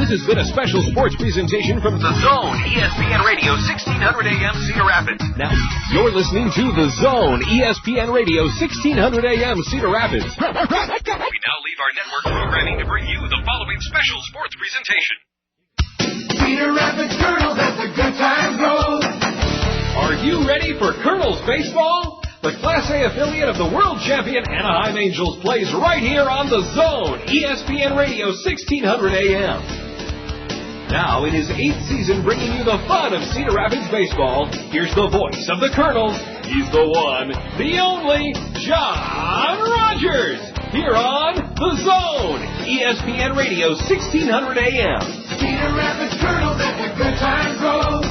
This has been a special sports presentation from The Zone, ESPN Radio, 1600 AM, Cedar Rapids. Now, you're listening to The Zone, ESPN Radio, 1600 AM, Cedar Rapids. We now leave our network programming to bring you the following special sports presentation. Cedar Rapids Kernels, that's a good time roll. Are you ready for Kernels baseball? The Class A affiliate of the world champion Anaheim Angels plays right here on The Zone, ESPN Radio, 1600 AM. Now, in his 8th season bringing you the fun of Cedar Rapids baseball, here's the voice of the Kernels. He's the one, the only, John Rogers, here on The Zone, ESPN Radio, 1600 AM. Cedar Rapids Kernels, that's a good time roll.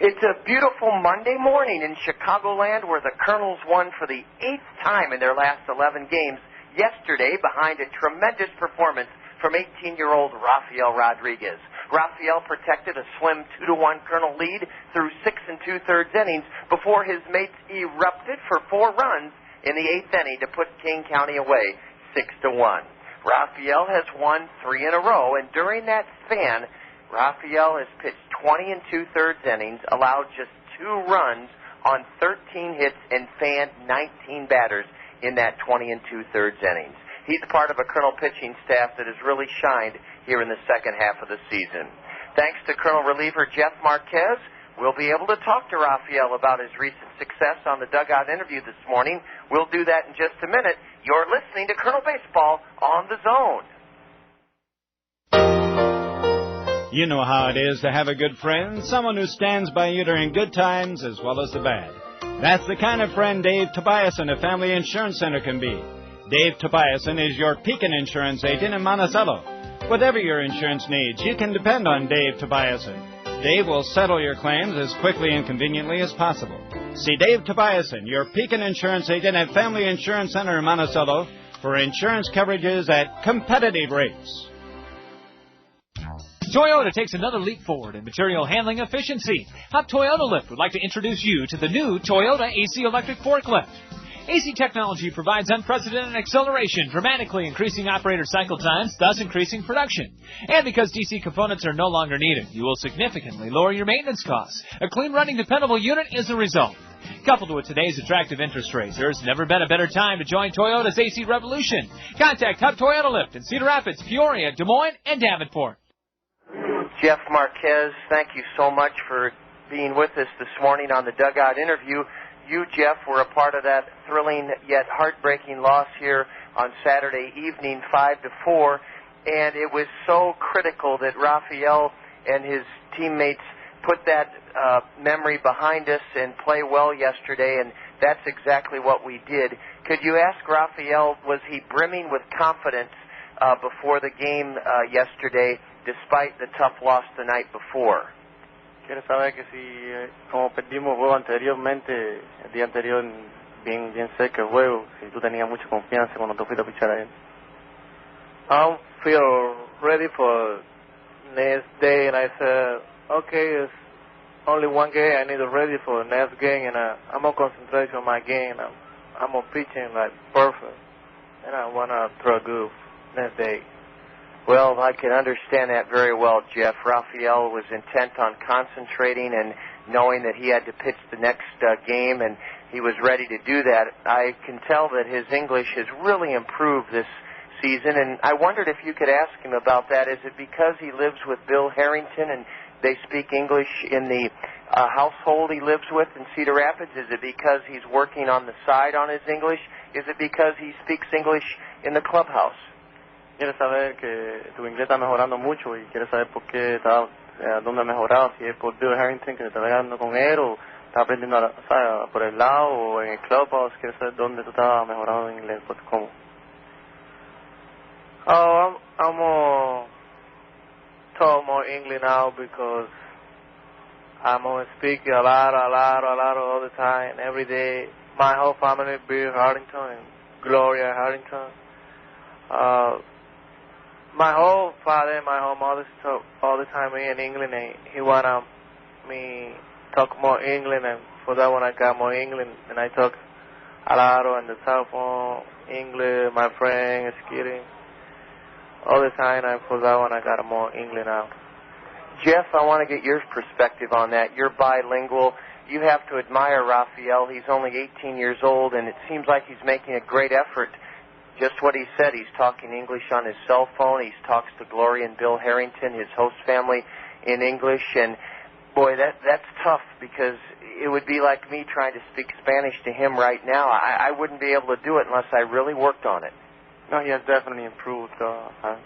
It's a beautiful Monday morning in Chicagoland where the Kernels won for the 8th time in their last 11 games yesterday behind a tremendous performance from 18-year-old Rafael Rodriguez. Rafael protected a slim 2-1 Kernel lead through 6 2/3 innings before his mates erupted for 4 runs in the 8th inning to put Kane County away 6-1. Rafael has won 3 in a row, and during that span, Rafael has pitched 20 2/3 innings, allowed just 2 runs on 13 hits, and fanned 19 batters in that 20 2/3 innings. He's part of a Kernel pitching staff that has really shined here in the second half of the season. Thanks to Kernel reliever Jeff Marquez, we'll be able to talk to Rafael about his recent success on the dugout interview this morning. We'll do that in just a minute. You're listening to Kernel Baseball on The Zone. You know how it is to have a good friend, someone who stands by you during good times as well as the bad. That's the kind of friend Dave Tobiasen of Family Insurance Center can be. Dave Tobiasen is your Pekin insurance agent in Monticello. Whatever your insurance needs, you can depend on Dave Tobiasen. Dave will settle your claims as quickly and conveniently as possible. See Dave Tobiasen, your Pekin insurance agent at Family Insurance Center in Monticello, for insurance coverages at competitive rates. Toyota takes another leap forward in material handling efficiency. Hot Toyota Lift would like to introduce you to the new Toyota AC Electric Forklift. AC technology provides unprecedented acceleration, dramatically increasing operator cycle times, thus increasing production. And because DC components are no longer needed, you will significantly lower your maintenance costs. A clean running, dependable unit is the result. Coupled with today's attractive interest rates, there's never been a better time to join Toyota's AC revolution. Contact Hub Toyota Lift in Cedar Rapids, Peoria, Des Moines, and Davenport. Jeff Marquez, thank you so much for being with us this morning on the dugout interview. You, Jeff, were a part of that thrilling yet heartbreaking loss here on Saturday evening, 5-4, and it was so critical that Rafael and his teammates put that memory behind us and play well yesterday, and that's exactly what we did. Could you ask Rafael, was he brimming with confidence before the game yesterday, despite the tough loss the night before? Quiero saber que si, como perdimos el juego anteriormente, el día anterior, bien cerca el juego, si tú tenías mucha confianza cuando te fuiste a pichar a él. I feel ready for next day, and I said, okay, it's only one game. I need to ready for the next game, and I'm gonna concentrate on my game. I'm gonna pitching like perfect, and I wanna throw good next day. Well, I can understand that very well, Jeff. Rafael was intent on concentrating and knowing that he had to pitch the next game, and he was ready to do that. I can tell that his English has really improved this season, and I wondered if you could ask him about that. Is it because he lives with Bill Harrington and they speak English in the household he lives with in Cedar Rapids? Is it because he's working on the side on his English? Is it because he speaks English in the clubhouse? Quiere saber que tu inglés está mejorando mucho y quiere saber por qué está, dónde ha mejorado, si es por Bill Harrington que te está pegando con él o está aprendiendo por el lado o en el clubhouse. Quiere saber dónde tú estabas mejorando en inglés, pues cómo. Oh, I'm talk more English now because I'm gonna speak a lot all the time, every day. My whole family, Bill Harrington and Gloria Harrington. My whole father and my whole mother talk all the time in England, and he wanna me talk more English, and for that one I got more English, and I talk a lot on the telephone, English, my friend is kidding. all the time, and for that one I got more English now. Jeff, I want to get your perspective on that. You're bilingual. You have to admire Rafael. He's only 18 years old, and it seems like he's making a great effort. Just what he said, he's talking English on his cell phone. He talks to Gloria and Bill Harrington, his host family, in English. And, boy, that's tough because it would be like me trying to speak Spanish to him right now. I wouldn't be able to do it unless I really worked on it. No, he has definitely improved. I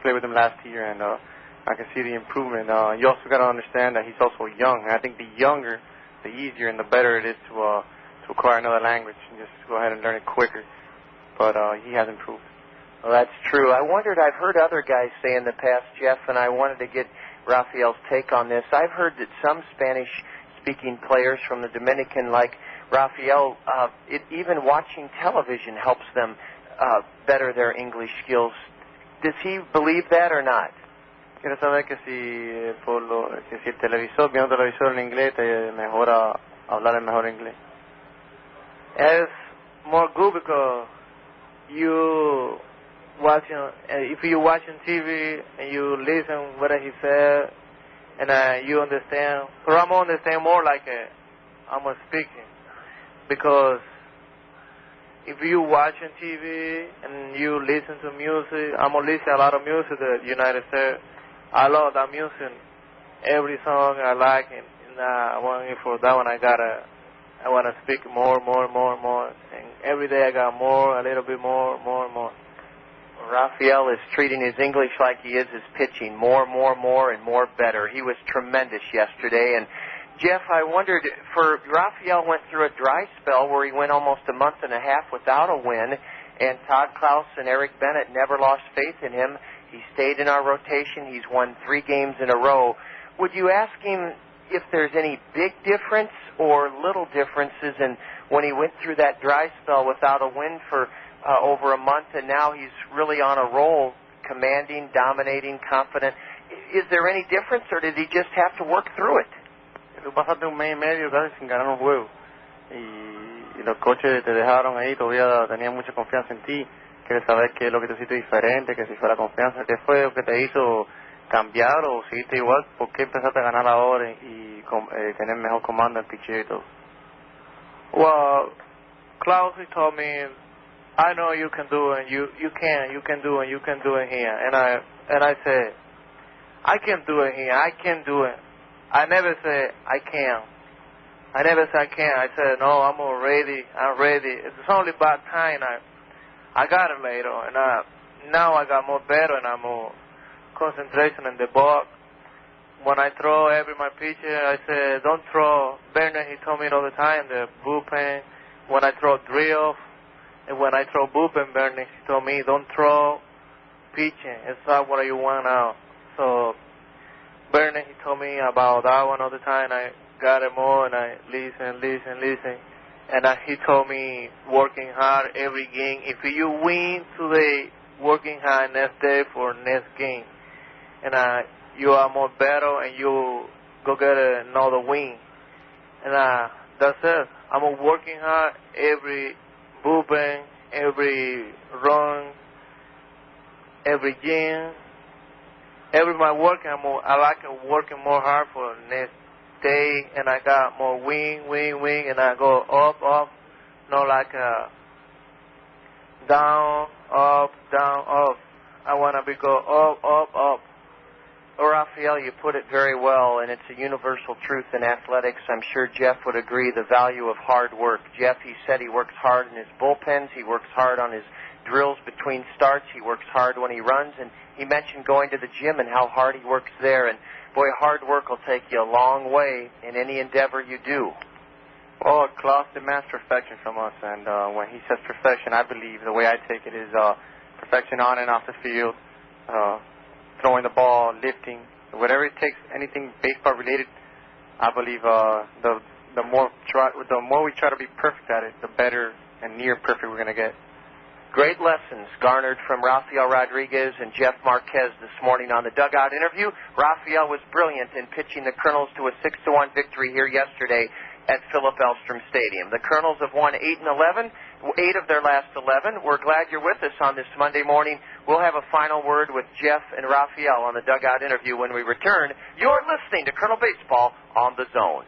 played with him last year, and I can see the improvement. You also got to understand that he's also young. And I think the younger, the easier and the better it is to acquire another language and just go ahead and learn it quicker. But he has improved. Well, that's true. I wondered, I've heard other guys say in the past, Jeff, and I wanted to get Rafael's take on this. I've heard that some Spanish-speaking players from the Dominican, like Rafael, even watching television helps them better their English skills. Does he believe that or not? Quiero saber que si el televisor, viendo televisor en inglés, te mejora hablar el mejor inglés. Es more good because you watching, if you watching TV and you listen what he said, and you understand. So I'm understand more like I'm speaking, because if you watching TV and you listen to music, I'm gonna listen a lot of music in the United States. I love that music. Every song I like, and for that one I wanna speak more. And every day I got more, a little bit more. Rafael is treating his English like he is his pitching, more, and more better. He was tremendous yesterday. And Jeff, I wondered, Rafael went through a dry spell where he went almost a month and a half without a win, and Todd Klaus and Erick Bennett never lost faith in him. He stayed in our rotation. He's won 3 games in a row. Would you ask him if there's any big difference or little differences in when he went through that dry spell without a win for over a month, and now he's really on a roll, commanding, dominating, confident? Is there any difference, or did he just have to work through it? Tú pasaste un mes y medio casi sin ganar un juego, y los coaches te dejaron ahí, todavía tenían mucha confianza en ti. Quieres saber qué es lo que te hiciste diferente, que si fue la confianza, qué fue lo que te hizo cambiar o seguiste igual, por qué empezaste a ganar ahora y tener mejor comando en pitcher y todo. Well, Klaus, he told me, I know you can do it, you can do it here. And I said, I can do it here, I can do it. I never said I can. I never said I can. I said, no, I'm ready. It's only about time I got it later. And now I got more better and I'm more concentration in the ball. When I throw my pitcher, I said, don't throw. Bernard, he told me all the time, the bullpen. When I throw drill, and when I throw bullpen, Bernard, he told me, don't throw pitching. It's not what you want now. So Bernard, he told me about that one all the time. I got it more, and I listen. And he told me, working hard every game. If you win today, working hard next day for next game. And you are more better, and you go get another win. And that's it. I'm working hard every bullpen, every run, every game. Every my work, I like working more hard for next day, and I got more wing, and I go up, not like down, up. I want to go up. Rafael, you put it very well, and it's a universal truth in athletics. I'm sure Jeff would agree, the value of hard work. Jeff, he said he works hard in his bullpens, he works hard on his drills between starts, he works hard when he runs, and he mentioned going to the gym and how hard he works there. And boy, hard work will take you a long way in any endeavor you do. Well, Klaus demands perfection from us, and when he says perfection, I believe the way I take it is perfection on and off the field, throwing the ball, lifting, whatever it takes, anything baseball related. I believe the more we try to be perfect at it, the better and near perfect we're going to get. Great lessons garnered from Rafael Rodriguez and Jeff Marquez this morning on the Dugout Interview. Rafael was brilliant in pitching the Kernels to a 6-1 victory here yesterday at Philip Elstrom Stadium. The Kernels have won 8-11. 8 of their last 11. We're glad you're with us on this Monday morning. We'll have a final word with Jeff and Raphael on the dugout interview when we return. You're listening to Colonel Baseball on the Zone.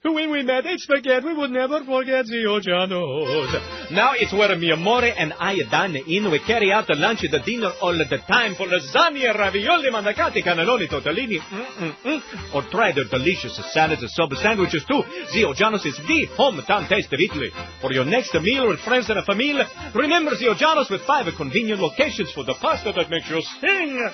When we met, it's forget we would never forget the Ojanos. Now it's where mi amore and I dine in. We carry out the lunch and the dinner all the time for lasagna, ravioli, mandacati, cannelloni, tortellini, or try their delicious salads and sub sandwiches too. The Ojanos is the hometown taste of Italy. For your next meal with friends and a family, remember the Ojanos with 5 convenient locations for the pasta that makes you sing.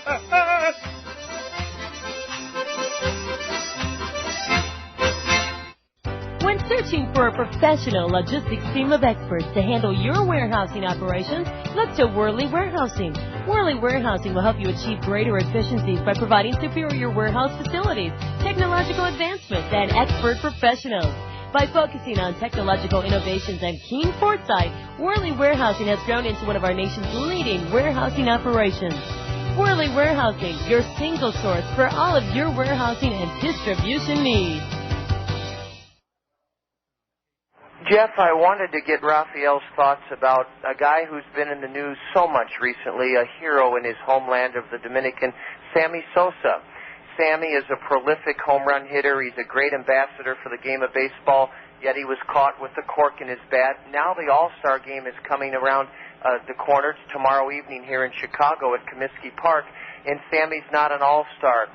When searching for a professional logistics team of experts to handle your warehousing operations, look to Worley Warehousing. Worley Warehousing will help you achieve greater efficiencies by providing superior warehouse facilities, technological advancements, and expert professionals. By focusing on technological innovations and keen foresight, Worley Warehousing has grown into one of our nation's leading warehousing operations. Worley Warehousing, your single source for all of your warehousing and distribution needs. Jeff, I wanted to get Raphael's thoughts about a guy who's been in the news so much recently, a hero in his homeland of the Dominican, Sammy Sosa. Sammy is a prolific home run hitter. He's a great ambassador for the game of baseball, yet he was caught with a cork in his bat. Now the All-Star game is coming around the corner. It's tomorrow evening here in Chicago at Comiskey Park, and Sammy's not an All-Star.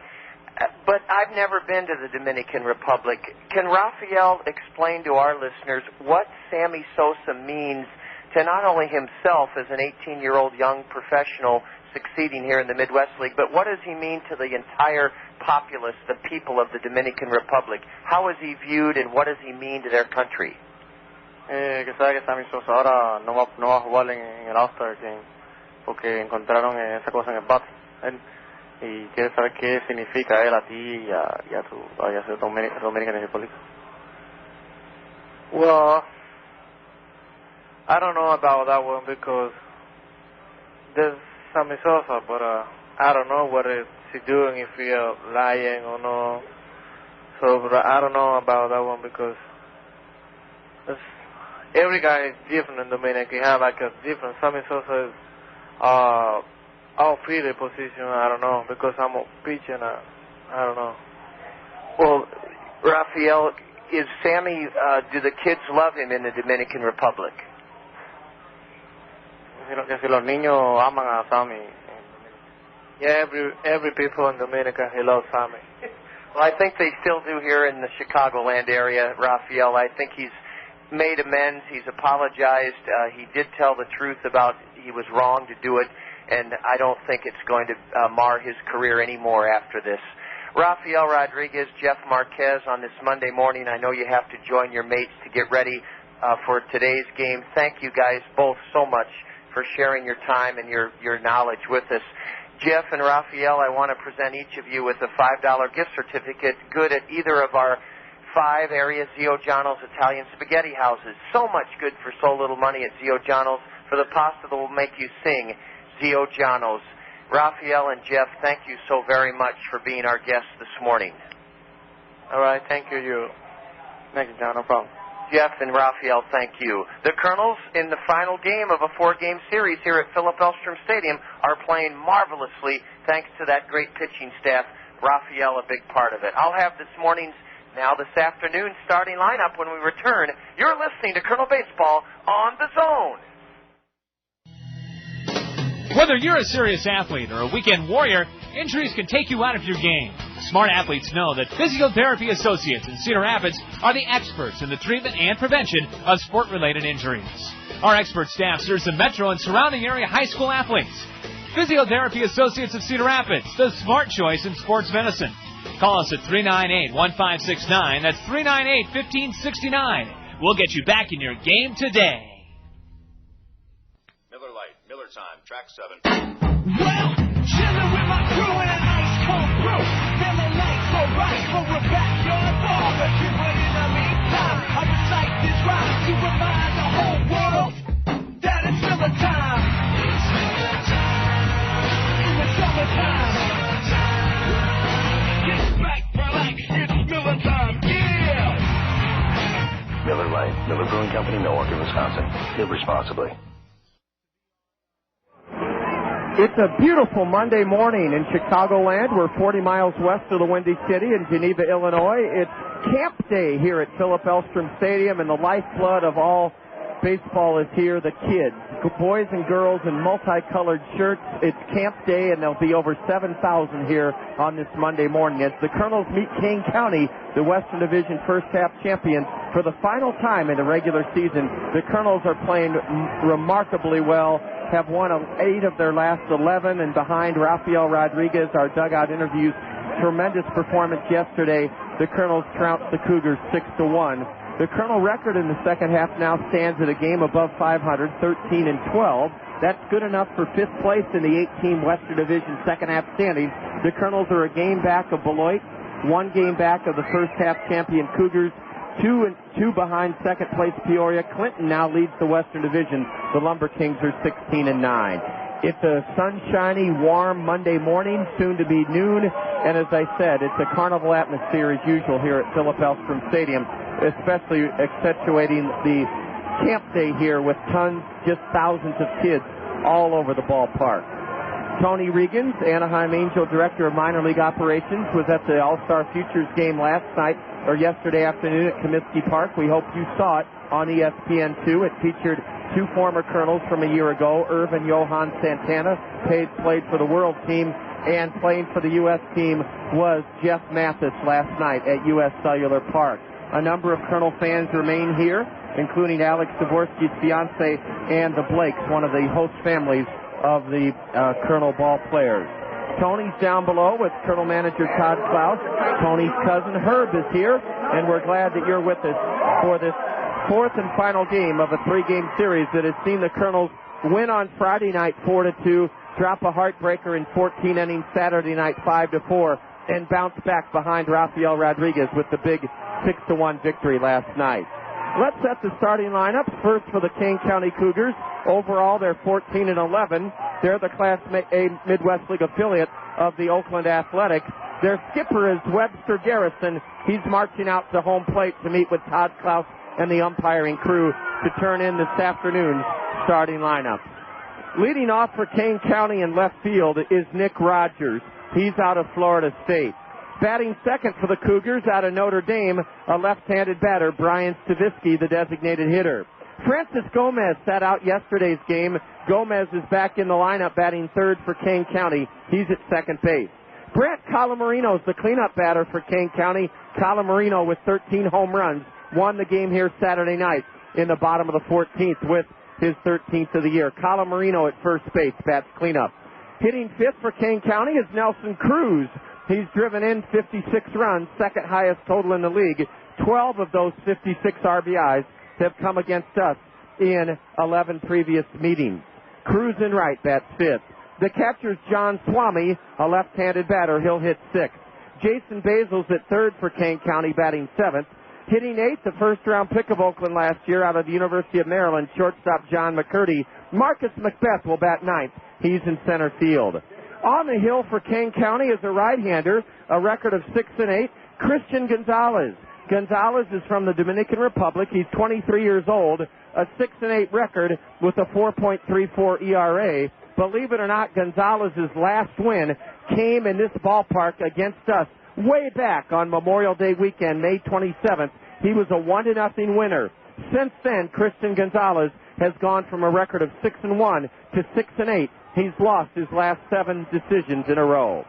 But I've never been to the Dominican Republic. Can Raphael explain to our listeners what Sammy Sosa means to not only himself as an 18-year-old young professional succeeding here in the Midwest League, but what does he mean to the entire populace, the people of the Dominican Republic? How is he viewed and what does he mean to their country? Que sabe que Sammy Sosa ahora no va a jugar en el All-Star Game porque encontraron esa cosa en el bat. Y quiere saber qué significa él a ti y a su Dominican Republic. Well, I don't know about that one because there's Sammy Sosa, but I don't know what is he doing, if he lying or no. So, but I don't know about that one because every guy is different in Dominican. You have like a different. Sammy Sosa is outfielder position, I don't know, because I'm a pitcher, I don't know. Well, Raphael, is Sammy, do the kids love him in the Dominican Republic? Que los niños aman a Sammy. Yeah, every people in Dominica, he loves Sammy. Well, I think they still do here in the Chicagoland area, Raphael. I think he's made amends. He's apologized. He did tell the truth about he was wrong to do it. And I don't think it's going to mar his career anymore after this. Rafael Rodriguez, Jeff Marquez on this Monday morning. I know you have to join your mates to get ready for today's game. Thank you guys both so much for sharing your time and your knowledge with us. Jeff and Rafael, I want to present each of you with a $5 gift certificate good at either of our 5 area Zio Giano's Italian spaghetti houses. So much good for so little money at Zio Giano's for the pasta that will make you sing. Zio Giano's. Raphael and Jeff, thank you so very much for being our guests this morning. All right, thank you. Thank you, John, no problem. Jeff and Raphael, thank you. The Kernels, in the final game of a 4-game series here at Philip Elstrom Stadium, are playing marvelously thanks to that great pitching staff. Raphael, a big part of it. I'll have this morning's, now this afternoon, starting lineup when we return. You're listening to Colonel Baseball on the Zone. Whether you're a serious athlete or a weekend warrior, injuries can take you out of your game. Smart athletes know that Physiotherapy Associates in Cedar Rapids are the experts in the treatment and prevention of sport-related injuries. Our expert staff serves the metro and surrounding area high school athletes. Physiotherapy Associates of Cedar Rapids, the smart choice in sports medicine. Call us at 398-1569. That's 398-1569. We'll get you back in your game today. Miller time, track 7. Well, chillin' with my crew in an ice cold brew. Miller Lite's alright for a backyard bar. But in the meantime, I recite this rhyme to remind the whole world that it's Miller time. It's Miller time. In the summertime. Get back, relax, it's Miller time, yeah. Miller Lite. Miller Brewing Company, Milwaukee, Wisconsin. Live responsibly. It's a beautiful Monday morning in Chicagoland. We're 40 miles west of the Windy City in Geneva, Illinois. It's camp day here at Philip Elstrom Stadium, and the lifeblood of all baseball is here, the kids. Boys and girls in multicolored shirts. It's camp day, and there'll be over 7,000 here on this Monday morning as the Kernels meet Kane County, the Western Division first-half champions, for the final time in the regular season. The Kernels are playing remarkably well, have won 8 of their last 11, and behind Rafael Rodriguez, our dugout interviews, tremendous performance yesterday. The Kernels trounced the Cougars 6-1. The Kernel record in the second half now stands at a game above 500, 13-12. That's good enough for 5th place in the 8-team Western Division second half standings. The Kernels are a game back of Beloit, 1 game back of the first half champion Cougars, 2 behind second place Peoria. Clinton now leads the Western Division. The Lumber Kings are 16-9. It's a sunshiny, warm Monday morning, soon to be noon, and as I said, it's a carnival atmosphere as usual here at Philip Elstrom Stadium, especially accentuating the camp day here with tons, just thousands of kids all over the ballpark. Tony Regans, Anaheim Angel Director of Minor League Operations, was at the All-Star Futures game yesterday afternoon at Comiskey Park. We hope you saw it on ESPN2. It featured 2 former Kernels from a year ago. Irvin Johan Santana played for the World team, and playing for the U.S. team was Jeff Mathis last night at U.S. Cellular Park. A number of Kernel fans remain here, including Alex Dvorsky's fiance and the Blakes, one of the host families of the Kernel ball players. Tony's down below with Kernel manager Todd Klaus. Tony's cousin Herb is here, and we're glad that you're with us for this 4th and final game of a 3-game series that has seen the Kernels win on Friday night 4-2, drop a heartbreaker in 14 innings Saturday night 5-4, and bounce back behind Rafael Rodriguez with the big 6-1 victory last night. Let's set the starting lineup. First for the Kane County Cougars. Overall, they're 14-11. They're the Class A Midwest League affiliate of the Oakland Athletics. Their skipper is Webster Garrison. He's marching out to home plate to meet with Todd Klaus and the umpiring crew to turn in this afternoon's starting lineup. Leading off for Kane County in left field is Nick Rogers. He's out of Florida State. Batting second for the Cougars out of Notre Dame, a left-handed batter, Brian Stavisky, the designated hitter. Francis Gomez sat out yesterday's game. Gomez is back in the lineup batting third for Kane County. He's at second base. Brant Calamarino is the cleanup batter for Kane County. Calamarino with 13 home runs won the game here Saturday night in the bottom of the 14th with his 13th of the year. Calamarino at first base, bats cleanup. Hitting fifth for Kane County is Nelson Cruz. He's driven in 56 runs, second highest total in the league. 12 of those 56 RBIs have come against us in 11 previous meetings. Cruz in right, bats fifth. The catcher's John Swami, a left-handed batter. He'll hit sixth. Jason Basil's at third for Kane County, batting seventh. Hitting eighth, the first-round pick of Oakland last year out of the University of Maryland, shortstop John McCurdy. Marcus Macbeth will bat ninth. He's in center field. On the hill for Kane County is a right-hander, a record of 6-8, Christian Gonzalez. Gonzalez is from the Dominican Republic. He's 23 years old, a 6-8 record with a 4.34 ERA. Believe it or not, Gonzalez's last win came in this ballpark against us way back on Memorial Day weekend, May 27th. He was a 1-0 winner. Since then, Christian Gonzalez has gone from a record of 6-1 to 6-8. He's lost his last 7 decisions in a row.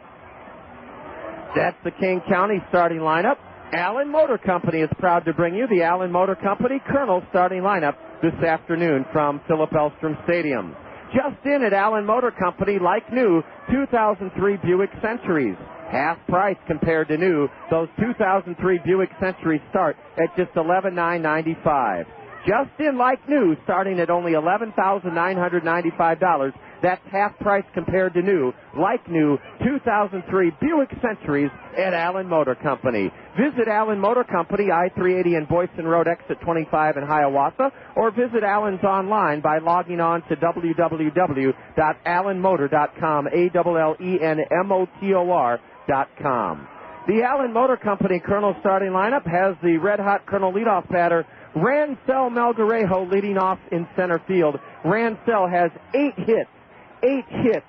That's the Kane County starting lineup. Allen Motor Company is proud to bring you the Allen Motor Company Kernel starting lineup this afternoon from Philip Elstrom Stadium. Just in at Allen Motor Company, like new, 2003 Buick Centuries. Half price compared to new. Those 2003 Buick Centuries start at just $11,995. Just in like new, starting at only $11,995. That's half price compared to new. Like new, 2003 Buick Centuries at Allen Motor Company. Visit Allen Motor Company, I-380 and Boyson Road, exit 25 in Hiawatha, or visit Allen's online by logging on to www.allenmotor.com, ALLENMOTOR.com. The Allen Motor Company Kernel starting lineup has the red-hot Kernel leadoff batter, Rancel Melgarejo leading off in center field. Rancel has 8 hits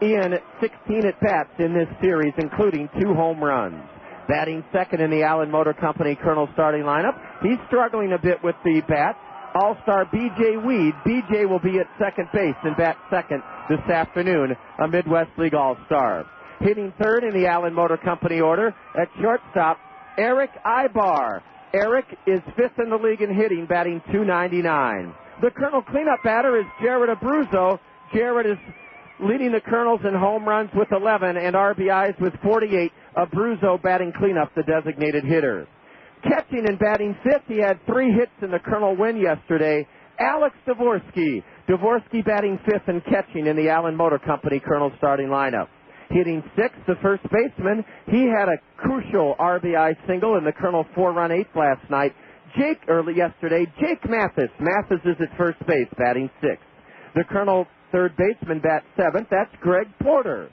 in 16 at-bats in this series, including 2 home runs. Batting second in the Allen Motor Company Kernels starting lineup. He's struggling a bit with the bat. All-star B.J. Weed. B.J. will be at second base and bat second this afternoon, a Midwest League All-Star. Hitting third in the Allen Motor Company order at shortstop, Erick Aybar. Erick is 5th in the league in hitting, batting .299. The Kernel cleanup batter is Jared Abruzzo. Jared is leading the Kernels in home runs with 11 and RBIs with 48. Abruzzo batting cleanup, the designated hitter. Catching and batting 5th, he had 3 hits in the Kernel win yesterday. Alex Dvorsky. Dvorsky batting 5th and catching in the Allen Motor Company Kernel starting lineup. Hitting 6th, the first baseman. He had a crucial RBI single in the Kernel 4-run 8th last night. Yesterday, Jake Mathis. Mathis is at first base, batting 6th. The Kernel third baseman bats 7th. That's Greg Porter.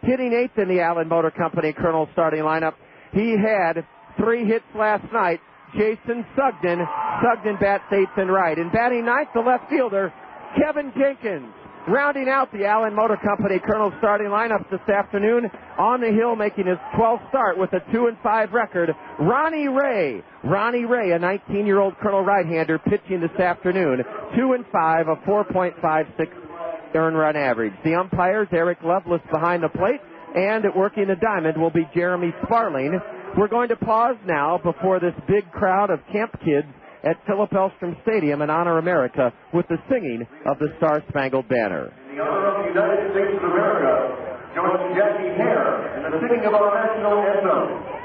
Hitting 8th in the Allen Motor Company Kernel starting lineup. He had 3 hits last night. Jason Sugden. Sugden bats 8th and right. And batting 9th, the left fielder, Kevin Jenkins. Rounding out the Allen Motor Company Kernel starting lineup this afternoon, on the hill making his 12th start with a 2-5 record, Ronnie Ray. Ronnie Ray, a 19-year-old Kernel right-hander, pitching this afternoon. 2-5, a 4.56 earned run average. The umpires, Eric Lovelace behind the plate, and working the diamond will be Jeremy Sparling. We're going to pause now before this big crowd of camp kids at Philip Elstrom Stadium and honor America with the singing of the Star-Spangled Banner. In the honor of the United States of America, join Jackie Hare in the singing of our national anthem.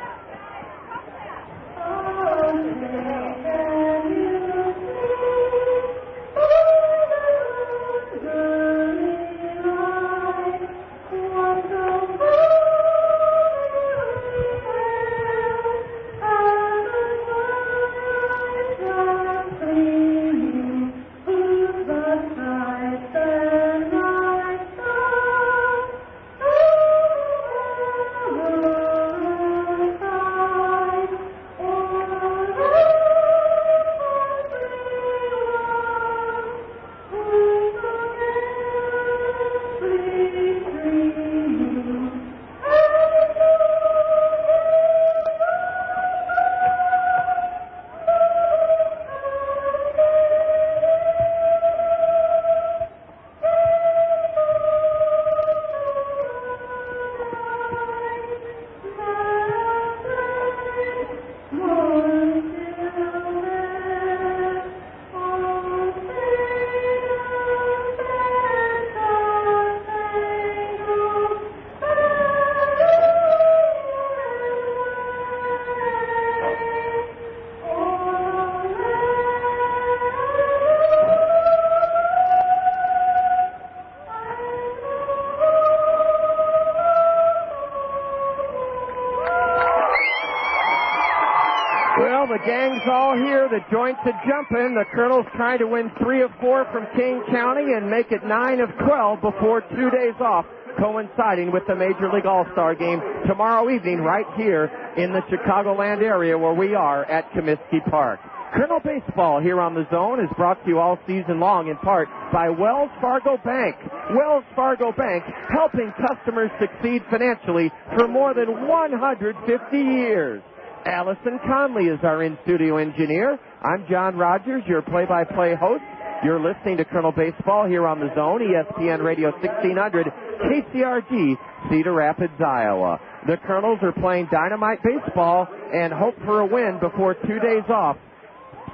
The gang's all here. The joints are jumping. The Kernels trying to win 3 of 4 from Kane County and make it 9 of 12 before 2 days off, coinciding with the Major League All-Star game tomorrow evening right here in the Chicagoland area where we are at Comiskey Park. Kernel Baseball here on the Zone is brought to you all season long in part by Wells Fargo Bank. Wells Fargo Bank, helping customers succeed financially for more than 150 years. Allison Conley is our in-studio engineer. I'm John Rogers, your play-by-play host. You're listening to Kernel Baseball here on the Zone, ESPN Radio 1600, KCRG, Cedar Rapids, Iowa. The Kernels are playing dynamite baseball and hope for a win before 2 days off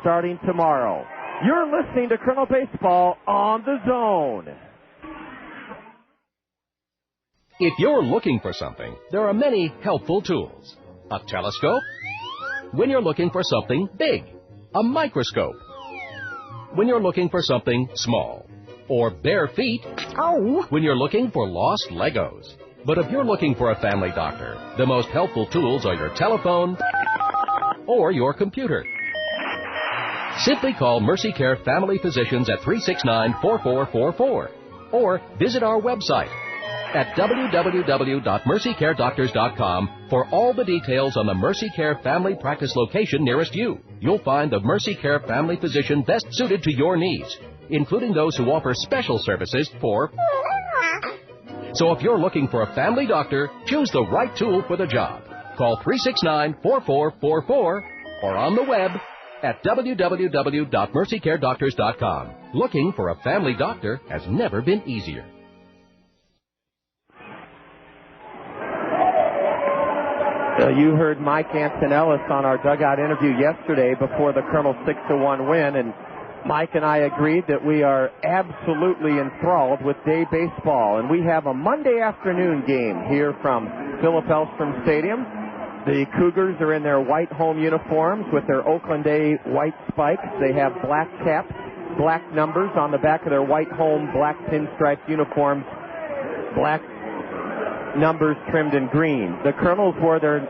starting tomorrow. You're listening to Kernel Baseball on the Zone. If you're looking for something, there are many helpful tools. A telescope? When you're looking for something big. A microscope. When you're looking for something small. Or bare feet. Oh. When you're looking for lost Legos. But if you're looking for a family doctor, the most helpful tools are your telephone or your computer. Simply call Mercy Care Family Physicians at 369-4444 or visit our website, at www.mercycaredoctors.com for all the details on the Mercy Care Family Practice location nearest you. You'll find the Mercy Care family physician best suited to your needs, including those who offer special services for... So if you're looking for a family doctor, choose the right tool for the job. Call 369-4444 or on the web at www.mercycaredoctors.com. Looking for a family doctor has never been easier. You heard Mike Antonellis on our dugout interview yesterday before the Kernels 6-1 win, and Mike and I agreed that we are absolutely enthralled with day baseball, and we have a Monday afternoon game here from Philip Elstrom Stadium. The Cougars are in their white home uniforms with their Oakland A white spikes. They have black caps, black numbers on the back of their white home, black pinstripe uniforms, black numbers trimmed in green. The Kernels wore their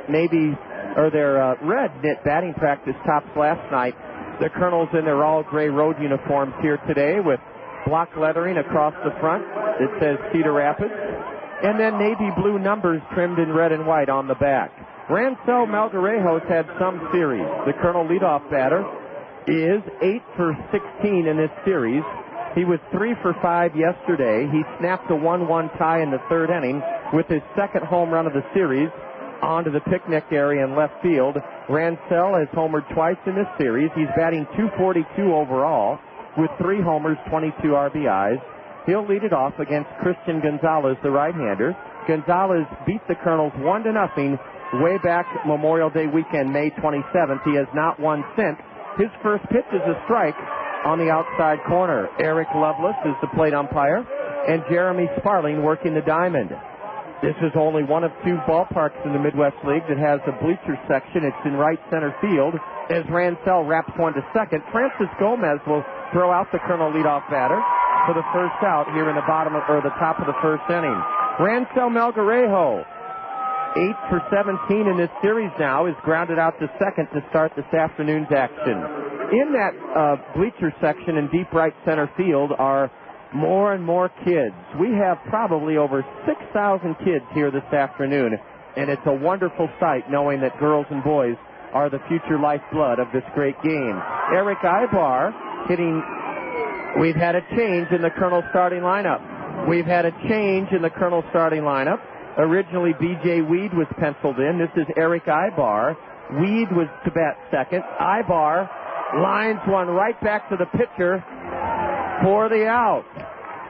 red knit batting practice tops last night. The Kernels in their all-gray road uniforms here today with block lettering across the front. It says Cedar Rapids. And then navy blue numbers trimmed in red and white on the back. Rancel Malgarejo's had some series. The Kernel leadoff batter is 8 for 16 in this series. He was 3 for 5 yesterday. He snapped a 1-1 tie in the third inning with his second home run of the series onto the picnic area in left field. Rancel has homered twice in this series. He's batting .242 overall with 3 homers, 22 RBIs. He'll lead it off against Christian Gonzalez, the right-hander. Gonzalez beat the Kernels 1-0 way back Memorial Day weekend, May 27th. He has not won since. His first pitch is a strike on the outside corner. Erick Lovelace is the plate umpire, and Jeremy Sparling working the diamond. This is only one of 2 ballparks in the Midwest League that has a bleacher section. It's in right center field as Rancel wraps one to second. Francis Gomez will throw out the Kernel leadoff batter for the first out here in the top of the first inning. Rancel Malgarejo, 8 for 17 in this series now, is grounded out to second to start this afternoon's action. In that bleacher section in deep right center field are more and more kids. We have probably over 6,000 kids here this afternoon, and it's a wonderful sight knowing that girls and boys are the future lifeblood of this great game. Erick Aybar hitting. We've had a change in the Kernel starting lineup. Originally, B.J. Weed was penciled in. This is Erick Aybar. Weed was to bat second. Aybar lines one right back to the pitcher for the out.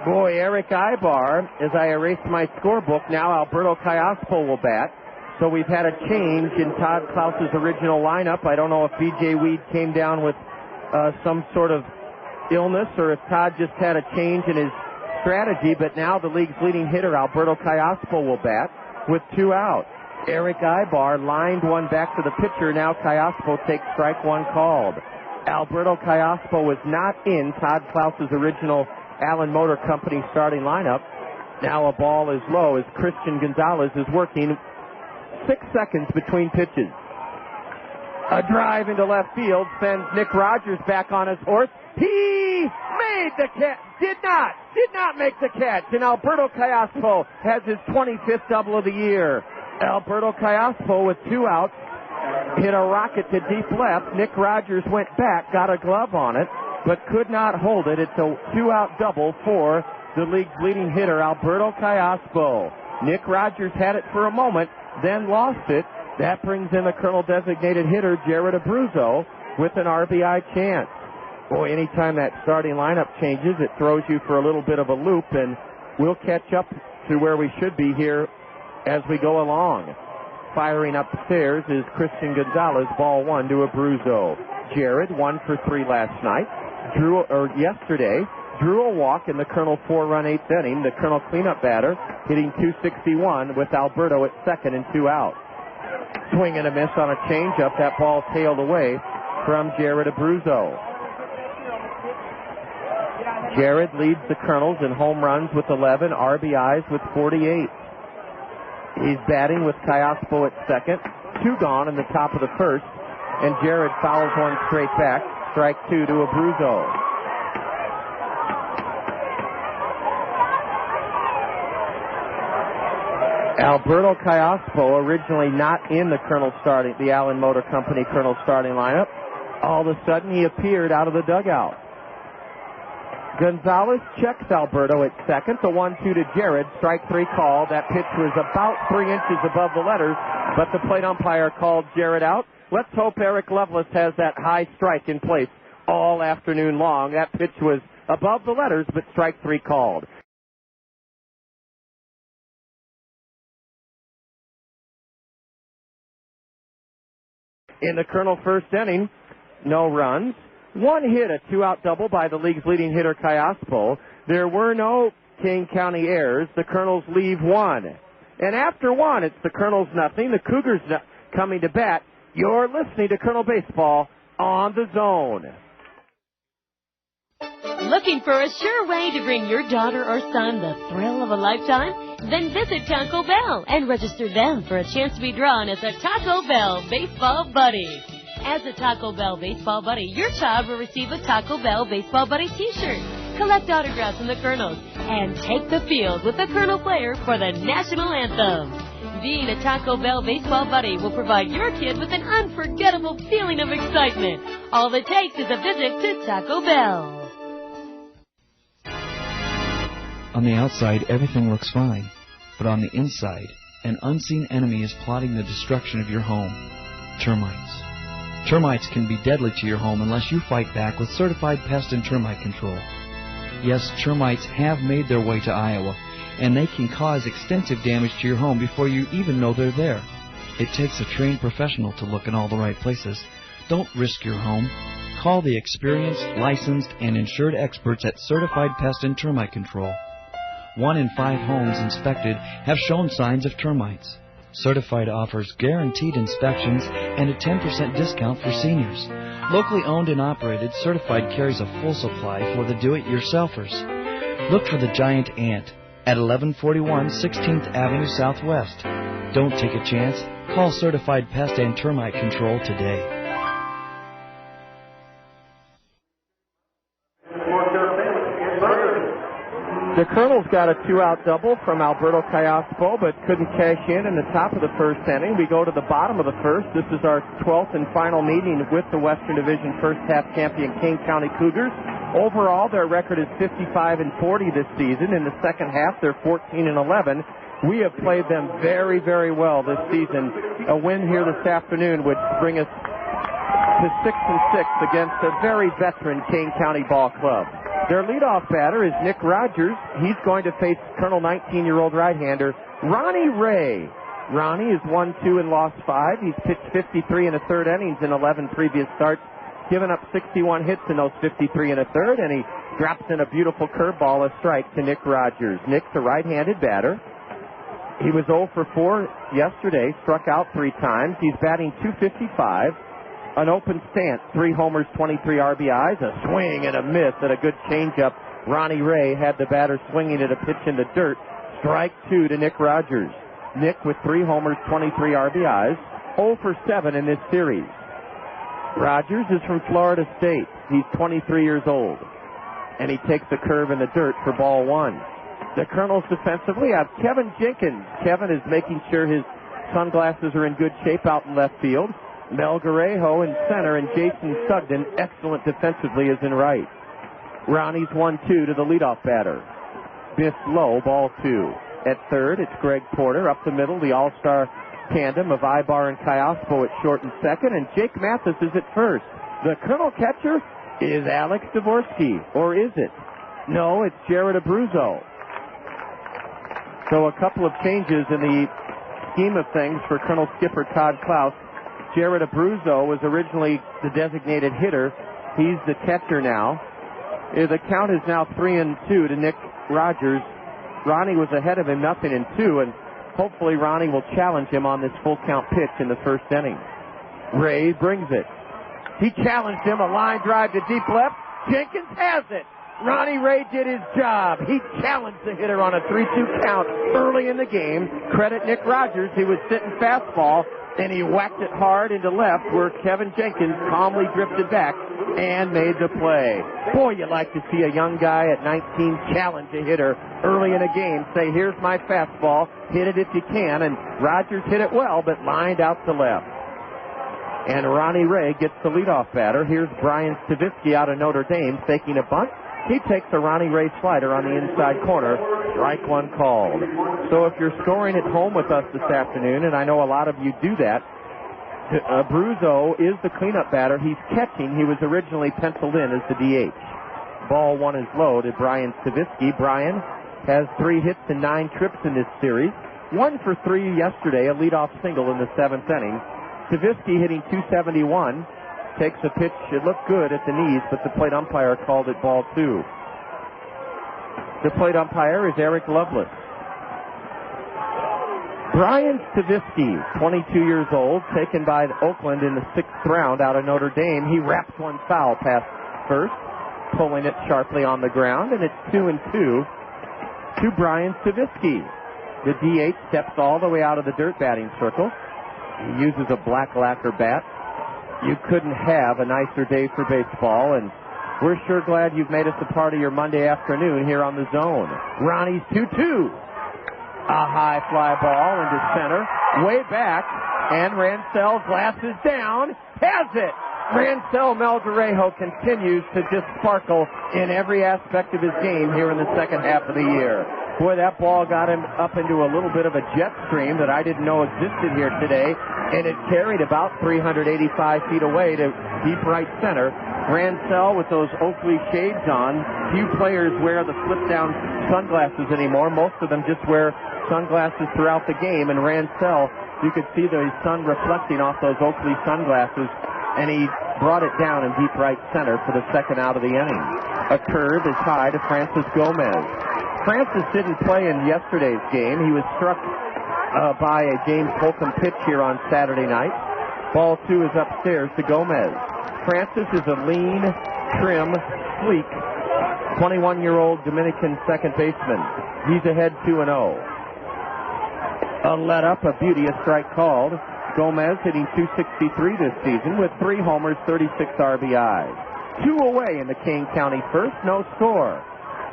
Boy, Erick Aybar, as I erase my scorebook, now Alberto Callaspo will bat. So we've had a change in Todd Klaus's original lineup. I don't know if B.J. Weed came down with some sort of illness or if Todd just had a change in his strategy, but now the league's leading hitter, Alberto Callaspo, will bat with 2 out. Erick Aybar lined one back to the pitcher. Now Callaspo takes strike one called. Alberto Callaspo was not in Todd Klaus's original Allen Motor Company starting lineup. Now a ball is low as Christian Gonzalez is working. 6 seconds between pitches. A drive into left field sends Nick Rogers back on his horse. He made the catch. Did not make the catch. And Alberto Callaspo has his 25th double of the year. Alberto Callaspo with 2 outs hit a rocket to deep left. Nick Rogers went back, got a glove on it, but could not hold it. It's a 2-out double for the league's leading hitter, Alberto Callaspo. Nick Rogers had it for a moment, then lost it. That brings in the Kernel designated hitter, Jared Abruzzo, with an RBI chance. Boy, anytime that starting lineup changes, it throws you for a little bit of a loop, and we'll catch up to where we should be here as we go along. Firing up the stairs is Christian Gonzalez, ball 1 to Abruzzo. Jared, 1 for 3 last night. Yesterday, drew a walk in the Kernel 4-run 8th inning. The Kernel cleanup batter hitting .261 with Alberto at second and 2 out. Swing and a miss on a changeup. That ball tailed away from Jared Abruzzo. Jared leads the Kernels in home runs with 11, RBIs with 48. He's batting with Callaspo at second. 2 gone in the top of the first, and Jared fouls one straight back. Strike 2 to Abruzzo. Alberto Callaspo, originally not in the the Allen Motor Company Kernels starting lineup. All of a sudden, he appeared out of the dugout. Gonzalez checks Alberto at second. The 1-2 to Jared. Strike 3 called. That pitch was about 3 inches above the letters, but the plate umpire called Jared out. Let's hope Erick Lovelace has that high strike in place all afternoon long. That pitch was above the letters, but strike 3 called. In the Kernel first inning, no runs. 1 hit, a 2-out double by the league's leading hitter, Callaspo. There were no Kane County errors. The Kernels leave 1. And after 1, it's the Kernels nothing. The Cougars coming to bat. You're listening to Kernel Baseball on the Zone. Looking for a sure way to bring your daughter or son the thrill of a lifetime? Then visit Taco Bell and register them for a chance to be drawn as a Taco Bell Baseball Buddy. As a Taco Bell Baseball Buddy, your child will receive a Taco Bell Baseball Buddy t-shirt. Collect autographs from the Kernels and take the field with the Kernel player for the national anthem. Being a Taco Bell Baseball Buddy will provide your kid with an unforgettable feeling of excitement. All it takes is a visit to Taco Bell. On the outside, everything looks fine. But on the inside, an unseen enemy is plotting the destruction of your home. Termites. Termites can be deadly to your home unless you fight back with certified pest and termite control. Yes, termites have made their way to Iowa, and they can cause extensive damage to your home before you even know they're there. It takes a trained professional to look in all the right places. Don't risk your home. Call the experienced, licensed, and insured experts at Certified Pest and Termite Control. 1 in 5 homes inspected have shown signs of termites. Certified offers guaranteed inspections and a 10% discount for seniors. Locally owned and operated, Certified carries a full supply for the do-it-yourselfers. Look for the giant ant at 1141 16th Avenue Southwest. Don't take a chance. Call Certified Pest and Termite Control today. The Kernels got a 2-out double from Alberto Callaspo, but couldn't cash in the top of the first inning. We go to the bottom of the first. This is our 12th and final meeting with the Western Division first half champion Kane County Cougars. Overall, their record is 55-40 this season. In the second half, they're 14-11. We have played them very, very well this season. A win here this afternoon would bring us to 6-6 against a very veteran Kane County ball club. Their leadoff batter is Nick Rogers. He's going to face Kernel 19-year-old right-hander Ronnie Ray. Ronnie is 1-2 and lost 5. He's pitched 53 and a third innings in 11 previous starts, given up 61 hits in those 53 and a third, and he drops in a beautiful curveball, a strike to Nick Rogers. Nick's a right-handed batter. He was 0 for 4 yesterday, struck out 3 times. He's batting .255. An open stance, 3 homers, 23 RBIs, a swing and a miss and a good changeup. Ronnie Ray had the batter swinging at a pitch in the dirt. Strike 2 to Nick Rogers. Nick with 3 homers, 23 RBIs, 0 for 7 in this series. Rogers is from Florida State. He's 23 years old, and he takes the curve in the dirt for ball 1. The Kernels defensively have Kevin Jenkins. Kevin is making sure his sunglasses are in good shape out in left field. Mel Garejo in center, and Jason Sugden, excellent defensively, is in right. Ronnie's 1-2 to the leadoff batter. Biff low, ball 2. At third, it's Greg Porter. Up the middle, the all-star tandem of Aybar and Callaspo at short and second, and Jake Mathis is at first. The Kernel catcher is Alex Dvorsky, or is it? No, it's Jared Abruzzo. So a couple of changes in the scheme of things for Kernel skipper Todd Klaus. Jared Abruzzo was originally the designated hitter. He's the catcher now. The count is now 3-2 to Nick Rogers. Ronnie was ahead of him, 0-2, and hopefully Ronnie will challenge him on this full count pitch in the first inning. Ray brings it. He challenged him, a line drive to deep left. Jenkins has it. Ronnie Ray did his job. He challenged the hitter on a 3-2 count early in the game. Credit Nick Rogers. He was sitting fastball. and he whacked it hard into left where Kevin Jenkins calmly drifted back and made the play. Boy, you like to see a young guy at 19 challenge a hitter early in a game, say, here's my fastball, hit it if you can, and Rogers hit it well, but lined out to left. And Ronnie Ray gets the leadoff batter. Here's Brian Stavisky out of Notre Dame faking a bunt. He takes a Ronnie Ray slider on the inside corner. Strike one called. So if you're scoring at home with us this afternoon, and I know a lot of you do that, Abruzzo is the cleanup batter. He's catching. He was originally penciled in as the DH. Ball one is low to Brian Stavisky. Brian has 3 hits and 9 trips in this series. 1 for 3 yesterday, a leadoff single in the 7th inning. Stavisky hitting .271. Takes a pitch. It looked good at the knees, but the plate umpire called it ball 2. The plate umpire is Erick Lovelace. Brian Stavisky, 22 years old, taken by Oakland in the 6th round out of Notre Dame. He wraps one foul past first, pulling it sharply on the ground, and it's 2-2 to Brian Stavisky. The DH steps all the way out of the dirt batting circle. He uses a black lacquer bat. You couldn't have a nicer day for baseball, and we're sure glad you've made us a part of your Monday afternoon here on the Zone. Ronnie's 2-2. A high fly ball into center, way back, and Rancel glasses down, has it. Rancel Melgarejo continues to just sparkle in every aspect of his game here in the second half of the year. Boy, that ball got him up into a little bit of a jet stream that I didn't know existed here today, and it carried about 385 feet away to deep right center. Rancel with those Oakley shades on. Few players wear the flip-down sunglasses anymore. Most of them just wear sunglasses throughout the game, and Rancel, you could see the sun reflecting off those Oakley sunglasses, and he brought it down in deep right center for the second out of the inning. A curve is high to Francis Gomez. Francis didn't play in yesterday's game. He was struck by a James Holcomb pitch here on Saturday night. Ball 2 is upstairs to Gomez. Francis is a lean, trim, sleek, 21-year-old Dominican second baseman. He's ahead 2-0. A let up, a beauty, a strike called. Gomez hitting .263 this season with 3 homers, 36 RBIs. 2 away in the Kane County first, no score.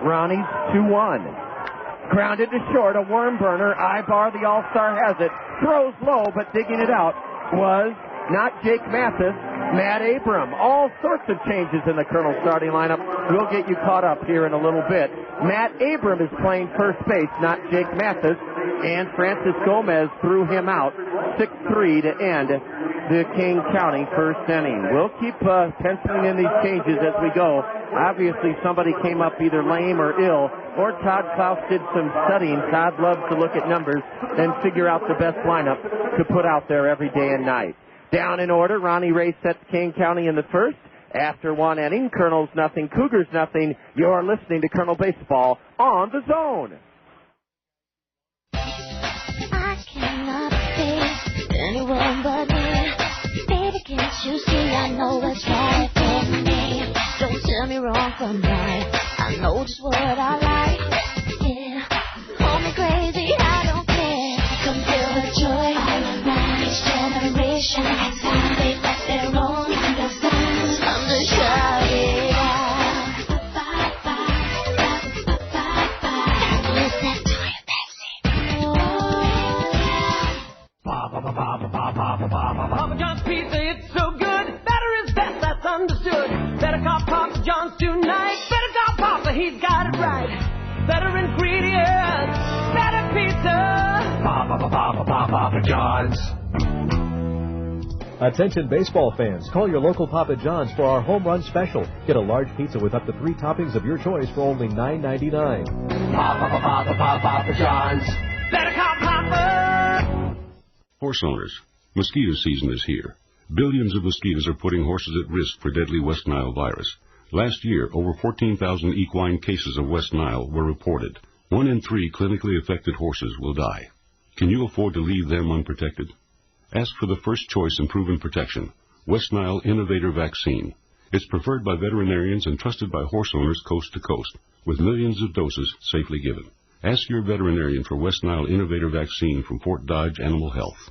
Ronnie's 2-1. Grounded to short, a worm burner. Aybar, the All-Star, has it. Throws low, but digging it out was not Jake Mathis, Matt Abram. All sorts of changes in the Kernels starting lineup. We'll get you caught up here in a little bit. Matt Abram is playing first base, not Jake Mathis, and Francis Gomez threw him out. 6-3 to end the King County first inning. We'll keep penciling in these changes as we go. Obviously, somebody came up either lame or ill, or Todd Klaus did some studying. Todd loves to look at numbers and figure out the best lineup to put out there every day and night. Down in order, Ronnie Ray sets King County in the first. After 1 inning, Kernels nothing, Cougars nothing. You're listening to Kernel Baseball on the Zone. I cannot be anyone but me. Baby, can't you see I know what's right for me? Don't tell me wrong from right. I know just what I like. Yeah, call me crazy, I don't care. Come feel the joy all around each generation. They got their own styles. I'm just shout it out. Where's that toy Papa John's pizza, it's so good. Better is best, that's understood. Better call Papa John's tonight. Better call Papa, he's got it right. Better ingredients, better pizza. Papa John's. Attention baseball fans, call your local Papa John's for our home run special. Get a large pizza with up to 3 toppings of your choice for only $9.99. Papa John's. Better call Papa. Horse owners, mosquito season is here. Billions of mosquitoes are putting horses at risk for deadly West Nile virus. Last year, over 14,000 equine cases of West Nile were reported. 1 in 3 clinically affected horses will die. Can you afford to leave them unprotected? Ask for the first choice and proven protection, West Nile Innovator Vaccine. It's preferred by veterinarians and trusted by horse owners coast to coast, with millions of doses safely given. Ask your veterinarian for West Nile Innovator Vaccine from Fort Dodge Animal Health.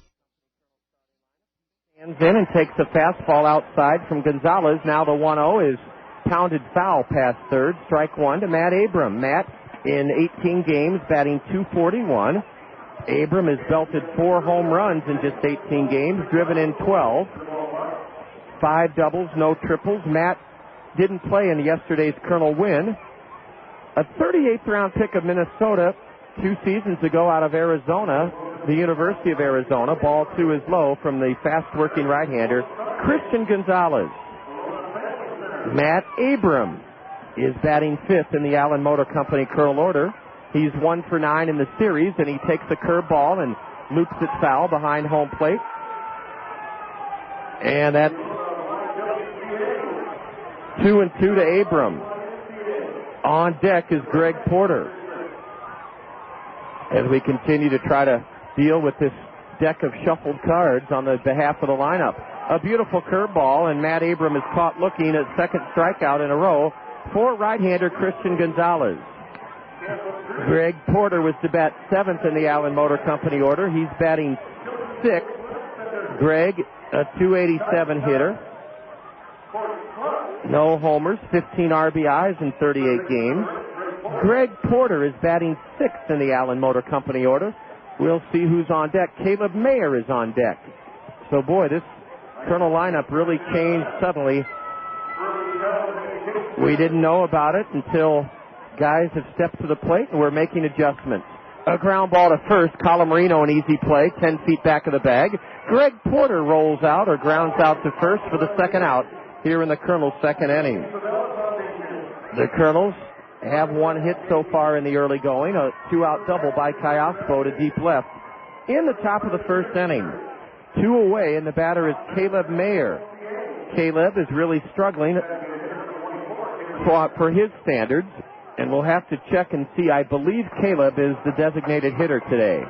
In and takes a fastball outside from Gonzalez. Now the 1-0 is pounded foul past third. Strike one to Matt Abram. Matt, in 18 games, batting .241. Abram has belted 4 home runs in just 18 games, driven in 12. 5 doubles, no triples. Matt didn't play in yesterday's Kernel win. A 38th round pick of Minnesota 2 seasons ago out of Arizona, the University of Arizona. Ball 2 is low from the fast-working right-hander, Christian Gonzalez. Matt Abram is batting 5th in the Allen Motor Company Kernel order. He's 1 for 9 in the series, and he takes a curveball and loops it foul behind home plate. And that's 2-2 to Abram. On deck is Greg Porter, as we continue to try to deal with this deck of shuffled cards on the behalf of the lineup. A beautiful curveball, and Matt Abram is caught looking at second strikeout in a row for right-hander Christian Gonzalez. Greg Porter was to bat 7th in the Allen Motor Company order. He's batting 6th. Greg, a .287 hitter. No homers, 15 RBIs in 38 games. Greg Porter is batting 6th in the Allen Motor Company order. We'll see who's on deck. Caleb Mayer is on deck. So, boy, this Kernel lineup really changed suddenly. We didn't know about it until guys have stepped to the plate, and we're making adjustments. A ground ball to first. Colamarino, an easy play, 10 feet back of the bag. Greg Porter rolls out or grounds out to first for the second out here in the Kernels' second inning. The Kernels have 1 hit so far in the early going, a 2-out double by Callaspo to deep left in the top of the first inning. 2 away, and the batter is Caleb Mayer. Caleb is really struggling for his standards, and we'll have to check and see. I believe Caleb is the designated hitter today.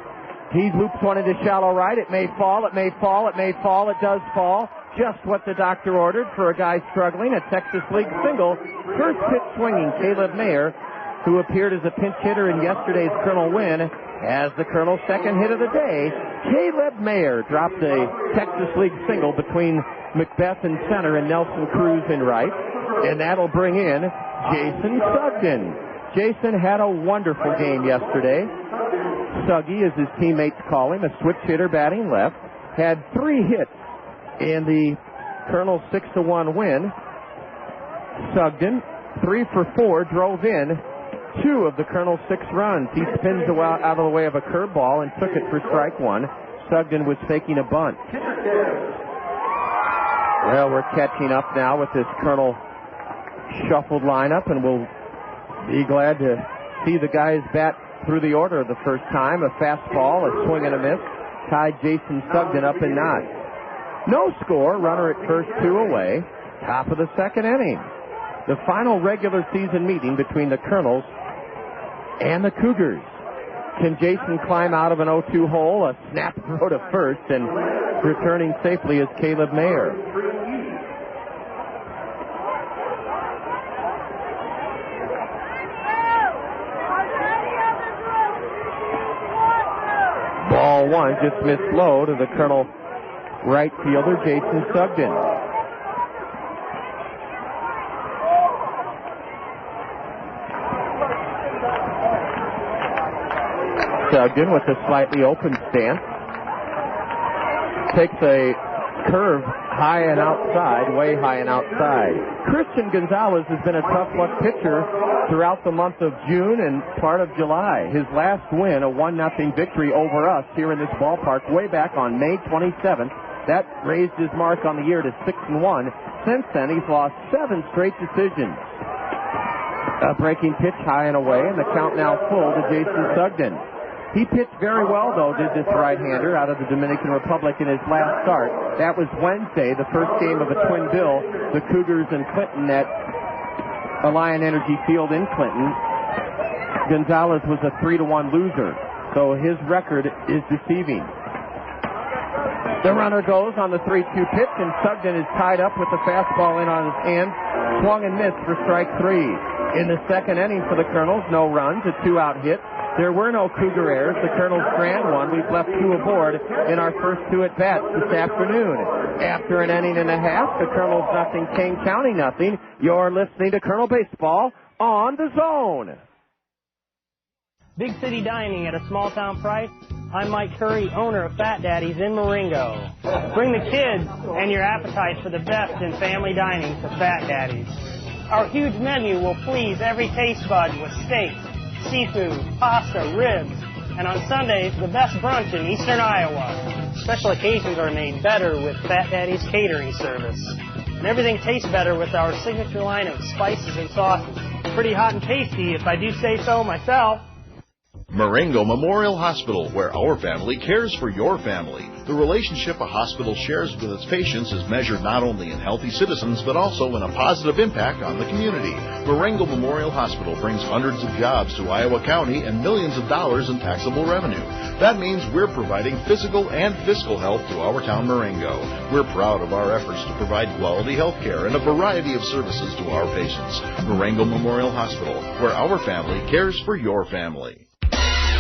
He loops one into shallow right. It may fall, it may fall, it may fall. It does fall. Just what the doctor ordered for a guy struggling. A Texas League single. First pitch swinging, Caleb Mayer, who appeared as a pinch hitter in yesterday's Kernel win, has the Kernel second hit of the day. Caleb Mayer dropped a Texas League single between Macbeth in center and Nelson Cruz in right. And that'll bring in Jason Sugden. Jason had a wonderful game yesterday. Suggy, as his teammates call him, a switch hitter batting left, had 3 hits in the Kernel 6-1 win. Sugden, 3 for 4, drove in 2 of the Kernel 6 runs. He spins out of the way of a curveball and took it for strike 1. Sugden was faking a bunt. Well, we're catching up now with this Kernel shuffled lineup, and we'll be glad to see the guys bat through the order the first time. A fastball, a swing and a miss, tied Jason Sugden up in knots. No score, runner at first, 2 away. Top of the second inning. The final regular season meeting between the Kernels and the Cougars. Can Jason climb out of an 0-2 hole? A snap throw to first, and returning safely is Caleb Mayer. Ball 1, just missed low to the Kernel right fielder, Jason Sugden. Sugden with a slightly open stance. Takes a curve high and outside, way high and outside. Christian Gonzalez has been a tough luck pitcher throughout the month of June and part of July. His last win, a 1-0 victory over us here in this ballpark way back on May 27th. That raised his mark on the year to 6-1. Since then, he's lost 7 straight decisions. A breaking pitch high and away, and the count now full to Jason Sugden. He pitched very well, though, did this right-hander out of the Dominican Republic in his last start. That was Wednesday, the first game of a twin bill, the Cougars and Clinton at Alliant Energy Field in Clinton. Gonzalez was a 3-1 loser, so his record is deceiving. The runner goes on the 3-2 pitch, and Sugden is tied up with the fastball in on his hand. Swung and missed for strike 3. In the second inning for the Kernels, no runs, a 2-out hit. There were no Cougar errors. The Kernels strand one. We've left 2 aboard in our first 2 at-bats this afternoon. After an inning and a half, the Kernels nothing, Kane County nothing. You're listening to Colonel Baseball on the Zone. Big city dining at a small town price. I'm Mike Curry, owner of Fat Daddy's in Marengo. Bring the kids and your appetites for the best in family dining to Fat Daddy's. Our huge menu will please every taste bud with steak, seafood, pasta, ribs, and on Sundays, the best brunch in eastern Iowa. Special occasions are made better with Fat Daddy's catering service. And everything tastes better with our signature line of spices and sauces. Pretty hot and tasty, if I do say so myself. Marengo Memorial Hospital, where our family cares for your family. The relationship a hospital shares with its patients is measured not only in healthy citizens, but also in a positive impact on the community. Marengo Memorial Hospital brings hundreds of jobs to Iowa County and millions of dollars in taxable revenue. That means we're providing physical and fiscal health to our town, Marengo. We're proud of our efforts to provide quality health care and a variety of services to our patients. Marengo Memorial Hospital, where our family cares for your family.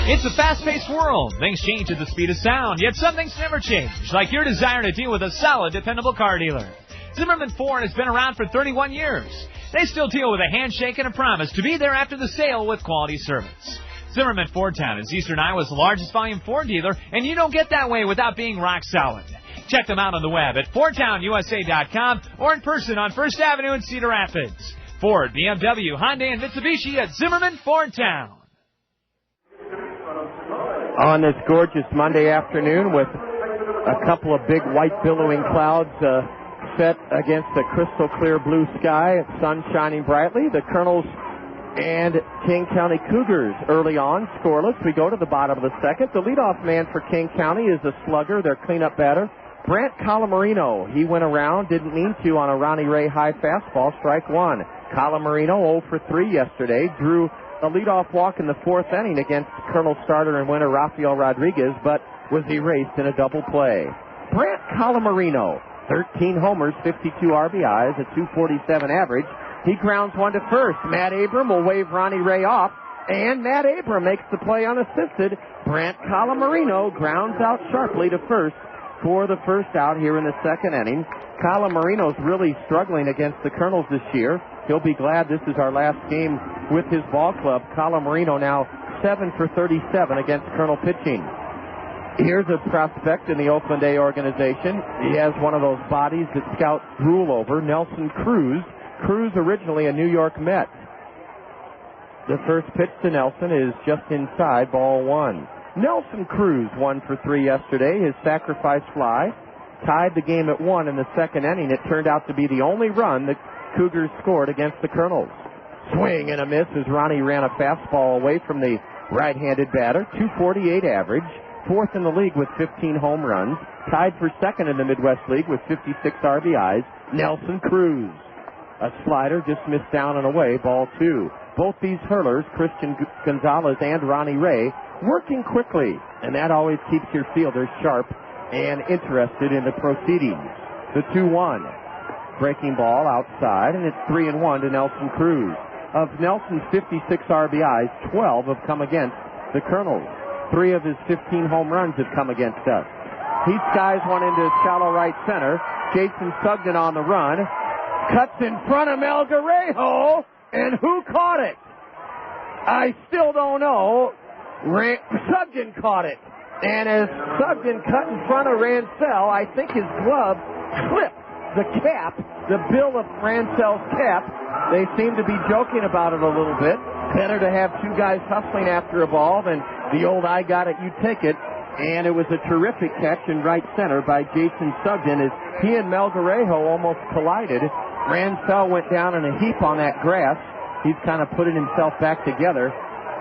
It's a fast-paced world. Things change at the speed of sound, yet some things never change, like your desire to deal with a solid, dependable car dealer. Zimmerman Ford has been around for 31 years. They still deal with a handshake and a promise to be there after the sale with quality service. Zimmerman Ford Town is Eastern Iowa's largest volume Ford dealer, and you don't get that way without being rock solid. Check them out on the web at FordTownUSA.com or in person on First Avenue in Cedar Rapids. Ford, BMW, Hyundai, and Mitsubishi at Zimmerman Ford Town. On this gorgeous Monday afternoon with a couple of big white billowing clouds set against a crystal clear blue sky, sun shining brightly, the Kernels and King County Cougars early on, scoreless. We go to the bottom of the second. The leadoff man for King County is a slugger, their cleanup batter, Brant Calamarino. He went around, didn't mean to, on a Ronnie Ray high fastball, strike one. Calamarino 0 for 3 yesterday, drew a leadoff walk in the fourth inning against Colonel starter and winner Rafael Rodriguez, but was erased in a double play. Brant Calamarino, 13 homers, 52 RBIs, a .247 average. He grounds one to first. Matt Abram will wave Ronnie Ray off, and Matt Abram makes the play unassisted. Brant Calamarino grounds out sharply to first for the first out here in the second inning. Calamarino's really struggling against the Kernels this year. He'll be glad this is our last game with his ball club. Calamarino now 7 for 37 against Kernel pitching. Here's a prospect in the Oakland A organization. He has one of those bodies that scouts drool over, Nelson Cruz. Cruz originally a New York Met. The first pitch to Nelson is just inside, ball one. Nelson Cruz 1 for 3 yesterday. His sacrifice fly tied the game at 1 in the second inning. It turned out to be the only run the Cougars scored against the Kernels. Swing and a miss as Ronnie ran a fastball away from the right-handed batter. .248 average. Fourth in the league with 15 home runs. Tied for second in the Midwest League with 56 RBIs. Nelson Cruz. A slider just missed down and away, ball two. Both these hurlers, Christian Gonzalez and Ronnie Ray, working quickly, and that always keeps your fielders sharp and interested in the proceedings. The 2-1. Breaking ball outside, and it's 3-1 to Nelson Cruz. Of Nelson's 56 RBIs, 12 have come against the Kernels. 3 of his 15 home runs have come against us. He skies one into shallow right center. Jason Sugden on the run. Cuts in front of Melgarejo, and who caught it? I still don't know. Sugden caught it. And as Sugden cut in front of Ransell, I think his glove clipped the cap, the bill of Ransell's cap. They seem to be joking about it a little bit. Better to have two guys hustling after a ball than the old I got it, you take it. And it was a terrific catch in right center by Jason Sugden as he and Melgarejo almost collided. Ransell went down in a heap on that grass. He's kind of putting himself back together.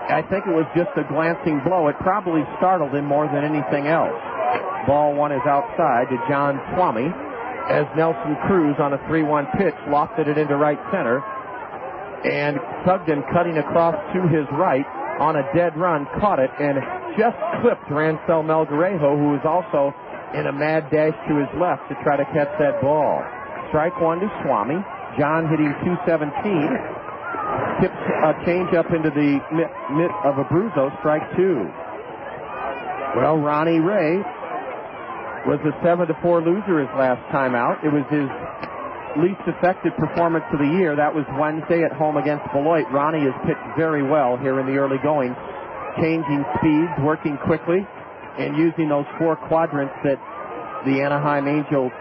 I think it was just a glancing blow. It probably startled him more than anything else. Ball one is outside to John Swami as Nelson Cruz on a 3-1 pitch lofted it into right center. And Sugden cutting across to his right on a dead run caught it and just clipped Ransell Melgarejo, who was also in a mad dash to his left to try to catch that ball. Strike one to Swami. John hitting .217. Tips a change up into the mitt of Abruzzo, strike two. Well, Ronnie Ray was a 7-4 loser his last time out. It was his least effective performance of the year. That was Wednesday at home against Beloit. Ronnie has pitched very well here in the early going, changing speeds, working quickly, and using those 4 quadrants that the Anaheim Angels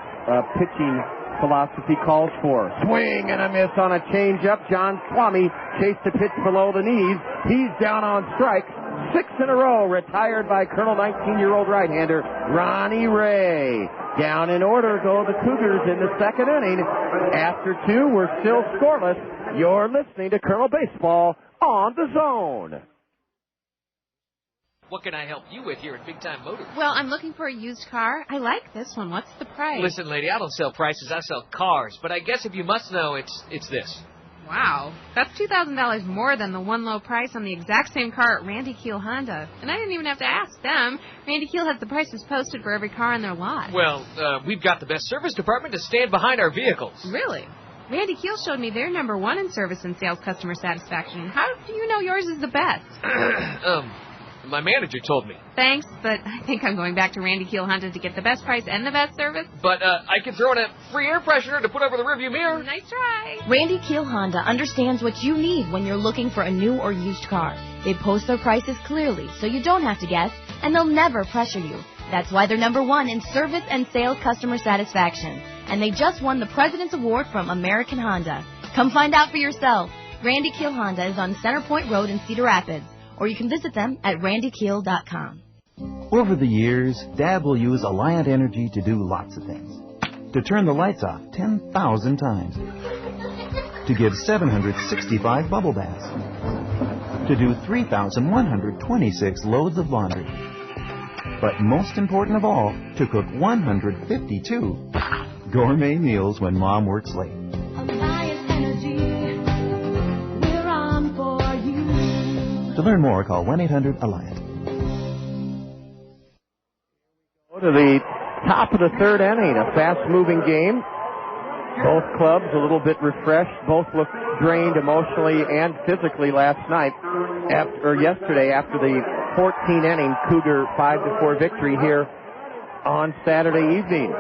pitching philosophy calls for. Swing and a miss on a changeup. John Swami chased the pitch below the knees. He's down on strike. 6 in a row, retired by Colonel 19-year-old right-hander Ronnie Ray. Down in order go the Cougars in the second inning. After 2, we're still scoreless. You're listening to Colonel Baseball on the Zone. What can I help you with here at Big Time Motors? Well, I'm looking for a used car. I like this one. What's the price? Listen, lady, I don't sell prices. I sell cars. But I guess if you must know, it's this. Wow. That's $2,000 more than the one low price on the exact same car at Randy Keel Honda. And I didn't even have to ask them. Randy Keel has the prices posted for every car on their lot. Well, we've got the best service department to stand behind our vehicles. Really? Randy Keel showed me they're #1 in service and sales customer satisfaction. How do you know yours is the best? My manager told me. Thanks, but I think I'm going back to Randy Keel Honda to get the best price and the best service. But I can throw in a free air freshener to put over the rearview mirror. Nice try. Randy Keel Honda understands what you need when you're looking for a new or used car. They post their prices clearly, so you don't have to guess, and they'll never pressure you. That's why they're #1 in service and sales customer satisfaction. And they just won the President's Award from American Honda. Come find out for yourself. Randy Keel Honda is on Center Point Road in Cedar Rapids, or you can visit them at randykeel.com. Over the years, Dad will use Alliant Energy to do lots of things. To turn the lights off 10,000 times. To give 765 bubble baths. To do 3,126 loads of laundry. But most important of all, to cook 152 gourmet meals when Mom works late. To learn more, call 1-800-ALLIANT. Go to the top of the third inning, a fast-moving game. Both clubs a little bit refreshed. Both looked drained emotionally and physically yesterday after the 14-inning Cougar 5-4 victory here on Saturday evening.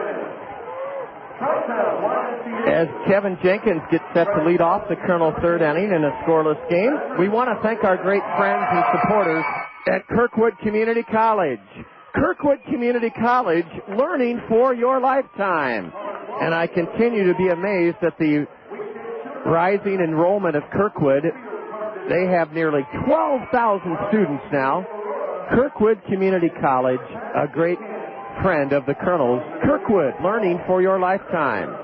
As Kevin Jenkins gets set to lead off the Colonel third inning in a scoreless game, we want to thank our great friends and supporters at Kirkwood Community College. Kirkwood Community College, learning for your lifetime. And I continue to be amazed at the rising enrollment of Kirkwood. They have nearly 12,000 students now. Kirkwood Community College, a great friend of the Kernels. Kirkwood, learning for your lifetime.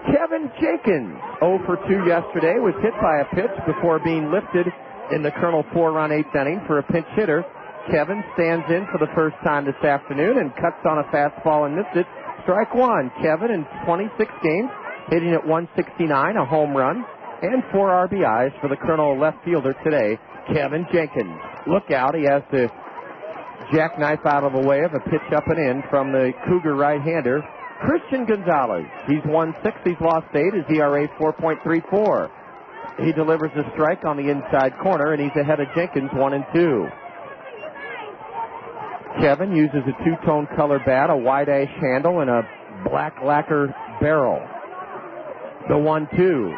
Kevin Jenkins, 0 for 2 yesterday, was hit by a pitch before being lifted in the Colonel 4-run 8th inning for a pinch hitter. Kevin stands in for the first time this afternoon and cuts on a fastball and missed it. Strike 1. Kevin in 26 games, hitting at 169, a home run, and 4 RBIs for the Colonel left fielder today, Kevin Jenkins. Look out, he has to jackknife out of the way of a pitch up and in from the Cougar right-hander, Christian Gonzalez. He's won 6, he's lost 8, his ERA 4.34. He delivers a strike on the inside corner, and he's ahead of Jenkins 1-2. Kevin uses a two-tone color bat, a white ash handle, and a black lacquer barrel. The 1-2.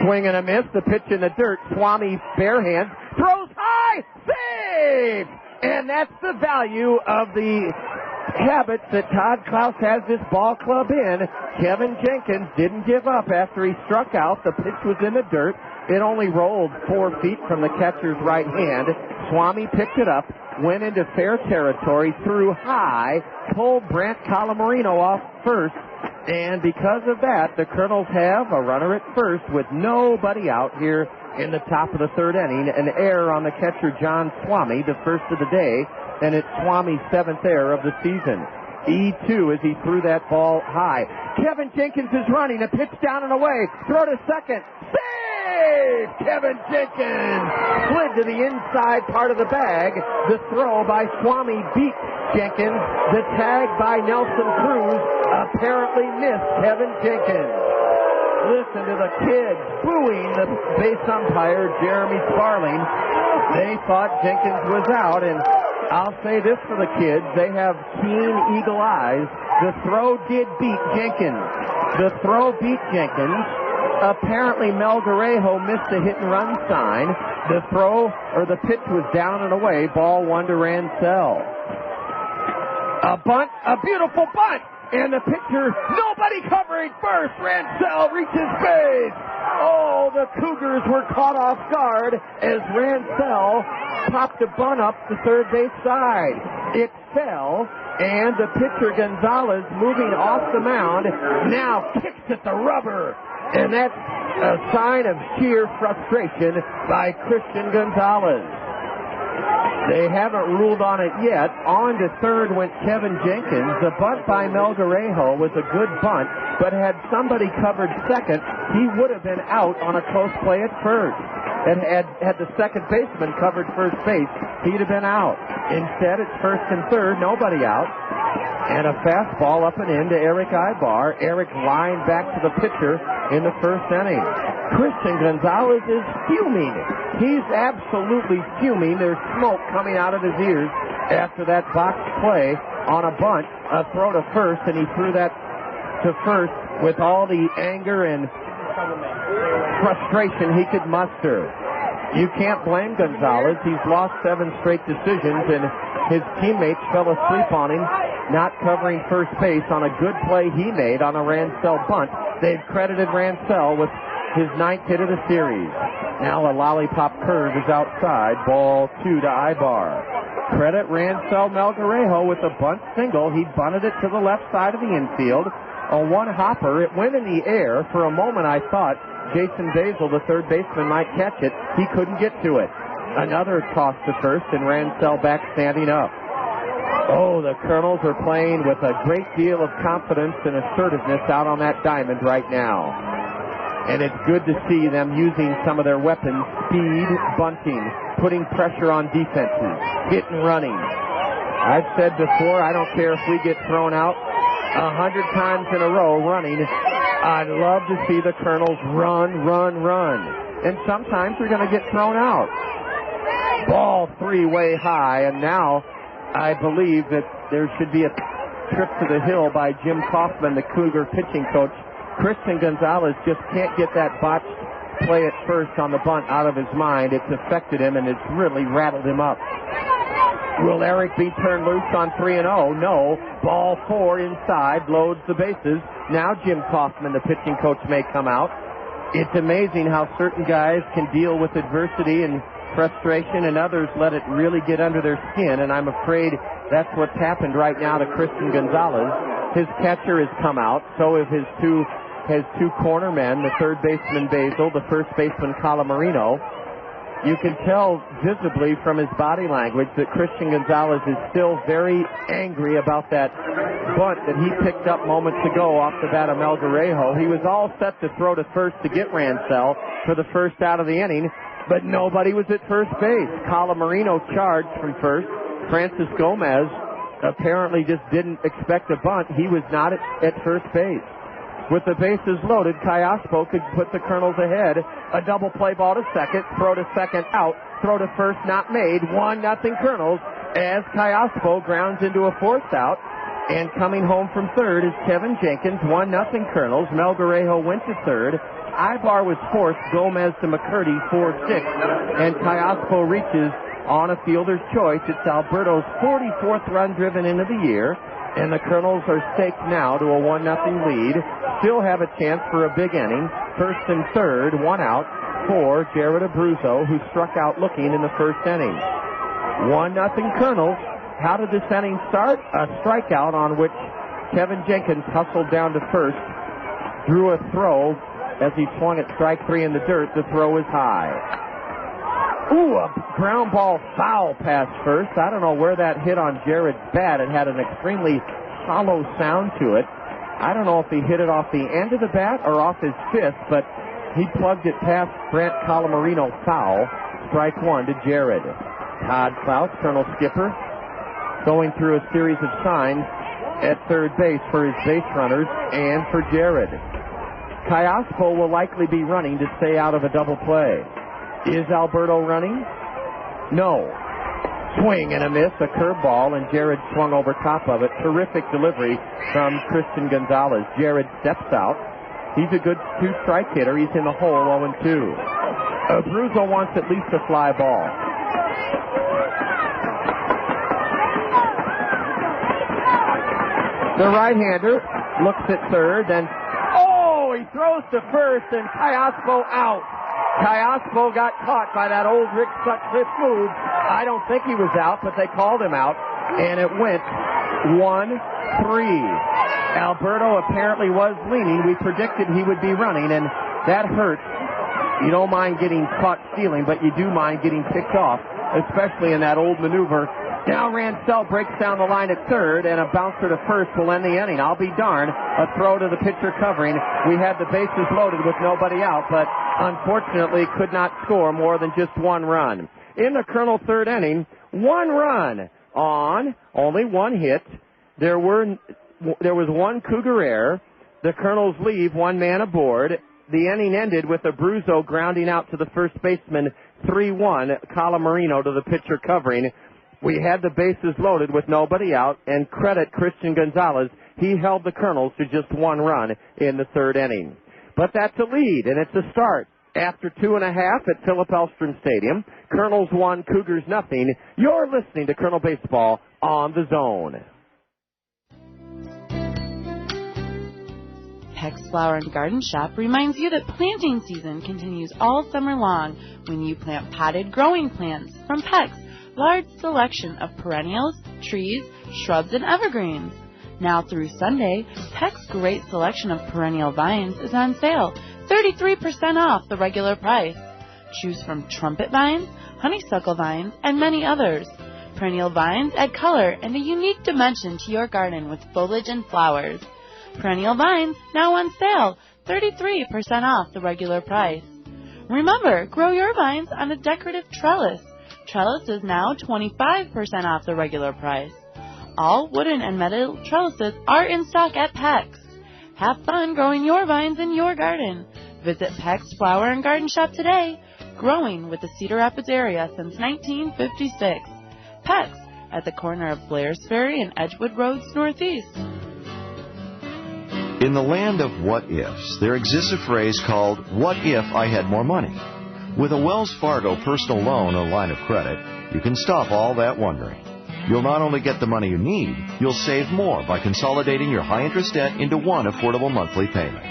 Swing and a miss, the pitch in the dirt. Swami bare hand, throws high, save! And that's the value of the habits that Todd Klaus has this ball club in. Kevin Jenkins didn't give up after he struck out. The pitch was in the dirt. It only rolled 4 feet from the catcher's right hand. Swami picked it up, went into fair territory, threw high, pulled Brant Calamarino off first, and because of that, the Kernels have a runner at first with nobody out here in the top of the third inning. An error on the catcher, John Swami, the first of the day, and it's Swami's 7th error of the season. E2 as he threw that ball high. Kevin Jenkins is running, a pitch down and away, throw to second, save! Kevin Jenkins slid to the inside part of the bag. The throw by Swami beat Jenkins. The tag by Nelson Cruz apparently missed Kevin Jenkins. Listen to the kids booing the base umpire, Jeremy Sparling. They thought Jenkins was out, and I'll say this for the kids. They have keen eagle eyes. The throw did beat Jenkins. Apparently, Mel Garejo missed a hit-and-run sign. The pitch was down and away. Ball 1 to Ransell. A bunt, a beautiful bunt. And the pitcher, nobody covering first. Ransell reaches base. Oh, the Cougars were caught off guard as Ransell popped a bunt up the third base side. It fell, and the pitcher, Gonzalez, moving off the mound, now kicks at the rubber. And that's a sign of sheer frustration by Christian Gonzalez. They haven't ruled on it yet. On to third went Kevin Jenkins. The bunt by Mel Garejo was a good bunt, but had somebody covered second, he would have been out on a close play at first. And had the second baseman covered first base, he'd have been out. Instead, it's first and third, nobody out. And a fastball up and in to Erick Aybar. Erick lined back to the pitcher in the first inning. Christian Gonzalez is fuming. He's absolutely fuming. There's smoke coming out of his ears after that box play on a bunt, a throw to first, and he threw that to first with all the anger and frustration he could muster. You can't blame Gonzalez. He's lost 7 straight decisions, and his teammates fell asleep on him, not covering first base on a good play he made on a Ransell bunt. They've credited Ransell with his 9th hit of the series. Now a lollipop curve is outside. Ball 2 to Aybar. Credit Ransell Melgarejo with a bunt single. He bunted it to the left side of the infield. A one-hopper. It went in the air. For a moment I thought Jason Basil, the third baseman, might catch it. He couldn't get to it. Another toss to first, and Ransell back standing up. Oh, the Kernels are playing with a great deal of confidence and assertiveness out on that diamond right now. And it's good to see them using some of their weapons, speed, bunting, putting pressure on defenses, hit and running. I've said before, I don't care if we get thrown out 100 times in a row running. I'd love to see the Kernels run. And sometimes they're going to get thrown out. Ball 3 way high, and now I believe that there should be a trip to the hill by Jim Kaufman, the Cougar pitching coach. Christian Gonzalez just can't get that botched play at first on the bunt out of his mind. It's affected him, and it's really rattled him up. Will Erick be turned loose on 3-0? No. Ball 4 inside, loads the bases. Now Jim Kaufman, the pitching coach, may come out. It's amazing how certain guys can deal with adversity and frustration, and others let it really get under their skin, and I'm afraid that's what's happened right now to Christian Gonzalez. His catcher has come out, so have his two corner men, the third baseman Basil, the first baseman Calamarino. You can tell visibly from his body language that Christian Gonzalez is still very angry about that bunt that he picked up moments ago off the bat of Melgarejo. He was all set to throw to first to get Ransell for the first out of the inning, but nobody was at first base. Calamarino charged from first. Francis Gomez apparently just didn't expect a bunt. He was not at first base. With the bases loaded, Callaspo could put the Kernels ahead. A double play ball to second, throw to second out, throw to first not made. 1-0 Kernels as Callaspo grounds into a fourth out. And coming home from third is Kevin Jenkins. 1-0 Kernels. Melgarejo went to third. Aybar was forced. Gomez to McCurdy, 4-6. And Callaspo reaches on a fielder's choice. It's Alberto's 44th run driven into the year. And the Kernels are staked now to a 1-0 lead. Still have a chance for a big inning. First and third, 1 out for Jared Abruzzo, who struck out looking in the first inning. 1-0 Kernels. How did this inning start? A strikeout on which Kevin Jenkins hustled down to first, drew a throw as he swung at strike 3 in the dirt. The throw is high. Ooh, a ground ball foul past first. I don't know where that hit on Jared's bat. It had an extremely hollow sound to it. I don't know if he hit it off the end of the bat or off his fist, but he plugged it past Brant Calamarino foul. Strike 1 to Jared. Todd Klaus, Colonel skipper, going through a series of signs at third base for his base runners and for Jared. Callaspo will likely be running to stay out of a double play. Is Alberto running? No. Swing and a miss, a curveball, and Jared swung over top of it. Terrific delivery from Christian Gonzalez. Jared steps out. He's a good two-strike hitter. He's in the hole, 0-2. Abruzzo wants at least a fly ball. The right-hander looks at third, and he throws to first, and Callaspo out. Callaspo got caught by that old Rick Sutcliffe move. I don't think he was out, but they called him out, and it went 1-3. Alberto apparently was leaning. We predicted he would be running, and that hurts. You don't mind getting caught stealing, but you do mind getting picked off, especially in that old maneuver. Now Ransell breaks down the line at third, and a bouncer to first will end the inning. I'll be darned. A throw to the pitcher covering. We had the bases loaded with nobody out, but unfortunately could not score more than just one run. In the Colonel third inning, one run on only one hit. There was one Cougar error. The Colonels leave one man aboard. The inning ended with Abruzzo grounding out to the first baseman, 3-1, Calamarino to the pitcher covering. We had the bases loaded with nobody out, and credit Christian Gonzalez. He held the Kernels to just one run in the third inning. But that's a lead, and it's a start. After 2.5 at Philip Elstrom Stadium, Kernels 1, Cougars nothing. You're listening to Colonel Baseball on the Zone. Peck's Flower and Garden Shop reminds you that planting season continues all summer long when you plant potted growing plants from Peck's large selection of perennials, trees, shrubs, and evergreens. Now through Sunday, Peck's great selection of perennial vines is on sale, 33% off the regular price. Choose from trumpet vines, honeysuckle vines, and many others. Perennial vines add color and a unique dimension to your garden with foliage and flowers. Perennial vines now on sale, 33% off the regular price. Remember, grow your vines on a decorative trellis. Trellis is now 25% off the regular price. All wooden and metal trellises are in stock at Peck's. Have fun growing your vines in your garden. Visit Peck's Flower and Garden Shop today, growing with the Cedar Rapids area since 1956. Peck's at the corner of Blair's Ferry and Edgewood Roads Northeast. In the land of what-ifs, there exists a phrase called, "What if I had more money?" With a Wells Fargo personal loan or line of credit, you can stop all that wondering. You'll not only get the money you need, you'll save more by consolidating your high-interest debt into one affordable monthly payment.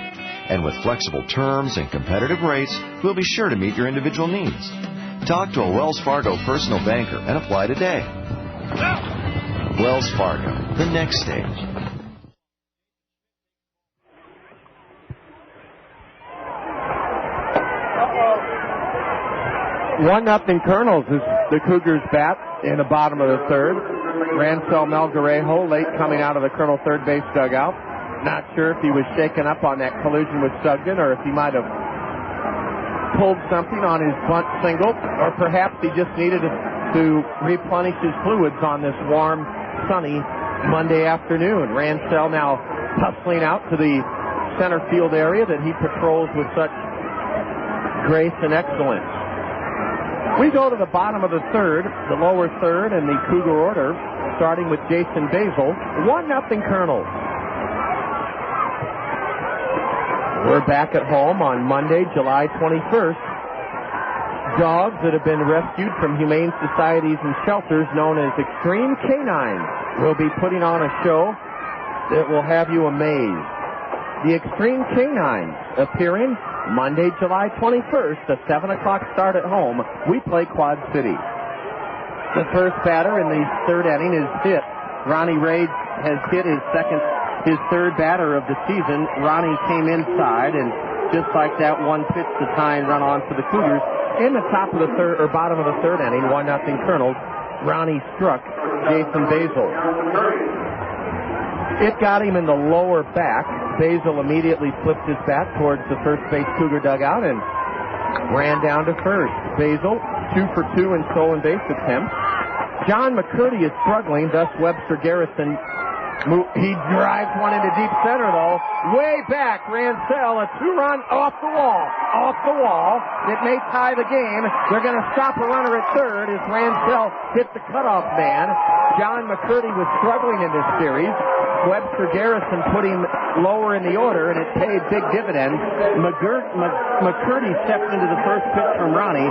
And with flexible terms and competitive rates, we'll be sure to meet your individual needs. Talk to a Wells Fargo personal banker and apply today. Wells Fargo, the next stage. 1-0 Kernels is the Cougars bat in the bottom of the third. Ransell Melgarejo late coming out of the Colonel third base dugout. Not sure if he was shaken up on that collision with Sugden or if he might have pulled something on his bunt single, or perhaps he just needed to replenish his fluids on this warm, sunny Monday afternoon. Ransell now hustling out to the center field area that he patrols with such grace and excellence. We go to the bottom of the third, the lower third in the Cougar order, starting with Jason Basil. 1-0 Kernels. We're back at home on Monday, July 21st. Dogs that have been rescued from humane societies and shelters known as Extreme Canines will be putting on a show that will have you amazed. The Extreme Canines appearing Monday, July 21st, a 7 o'clock start at home. We play Quad City. The first batter in the third inning is hit. Ronnie Ray has hit his third batter of the season. Ronnie came inside, and just like that, one pitch to tie and run on for the Cougars. In the top of the third, or bottom of the third inning, 1-0 Kernels. Ronnie struck Jason Basil. It got him in the lower back. Basil immediately flipped his bat towards the first base Cougar dugout and ran down to first. Basil, 2 for 2 in stolen base attempts. John McCurdy is struggling, thus Webster Garrison He drives one into deep center, though. Way back, Ransell, a 2-run off the wall. It may tie the game. They're going to stop a runner at third as Ransell hit the cutoff man. John McCurdy was struggling in this series. Webster Garrison put him lower in the order, and it paid big dividends. McCurdy stepped into the first pitch from Ronnie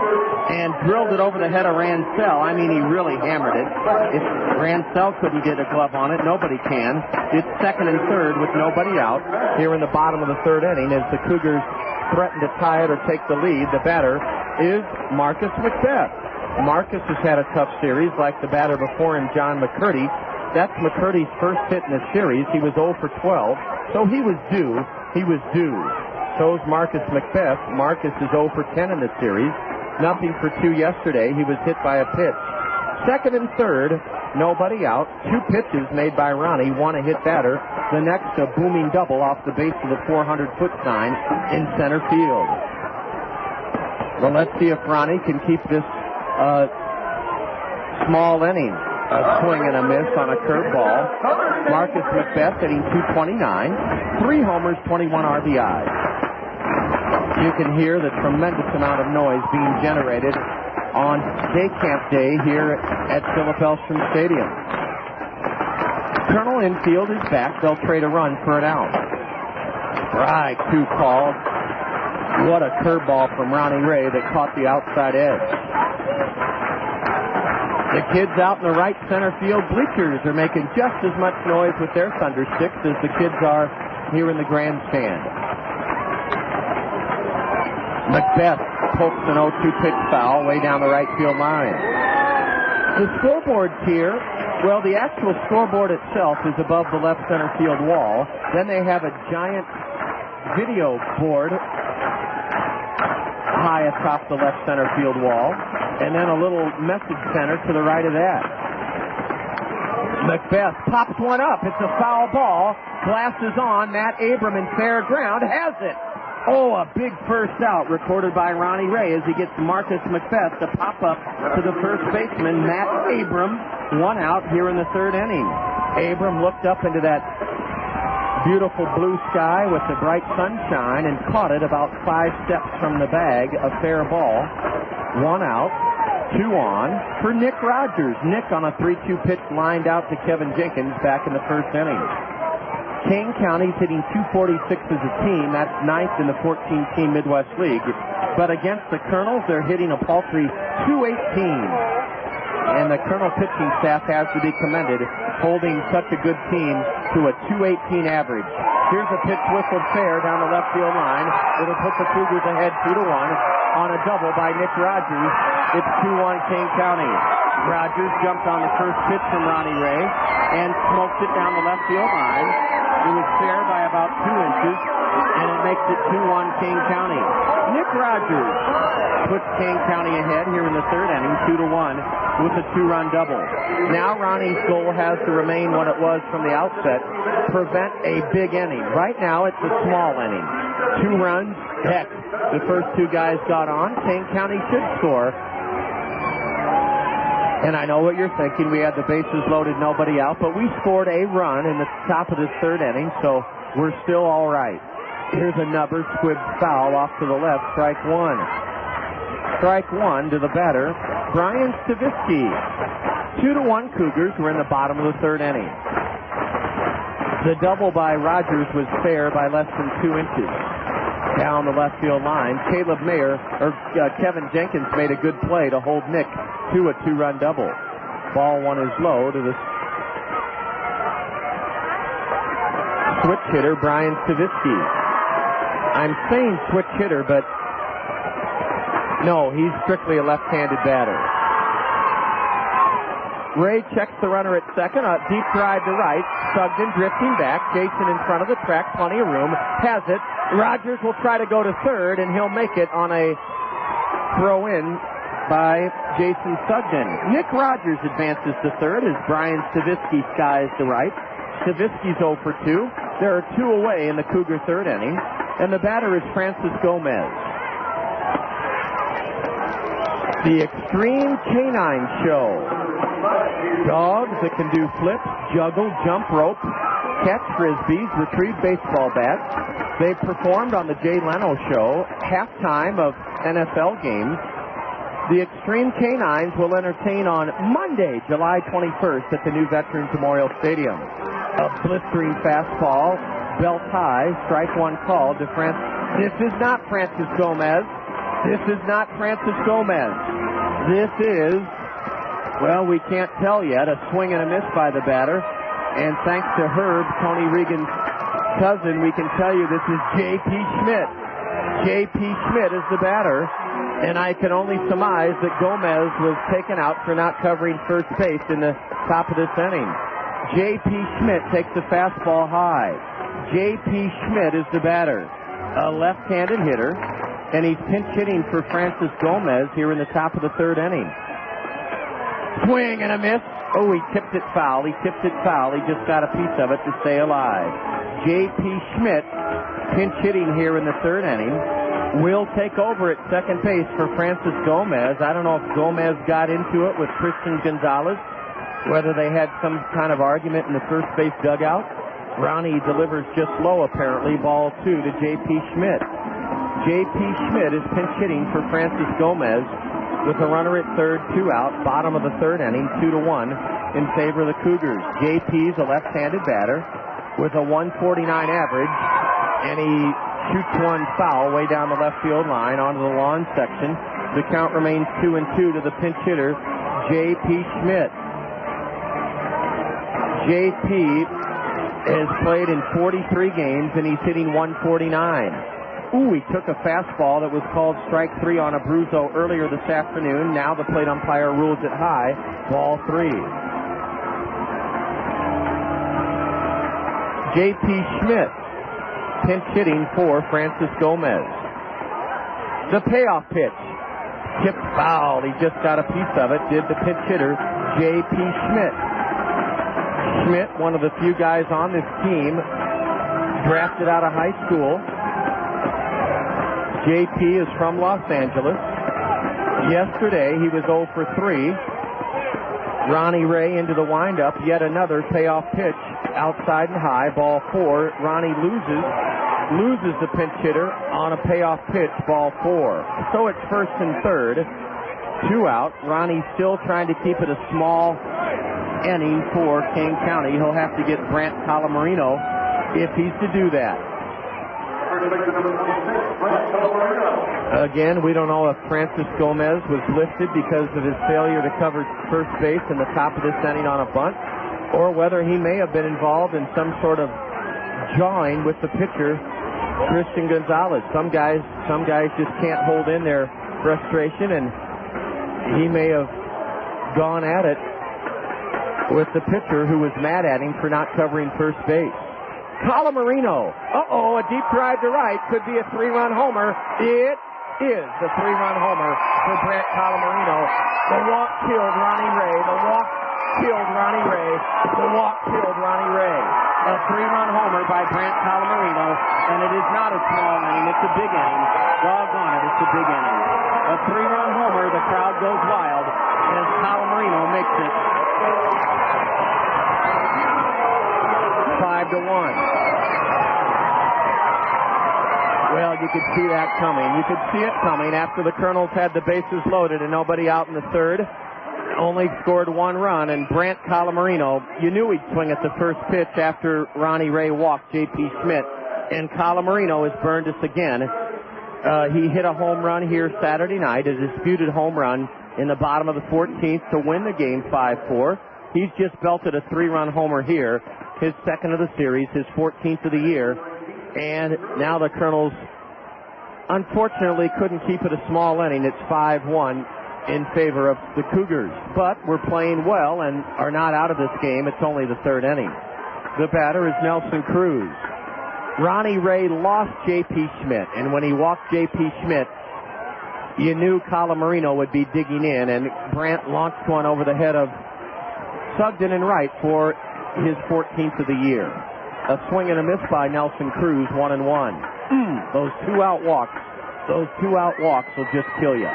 and drilled it over the head of Ransell. I mean, he really hammered it. If Ransell couldn't get a glove on it, nobody can. It's second and third with nobody out here in the bottom of the third inning as the Cougars threaten to tie it or take the lead. The batter is Marcus Macbeth. Marcus has had a tough series like the batter before him, John McCurdy. That's McCurdy's first hit in the series. He was 0 for 12, so he was due. So's Marcus Macbeth. Marcus is 0 for 10 in the series. Nothing for 2 yesterday. He was hit by a pitch. Second and third, nobody out. 2 pitches made by Ronnie, one a hit batter. The next, a booming double off the base of the 400-foot sign in center field. Well, let's see if Ronnie can keep this small inning. A swing and a miss on a curveball. Marcus Macbeth hitting .229, 3 homers, 21 RBIs. You can hear the tremendous amount of noise being generated on day camp day here at Philip Elstrom Stadium. Colonel infield is back. They'll trade a run for an out. Strike 2 called. What a curveball from Ronnie Ray that caught the outside edge. The kids out in the right center field bleachers are making just as much noise with their thunder sticks as the kids are here in the grandstand. Macbeth pokes an 0-2 pitch foul way down the right field line. The scoreboard's here. Well, the actual scoreboard itself is above the left center field wall. Then they have a giant video board high atop the left center field wall, and then a little message center to the right of that. Macbeth pops one up. It's a foul ball. Glasses on. Matt Abram in fair ground has it. Oh, a big first out recorded by Ronnie Ray as he gets Marcus Macbeth to pop up to the first baseman, Matt Abram. 1 out here in the third inning. Abram looked up into that beautiful blue sky with the bright sunshine and caught it about 5 steps from the bag. A fair ball. 1 out. 2 on for Nick Rogers. Nick on a 3-2 pitch lined out to Kevin Jenkins back in the first inning. Kane County's hitting .246 as a team. That's 9th in the 14-team Midwest League. But against the Kernels, they're hitting a paltry .218. And the Kernel pitching staff has to be commended, holding such a good team to a .218 average. Here's a pitch whistled fair down the left field line. It'll put the Cougars ahead 2-1 on a double by Nick Rogers. It's 2-1 Kane County. Rogers jumped on the first pitch from Ronnie Ray and smoked it down the left field line. It was fair by about 2 inches, and it makes it 2-1 Kane County. Nick Rogers puts Kane County ahead here in the third inning, 2-1, with a 2-run double. Now Ronnie's goal has to remain what it was from the outset, prevent a big inning. Right now it's a small inning. 2 runs, heck, the first 2 guys got on. Kane County should score. And I know what you're thinking. We had the bases loaded, nobody out, but we scored a run in the top of this third inning, so we're still all right. Here's another squib foul off to the left, strike 1. Strike 1 to the batter, Brian Stavisky. 2-1 Cougars. We're in the bottom of the third inning. The double by Rogers was fair by less than 2 inches. Down the left field line, Kevin Jenkins made a good play to hold Nick to a 2-run double. Ball 1 is low to the switch hitter, Brian Stavisky. I'm saying switch hitter, but no, he's strictly a left-handed batter. Ray checks the runner at second. A deep drive to right. Sugden drifting back. Jason in front of the track. Plenty of room. Has it. Rogers will try to go to third, and he'll make it on a throw-in by Jason Sugden. Nick Rogers advances to third as Brian Stavisky skies to right. Stavisky's 0 for 2. There are 2 away in the Cougar third inning, and the batter is Francis Gomez. The Extreme Canine Show Dogs that can do flips, juggle, jump rope, catch frisbees, retrieve baseball bats. They performed on the Jay Leno Show, halftime of NFL games. The Extreme Canines will entertain on Monday, July 21st at the new Veterans Memorial Stadium. A blistering fastball, belt high, strike one called to This is not Francis Gomez. This is not Francis Gomez. This is, well, we can't tell yet, a swing and a miss by the batter. And thanks to Herb, Tony Regan's cousin, we can tell you this is J.P. Schmidt. J.P. Schmidt is the batter. And I can only surmise that Gomez was taken out for not covering first base in the top of this inning. J.P. Schmidt takes the fastball high. J.P. Schmidt is the batter. A left-handed hitter. And he's pinch hitting for Francis Gomez here in the top of the third inning. Swing and a miss. Oh, he tipped it foul. He tipped it foul. He just got a piece of it to stay alive. J.P. Schmidt pinch hitting here in the third inning. Will take over at second base for Francis Gomez. I don't know if Gomez got into it with Christian Gonzalez, whether they had some kind of argument in the first base dugout. Ronnie delivers just low, apparently. Ball 2 to J.P. Schmidt. J.P. Schmidt is pinch hitting for Francis Gomez with a runner at third, 2 out, bottom of the third inning, 2-1 in favor of the Cougars. J.P.'s a left-handed batter with a 149 average, and he shoots one foul way down the left field line onto the lawn section. The count remains 2-2 to the pinch hitter, J.P. Schmidt. J.P. has played in 43 games, and he's hitting 149. Ooh, he took a fastball that was called strike 3 on Abruzzo earlier this afternoon. Now the plate umpire rules it high. Ball 3. J.P. Schmidt pinch hitting for Francis Gomez. The payoff pitch. Tipped foul. He just got a piece of it. Did the pinch hitter, J.P. Schmidt. Schmidt, one of the few guys on this team, drafted out of high school. J.P. is from Los Angeles. Yesterday, he was 0 for 3. Ronnie Ray into the windup. Yet another payoff pitch. Outside and high. Ball 4. Ronnie loses the pinch hitter on a payoff pitch. Ball 4. So it's first and third. 2 out. Ronnie's still trying to keep it a small inning for Kane County. He'll have to get Brant Calamarino if he's to do that. Again, we don't know if Francis Gomez was lifted because of his failure to cover first base in the top of this inning on a bunt, or whether he may have been involved in some sort of jawing with the pitcher, Christian Gonzalez. Some guys just can't hold in their frustration, and he may have gone at it with the pitcher who was mad at him for not covering first base. Calamarino. A deep drive to right. Could be a 3-run homer. It is a 3-run homer for Brant Calamarino. The walk killed Ronnie Ray. The walk killed Ronnie Ray. The walk killed Ronnie Ray. A 3-run homer by Brant Calamarino, and it is not a small inning. It's a big inning. Doggone it, it's a big inning. A 3-run homer. The crowd goes wild as Calamarino makes it 5-1. Well, you could see that coming. You could see it coming after the Kernels had the bases loaded and nobody out in the third. Only scored 1 run, and Brant Calamarino, you knew he'd swing at the first pitch after Ronnie Ray walked J.P. Schmidt, and Calamarino has burned us again. He hit a home run here Saturday night, a disputed home run in the bottom of the 14th to win the game 5-4. He's just belted a 3-run homer here, his second of the series, his 14th of the year. And now the Kernels, unfortunately, couldn't keep it a small inning. It's 5-1 in favor of the Cougars. But we're playing well and are not out of this game. It's only the third inning. The batter is Nelson Cruz. Ronnie Ray lost J.P. Schmidt, and when he walked J.P. Schmidt, you knew Calamarino would be digging in, and Brant launched one over the head of Sugden and right for his 14th of the year. A swing and a miss by Nelson Cruz, 1-1. Those 2-out walks will just kill you.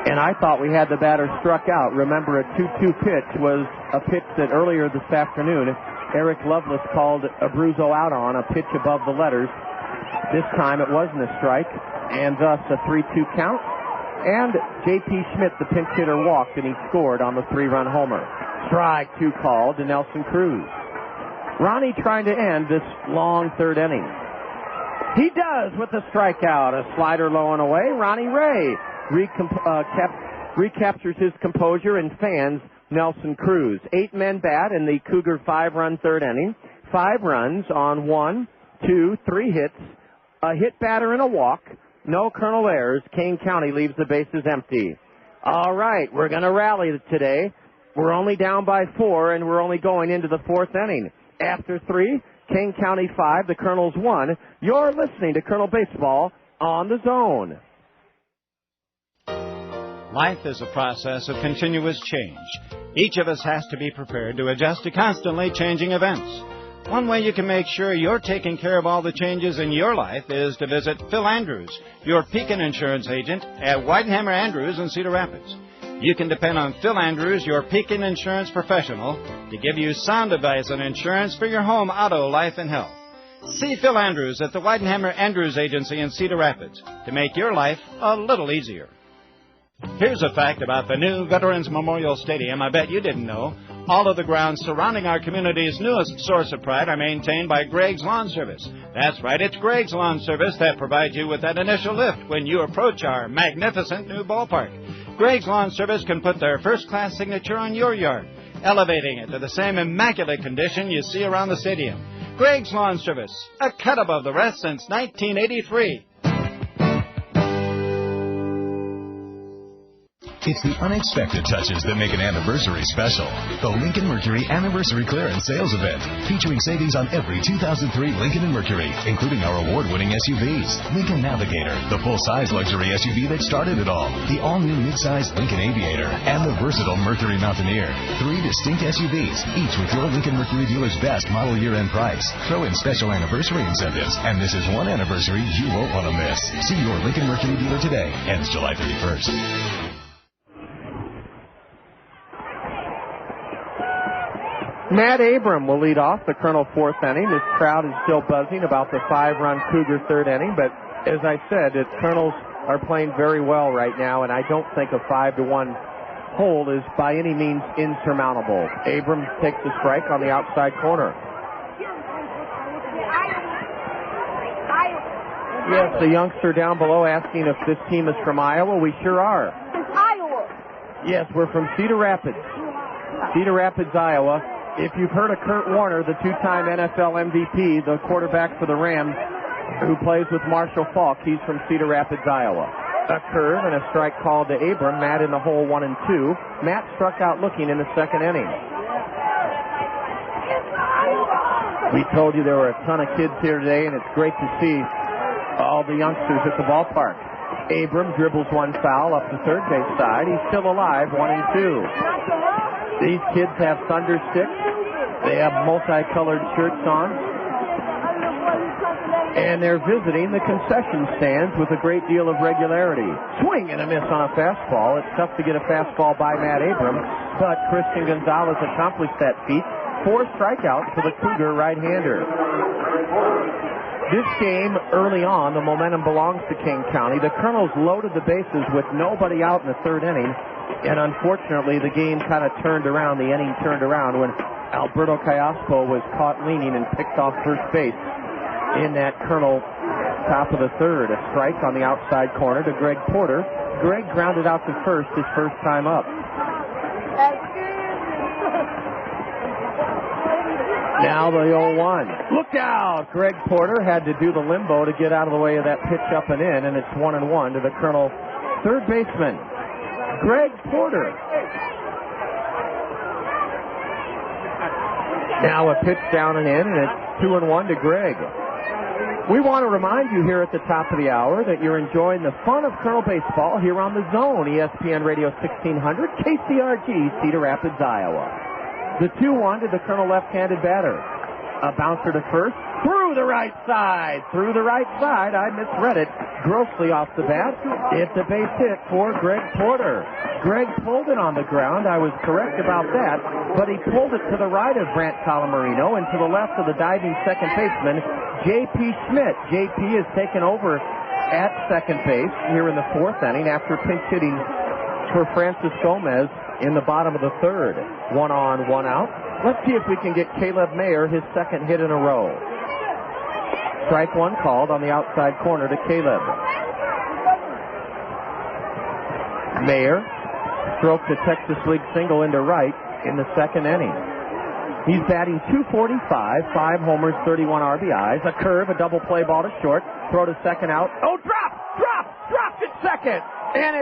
And I thought we had the batter struck out. Remember, a 2-2 pitch was a pitch that earlier this afternoon Erick Lovelace called Abruzzo out on, a pitch above the letters. This time it wasn't a strike, and thus a 3-2 count. And J.P. Schmidt, the pinch hitter, walked, and he scored on the 3-run homer. Strike 2 called to Nelson Cruz. Ronnie trying to end this long third inning. He does with the strikeout. A slider low and away. Ronnie Ray recaptures his composure and fans Nelson Cruz. 8 men bat in the Cougar 5-run third inning. 5 runs on 1, 2, 3 hits, a hit batter and a walk. No Colonel errors. Kane County leaves the bases empty. All right, we're going to rally today. We're only down by 4, and we're only going into the 4th inning. After 3, Kane County 5, the Kernels 1. You're listening to Colonel Baseball on the Zone. Life is a process of continuous change. Each of us has to be prepared to adjust to constantly changing events. One way you can make sure you're taking care of all the changes in your life is to visit Phil Andrews, your Pekin insurance agent at Weidenhammer Andrews in Cedar Rapids. You can depend on Phil Andrews, your Pekin insurance professional, to give you sound advice on insurance for your home, auto, life, and health. See Phil Andrews at the Weidenhammer Andrews Agency in Cedar Rapids to make your life a little easier. Here's a fact about the new Veterans Memorial Stadium I bet you didn't know. All of the grounds surrounding our community's newest source of pride are maintained by Greg's Lawn Service. That's right, it's Greg's Lawn Service that provides you with that initial lift when you approach our magnificent new ballpark. Greg's Lawn Service can put their first-class signature on your yard, elevating it to the same immaculate condition you see around the stadium. Greg's Lawn Service, a cut above the rest since 1983. It's the unexpected touches that make an anniversary special. The Lincoln Mercury Anniversary Clearance Sales Event, featuring savings on every 2003 Lincoln and Mercury, including our award-winning SUVs. Lincoln Navigator, the full-size luxury SUV that started it all. The all-new mid-size Lincoln Aviator, and the versatile Mercury Mountaineer. 3 distinct SUVs, each with your Lincoln Mercury dealer's best model year-end price. Throw in special anniversary incentives, and this is one anniversary you won't want to miss. See your Lincoln Mercury dealer today. Ends July 31st. Matt Abram will lead off the Colonel 4th inning. This crowd is still buzzing about the 5-run Cougar 3rd inning, but as I said, the Colonels are playing very well right now, and I don't think a 5-1 hole is by any means insurmountable. Abram takes the strike on the outside corner. Yes, the youngster down below asking if this team is from Iowa. We sure are. Iowa. Yes, we're from Cedar Rapids. Cedar Rapids, Iowa. If you've heard of Kurt Warner, the 2-time NFL MVP, the quarterback for the Rams, who plays with Marshall Falk, he's from Cedar Rapids, Iowa. A curve and a strike called to Abram. Matt in the hole 1 and 2. Matt struck out looking in the 2nd inning. We told you there were a ton of kids here today, and it's great to see all the youngsters at the ballpark. Abram dribbles one foul up the third base side. He's still alive, 1 and 2. These kids have thunder sticks. They have multicolored shirts on. And they're visiting the concession stands with a great deal of regularity. Swing and a miss on a fastball. It's tough to get a fastball by Matt Abram, but Christian Gonzalez accomplished that feat. 4 strikeouts for the Cougar right-hander. This game, early on, the momentum belongs to King County. The Kernels loaded the bases with nobody out in the 3rd inning. And unfortunately, the game kind of turned around. The inning turned around when Alberto Callaspo was caught leaning and picked off first base in that Kernel top of the 3rd. A strike on the outside corner to Greg Porter. Greg grounded out to first his first time up. Now the 0-1. Look out! Greg Porter had to do the limbo to get out of the way of that pitch up and in, and it's 1-1 to the Kernel 3rd baseman, Greg Porter. Now a pitch down and in, and it's 2-1 to Greg. We want to remind you here at the top of the hour that you're enjoying the fun of Colonel Baseball here on the Zone, ESPN Radio 1600, KCRG, Cedar Rapids, Iowa. The 2-1 to the Colonel left-handed batter. A bouncer to first, through the right side. I misread it. grossly off the bat. It's a base hit for Greg Porter. Greg pulled it on the ground. I was correct about that, but he pulled it to the right of Brant Calamarino and to the left of the diving second baseman, J.P. Schmidt. J.P. has taken over at second base here in the fourth inning after pinch hitting for Francis Gomez in the bottom of the third. 1 on, 1 out. Let's see if we can get Caleb Mayer his second hit in a row. Strike one called on the outside corner to Caleb. Mayer stroked a Texas League single into right in the second inning. He's batting .245, 5 homers, 31 RBIs, a curve, a double play ball to short, throw to second out. Oh, dropped at second. And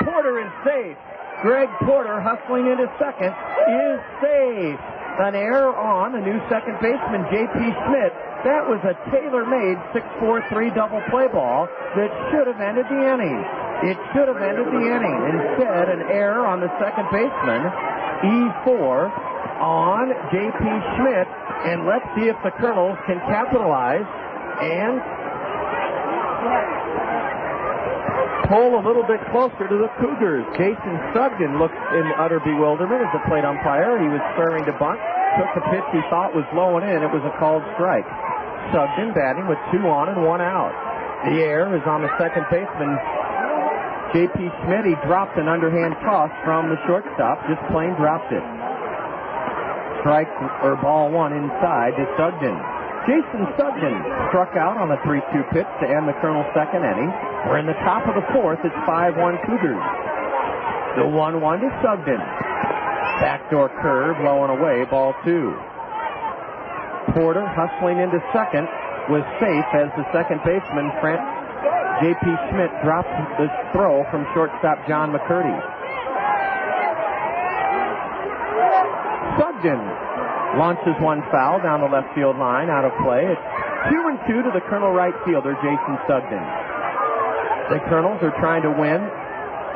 Porter is safe. Greg Porter hustling into second is safe. An error on the new second baseman, J.P. Schmidt. That was a tailor-made 6-4-3 double play ball that should have ended the inning. It should have ended the inning. Instead, an error on the second baseman, E4, on J.P. Schmidt. And let's see if the Kernels can capitalize and pull a little bit closer to the Cougars. Jason Sugden looks in utter bewilderment as the plate umpire. He was stirring to bunt, took the pitch he thought was low and in. It was a called strike. Sugden batting with 2 on and 1 out. The error is on the second baseman, J.P. Schmidt. He dropped an underhand toss from the shortstop, just plain dropped it. Strike or ball 1 inside to Sugden. Jason Sugden struck out on the 3-2 pitch to end the Kernels' second inning. We're in the top of the fourth. It's 5-1 Cougars. The 1-1 to Sugden. Backdoor curve, low and away, ball 2. Porter hustling into second was safe as the second baseman, J.P. Schmidt, dropped the throw from shortstop John McCurdy. Sugden launches one foul down the left field line, out of play. It's 2-2 to the Kernel right fielder, Jason Sugden. The Kernels are trying to win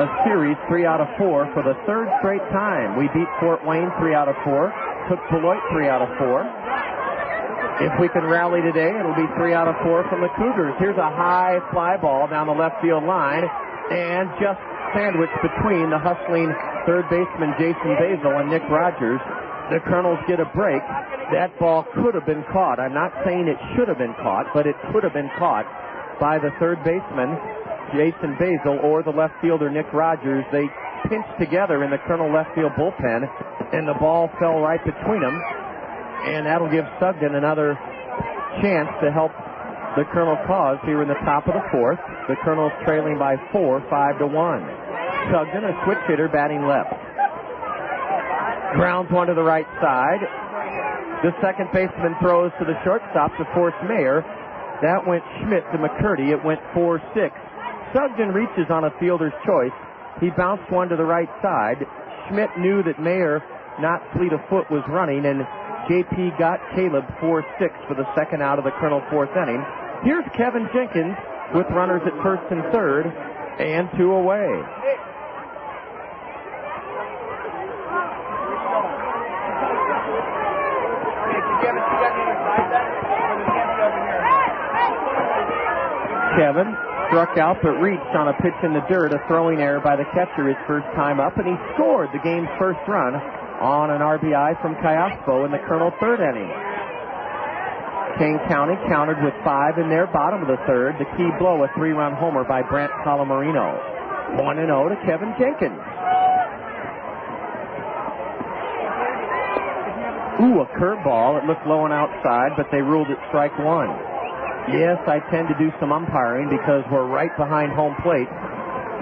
a series 3 out of 4 for the third straight time. We beat Fort Wayne 3 out of 4, took Beloit 3 out of 4. If we can rally today, it'll be 3 out of 4 from the Cougars. Here's a high fly ball down the left field line, and just sandwiched between the hustling third baseman Jason Basil and Nick Rogers. The Kernels get a break. That ball could have been caught. I'm not saying it should have been caught, but it could have been caught by the third baseman, Jason Basil, or the left fielder, Nick Rogers. They pinched together in the Kernel left field bullpen, and the ball fell right between them. And that'll give Sugden another chance to help the Kernel cause here in the top of the fourth. The Kernels trailing by 4, 5-1. Sugden, a switch hitter, batting left. Grounds one to the right side. The second baseman throws to the shortstop to force Mayer. That went Schmidt to McCurdy. It went 4-6. Sugden reaches on a fielder's choice. He bounced one to the right side. Schmidt knew that Mayer, not fleet of foot, was running, and J.P. got Caleb 4-6 for the second out of the Kernel fourth inning. Here's Kevin Jenkins with runners at first and third, and 2 away. Kevin struck out but reached on a pitch in the dirt, a throwing error by the catcher his first time up, and he scored the game's first run on an RBI from Callaspo in the Kernel third inning. Kane County countered with 5 in their bottom of the third. The key blow, a 3-run homer by Brant Calamarino. 1-0 to Kevin Jenkins. Ooh, a curveball. It looked low and outside, but they ruled it strike 1. Yes, I tend to do some umpiring because we're right behind home plate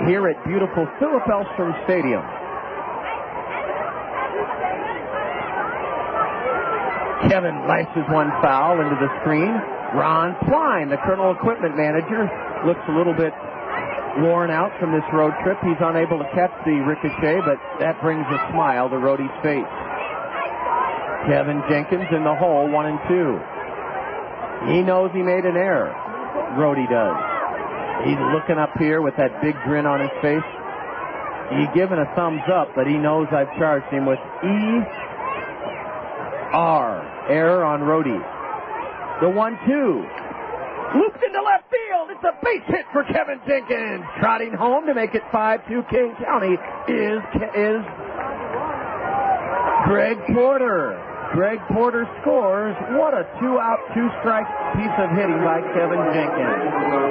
here at beautiful Philip Elstrom Stadium. Kevin laces one foul into the screen. Ron Twine, the Kernel equipment manager, looks a little bit worn out from this road trip. He's unable to catch the ricochet, but that brings a smile to Rhodey's face. Kevin Jenkins in the hole, 1-2. He knows he made an error. Rhodey does. He's looking up here with that big grin on his face. He's giving a thumbs up, but he knows I've charged him with ER. Error on Rhodey. The 1-2. Looped into left field. It's a base hit for Kevin Jenkins. Trotting home to make it 5-2 Kane County is Greg Porter. Greg Porter scores. What a 2-out, 2-strike piece of hitting by Kevin Jenkins.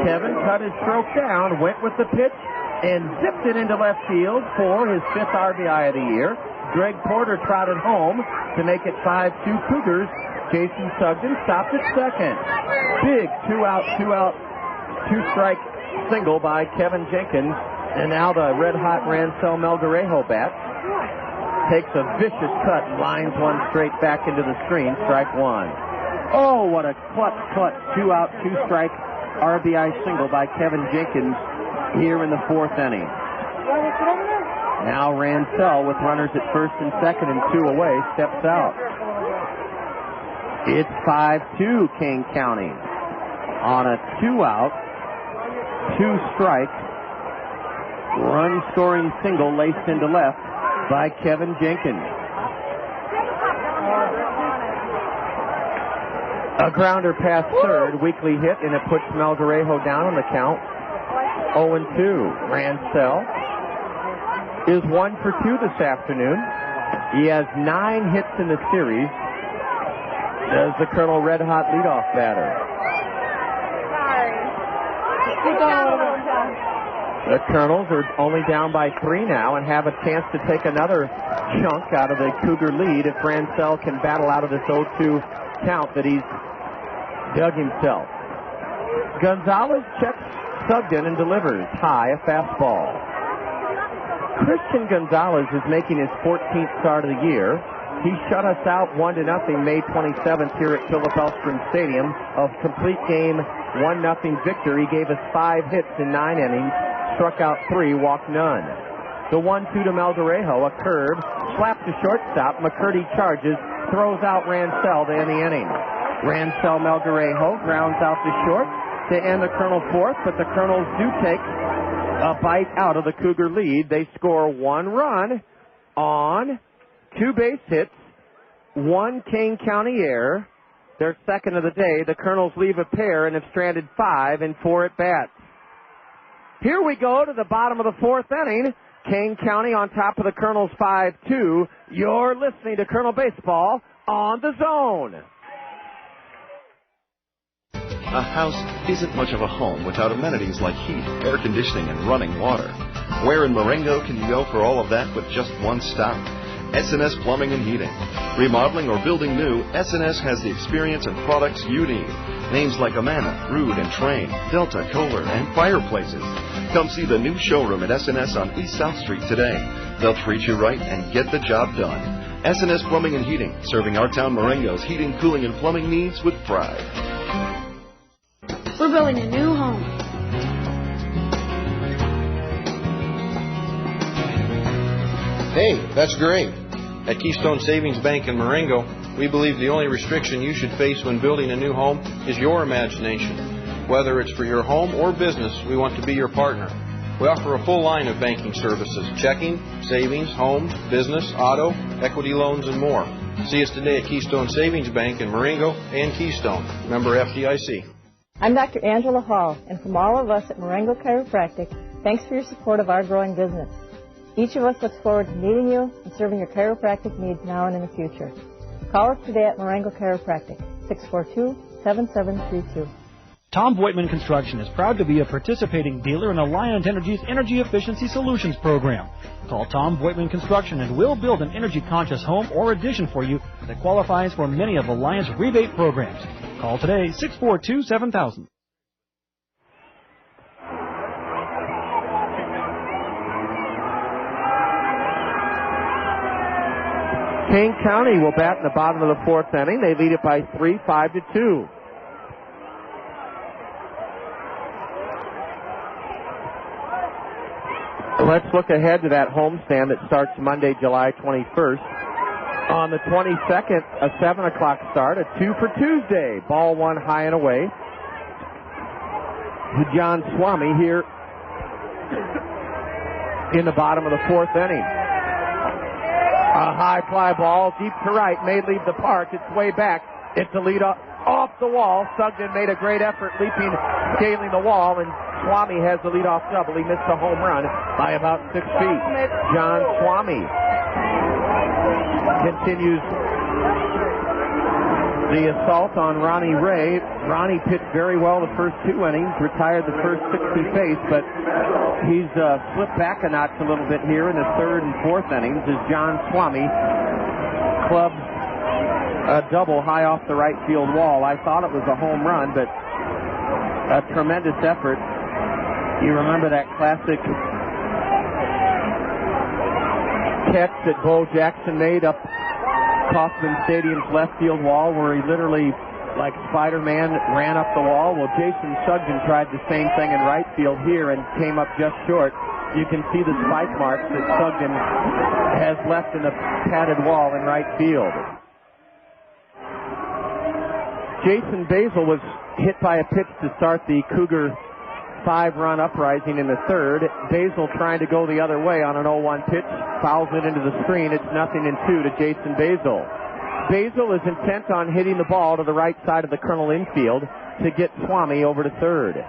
Kevin cut his stroke down, went with the pitch, and zipped it into left field for his 5th RBI of the year. Greg Porter trotted home to make it 5-2 Cougars. Jason Sugden stopped at second. Big 2-out, 2-strike single by Kevin Jenkins. And now the red-hot Rancel Melgarejo bat takes a vicious cut and lines one straight back into the screen. Strike one. Oh, what a clutch 2-out, 2-strike RBI single by Kevin Jenkins here in the 4th inning. Now Rancel, with runners at first and second and 2 away, steps out. It's 5-2 Kane County on a 2-out, 2-strike run-scoring single laced into left by Kevin Jenkins. A grounder past third, weakly hit, and it puts Melgarejo down on the count. 0-2. Rancel is 1 for 2 this afternoon. He has 9 hits in the series as the Colonel Red Hot leadoff batter. The Kernels are only down by 3 now and have a chance to take another chunk out of the Cougar lead if Rancel can battle out of this 0-2 count that he's dug himself. Gonzalez checks Sugden and delivers high, a fastball. Christian Gonzalez is making his 14th start of the year. He shut us out 1-0 May 27th here at Philip Elstrom Stadium. A complete game 1-0 victory. He gave us 5 hits in 9 innings, struck out 3, walked none. The 1-2 to Melgarejo, a curve, slapped to shortstop. McCurdy charges, throws out Rancel to end the inning. Rancel Melgarejo grounds out to short to end the Colonel 4th, but the Colonels do take a bite out of the Cougar lead. They score 1 run on 2 base hits, 1 Kane County error. Their second of the day. The Colonels leave a pair and have stranded 5 in 4 at-bats. Here we go to the bottom of the 4th inning. Kane County on top of the Colonels 5-2. You're listening to Colonel Baseball on the Zone. A house isn't much of a home without amenities like heat, air conditioning, and running water. Where in Marengo can you go for all of that with just one stop? S&S Plumbing and Heating. Remodeling or building new, S&S has the experience and products you need. Names like Amana, Rude and Train, Delta, Kohler, and Fireplaces. Come see the new showroom at S&S on East South Street today. They'll treat you right and get the job done. S&S Plumbing and Heating, serving our town Marengo's heating, cooling, and plumbing needs with pride. We're building a new home. Hey, that's great. At Keystone Savings Bank in Marengo, we believe the only restriction you should face when building a new home is your imagination. Whether it's for your home or business, we want to be your partner. We offer a full line of banking services, checking, savings, home, business, auto, equity loans, and more. See us today at Keystone Savings Bank in Marengo and Keystone. Member FDIC. I'm Dr. Angela Hall, and from all of us at Marengo Chiropractic, thanks for your support of our growing business. Each of us looks forward to meeting you and serving your chiropractic needs now and in the future. Call us today at Marengo Chiropractic, 642-7732. Tom Voigtman Construction is proud to be a participating dealer in Alliant Energy's Energy Efficiency Solutions program. Call Tom Voigtman Construction and we'll build an energy-conscious home or addition for you that qualifies for many of Alliant's rebate programs. Call today, 642-7000. Kane County will bat in the bottom of the 4th inning. They lead it by 3, 5-2. Let's look ahead to that homestand that starts Monday, July 21st. On the 22nd, a 7 o'clock start, a 2 for Tuesday. Ball 1 high and away to John Swami here in the bottom of the 4th inning. A high fly ball, deep to right, may leave the park. Its way back. It's a lead off. off the wall. Sugden made a great effort leaping, scaling the wall, and Swami has the leadoff double. He missed a home run by about 6 feet. John Swami continues the assault on Ronnie Ray. Ronnie pitched very well the first 2 innings, retired the first 60 face, but he's slipped back a notch a little bit here in the 3rd and 4th innings as John Swami clubs a double high off the right field wall. I thought it was a home run, but a tremendous effort. You remember that classic catch that Bo Jackson made up Kauffman Stadium's left field wall where he literally, like Spider-Man, ran up the wall? Well, Jason Sugden tried the same thing in right field here and came up just short. You can see the spike marks that Sugden has left in the padded wall in right field. Jason Basil was hit by a pitch to start the Cougar 5-run uprising in the 3rd. Basil trying to go the other way on an 0-1 pitch, fouls it into the screen. It's 0-2 to Jason Basil. Basil is intent on hitting the ball to the right side of the Kernel infield to get Swami over to 3rd.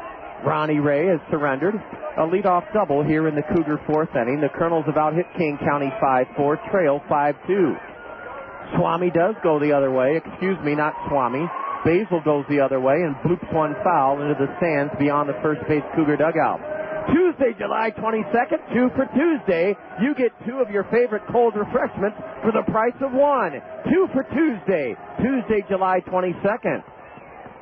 Ronnie Ray has surrendered. A leadoff double here in the Cougar 4th inning. The Kernels have out-hit Kane County 5-4, trail 5-2. Swami does go the other way. Excuse me, not Swami. Basil goes the other way and bloops one foul into the stands beyond the first base Cougar dugout. Tuesday, July 22nd, 2 for Tuesday. You get 2 of your favorite cold refreshments for the price of 1. 2 for Tuesday. Tuesday, July 22nd.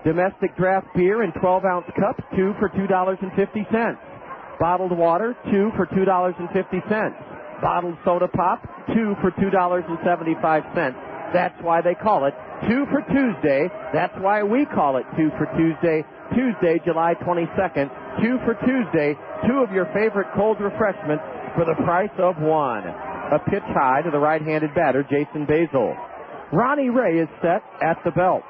Domestic draft beer in 12-ounce cups, 2 for $2.50. Bottled water, 2 for $2.50. Bottled soda pop, 2 for $2.75. That's why they call it 2 for Tuesday. That's why we call it 2 for Tuesday. Tuesday, July 22nd, 2 for Tuesday. 2 of your favorite cold refreshments for the price of 1. A pitch high to the right-handed batter, Jason Basil. Ronnie Ray is set at the belt.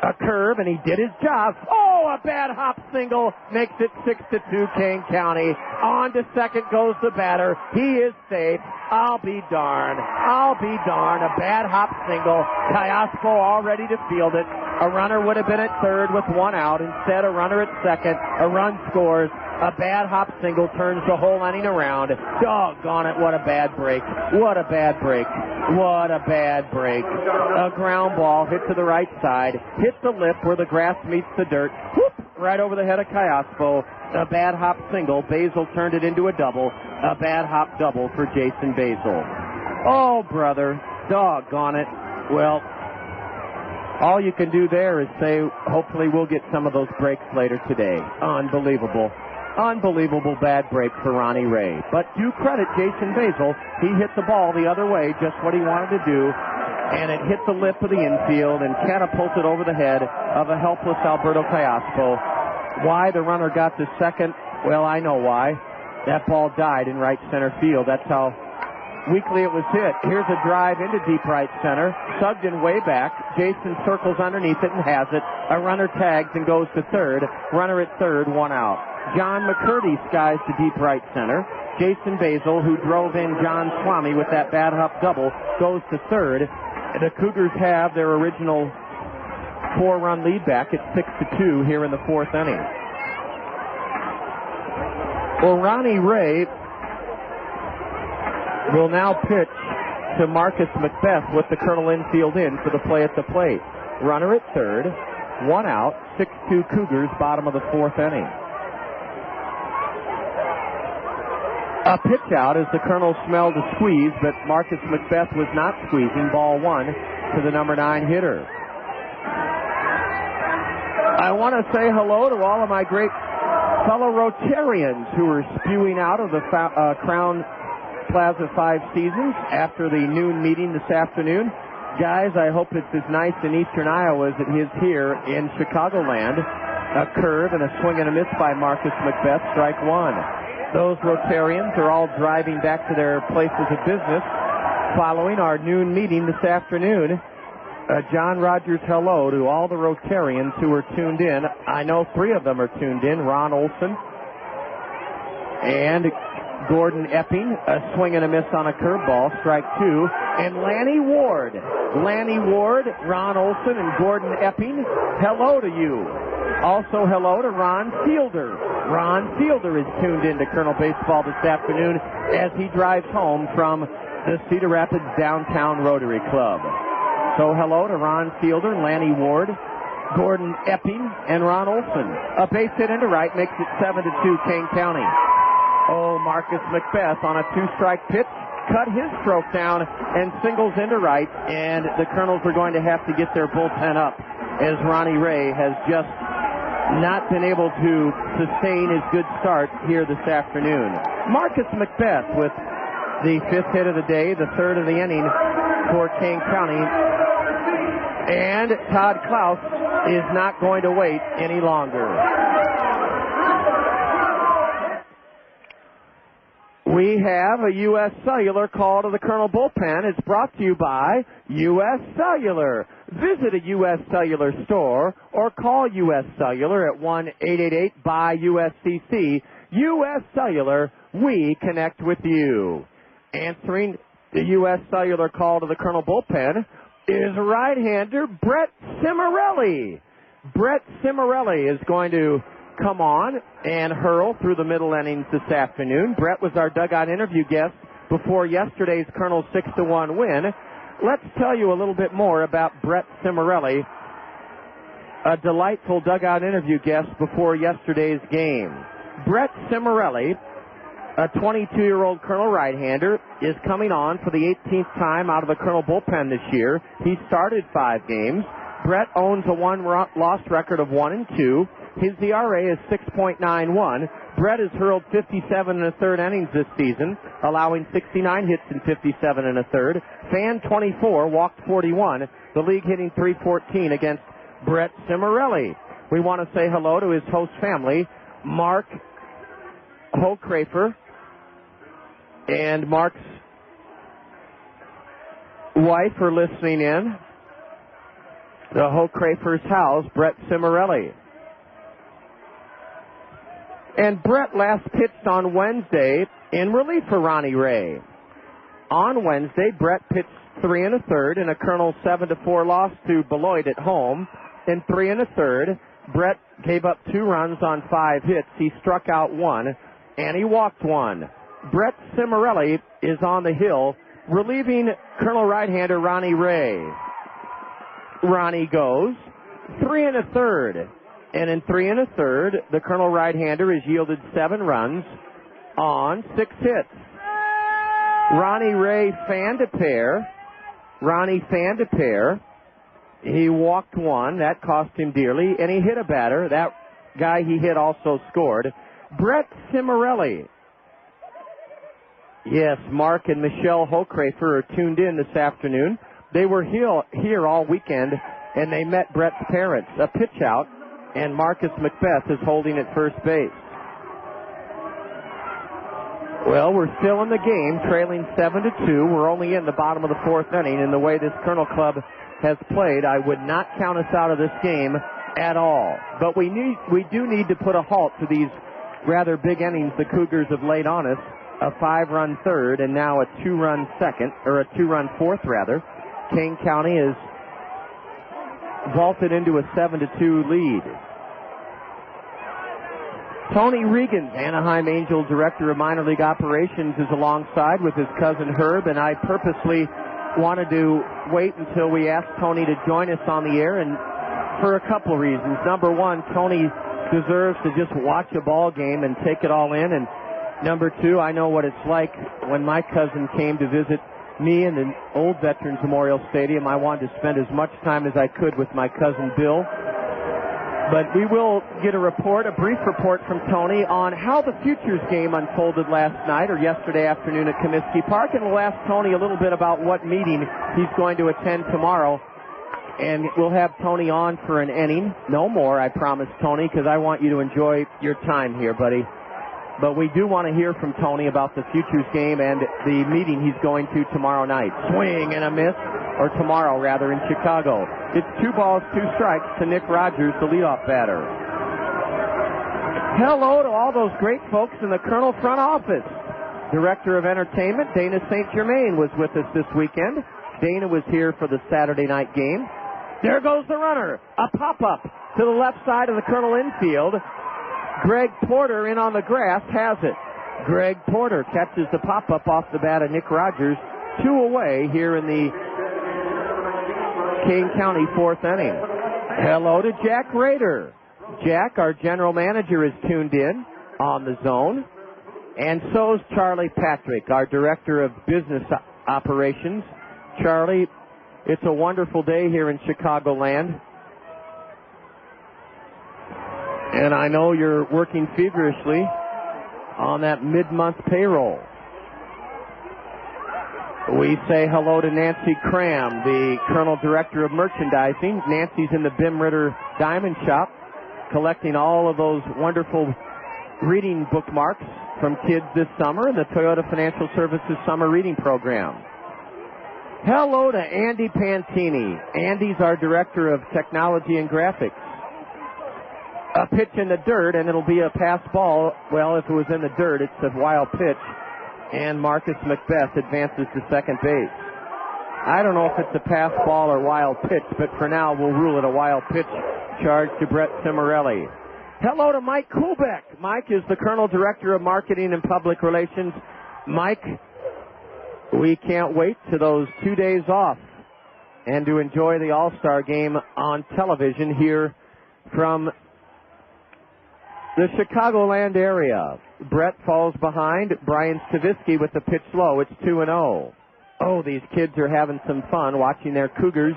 A curve, and he did his job. Oh, a bad hop single makes it 6-2 Kane County. On to second goes the batter. He is safe. I'll be darned. I'll be darned. A bad hop single. Callaspo all ready to field it. A runner would have been at 3rd with 1 out. Instead, a runner at 2nd. A run scores. A bad hop single turns the whole inning around. Doggone it, what a bad break. What a bad break. What a bad break. A ground ball hit to the right side. Hit the lip where the grass meets the dirt. Whoop! Right over the head of Callaspo. A bad hop single. Basil turned it into a double. A bad hop double for Jason Basil. Oh, brother. Doggone it. Well, all you can do there is say, hopefully we'll get some of those breaks later today. Unbelievable. Unbelievable bad break for Ronnie Ray. But do credit Jason Basil. He hit the ball the other way, just what he wanted to do. And it hit the lip of the infield and catapulted over the head of a helpless Alberto Callaspo. Why the runner got to second? Well, I know why. That ball died in right center field. That's how weakly it was hit. Here's a drive into deep right center. Sugden way back. Jason circles underneath it and has it. A runner tags and goes to 3rd. Runner at 3rd, 1 out. John McCurdy skies to deep right center. Jason Basil, who drove in John Swami with that bad hop double, goes to 3rd. The Cougars have their original 4-run lead back at 6-2 here in the 4th inning. Well, Ronnie Ray will now pitch to Marcus Macbeth with the Kernel infield in for the play at the plate. Runner at 3rd, 1 out, 6-2 Cougars, bottom of the 4th inning. A pitch out as the Kernels smelled a squeeze, but Marcus Macbeth was not squeezing. Ball 1 to the number 9 hitter. I want to say hello to all of my great fellow Rotarians who are spewing out of the Crown Plaza 5 Seasons after the noon meeting this afternoon. Guys, I hope it's as nice in eastern Iowa as it is here in Chicagoland. A curve and a swing and a miss by Marcus Macbeth, strike 1. Those Rotarians are all driving back to their places of business following our noon meeting this afternoon. John Rogers, hello to all the Rotarians who are tuned in. I know 3 of them are tuned in. Ron Olson and Gordon Epping, a swing and a miss on a curveball, strike two. And Lanny Ward, Ron Olson, and Gordon Epping, hello to you. Also hello to Ron Fielder. Ron Fielder is tuned in to Colonel Baseball this afternoon as he drives home from the Cedar Rapids Downtown Rotary Club. So hello to Ron Fielder, Lanny Ward, Gordon Epping, and Ron Olson. A base hit into right makes it 7-2 Kane County. Oh, Marcus Macbeth on a two-strike pitch cut his stroke down and singles into right, and the Kernels are going to have to get their bullpen up as Ronnie Ray has just not been able to sustain his good start here this afternoon. Marcus Macbeth with the fifth hit of the day, the third of the inning for Kane County. And Todd Klaus is not going to wait any longer. We have a U.S. Cellular call to the Colonel bullpen. It's brought to you by U.S. Cellular. Visit a U.S. Cellular store or call U.S. Cellular at 1-888-BUY-USCC. U.S. Cellular, we connect with you. Answering the U.S. Cellular call to the Colonel bullpen is right-hander Brett Cimarrelli. Brett Cimarrelli is going to come on and hurl through the middle innings this afternoon. Brett was our dugout interview guest before yesterday's Colonel 6-1 win. Let's tell you a little bit more about Brett Cimarrelli, a delightful dugout interview guest before yesterday's game. Brett Cimarrelli, a 22-year-old Colonel right-hander, is coming on for the 18th time out of the Colonel bullpen this year. He started 5 games. Brett owns a one-loss record of 1-2. His ERA is 6.91. Brett has hurled 57 1/3 innings this season, allowing 69 hits in 57 1/3. Fan 24, walked 41. The league hitting .314 against Brett Cimarrelli. We want to say hello to his host family, Mark Hochrafer and Mark's wife are listening in. The Hochrafer's house, Brett Cimarrelli. And Brett last pitched on Wednesday in relief for Ronnie Ray. On Wednesday, Brett pitched 3 1/3 in a Colonel 7-4 loss to Beloit at home. In 3 1/3, Brett gave up 2 runs on 5 hits. He struck out 1, and he walked 1. Brett Cimarrelli is on the hill, relieving Colonel right-hander Ronnie Ray. Ronnie goes 3 1/3. And in 3 1/3, the Colonel right-hander has yielded 7 runs on 6 hits. Ronnie Ray fanned a pair. Ronnie fanned a pair. He walked 1. That cost him dearly. And he hit a batter. That guy he hit also scored. Brett Cimarrelli. Yes, Mark and Michelle Hochrafer are tuned in this afternoon. They were here all weekend, and they met Brett's parents. A pitch out. And Marcus Macbeth is holding at first base. Well, we're still in the game, trailing 7-2. We're only in the bottom of the 4th inning. And the way this Colonel club has played, I would not count us out of this game at all. But we do need to put a halt to these rather big innings the Cougars have laid on us. A 5-run third and now a 2-run second, or a 2-run fourth rather. Kane County is vaulted into a 7-2 lead. Tony Regan, Anaheim Angel Director of Minor League Operations, is alongside with his cousin Herb, and I purposely wanted to wait until we asked Tony to join us on the air, and for a couple of reasons. Number one, Tony deserves to just watch a ball game and take it all in, and number two, I know what it's like when my cousin came to visit me in the old Veterans Memorial Stadium. I wanted to spend as much time as I could with my cousin Bill. But we will get a brief report from Tony on how the Futures game unfolded last night or yesterday afternoon at Comiskey Park, and we'll ask Tony a little bit about what meeting he's going to attend tomorrow. And we'll have Tony on for an inning. No more, I promise, Tony, because I want you to enjoy your time here, buddy. But we do want to hear from Tony about the Futures game and the meeting he's going to tomorrow night. Swing and a miss, or tomorrow, rather, in Chicago. It's 2 balls, 2 strikes to Nick Rogers, the leadoff batter. Hello to all those great folks in the Colonel front office. Director of Entertainment, Dana St. Germain, was with us this weekend. Dana was here for the Saturday night game. There goes the runner. A pop-up to the left side of the Colonel infield. Greg Porter in on the grass has it. Greg Porter catches the pop-up off the bat of Nick Rogers. 2 away here in the Kane County 4th inning. Hello to Jack Rader. Jack, our general manager, is tuned in on the zone. And so's Charlie Patrick, our director of business operations. Charlie, it's a wonderful day here in Chicagoland. And I know you're working feverishly on that mid-month payroll. We say hello to Nancy Cram, the Colonel Director of Merchandising. Nancy's in the Bim Ritter Diamond Shop, collecting all of those wonderful reading bookmarks from kids this summer in the Toyota Financial Services Summer Reading Program. Hello to Andy Pantini. Andy's our Director of Technology and Graphics. A pitch in the dirt, and it'll be a pass ball. Well, if it was in the dirt, it's a wild pitch. And Marcus Macbeth advances to second base. I don't know if it's a pass ball or wild pitch, but for now we'll rule it a wild pitch charge to Brett Cimarrelli. Hello to Mike Kubeck. Mike is the Colonel Director of Marketing and Public Relations. Mike, we can't wait to those 2 days off and to enjoy the All-Star game on television here from the Chicagoland area. Brett falls behind. Brian Stavisky with the pitch low. It's 2-0. Oh, these kids are having some fun watching their Cougars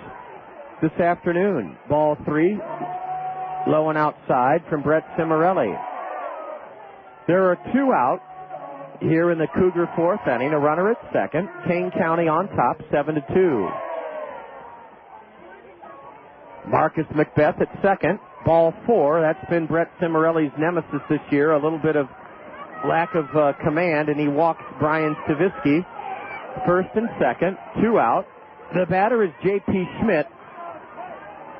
this afternoon. Ball 3, low and outside from Brett Cimarrelli. There are 2 out here in the Cougar 4th inning. A runner at second. Kane County on top, 7-2. Marcus Macbeth at second. Ball 4. That's been Brett Cimarrelli's nemesis this year. A little bit of lack of command, and he walks Brian Stavisky. First and second, 2 out. The batter is J.P. Schmidt.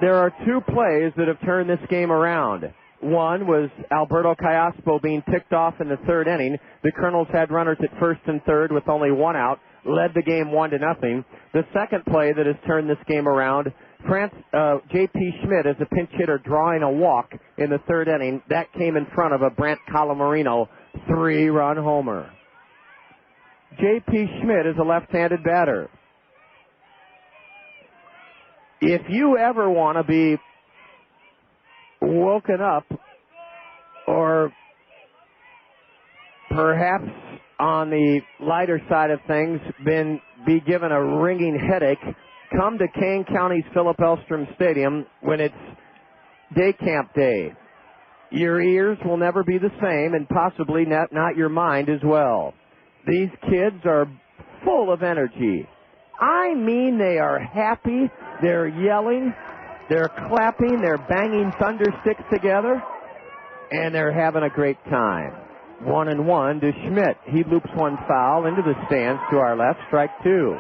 There are 2 plays that have turned this game around. One was Alberto Callaspo being ticked off in the 3rd inning. The Kernels had runners at first and third with only 1 out, led the game 1-0. The second play that has turned this game around, J.P. Schmidt as a pinch hitter drawing a walk in the 3rd inning. That came in front of a Brant Calamarino 3-run homer. J.P. Schmidt is a left-handed batter. If you ever want to be woken up or perhaps on the lighter side of things be given a ringing headache, come to Kane County's Philip Elstrom Stadium when it's day camp day. Your ears will never be the same, and possibly not your mind as well. These kids are full of energy. I mean, they are happy, they're yelling, they're clapping, they're banging thunder sticks together, and they're having a great time. 1-1 to Schmidt. He loops one foul into the stands to our left, strike 2.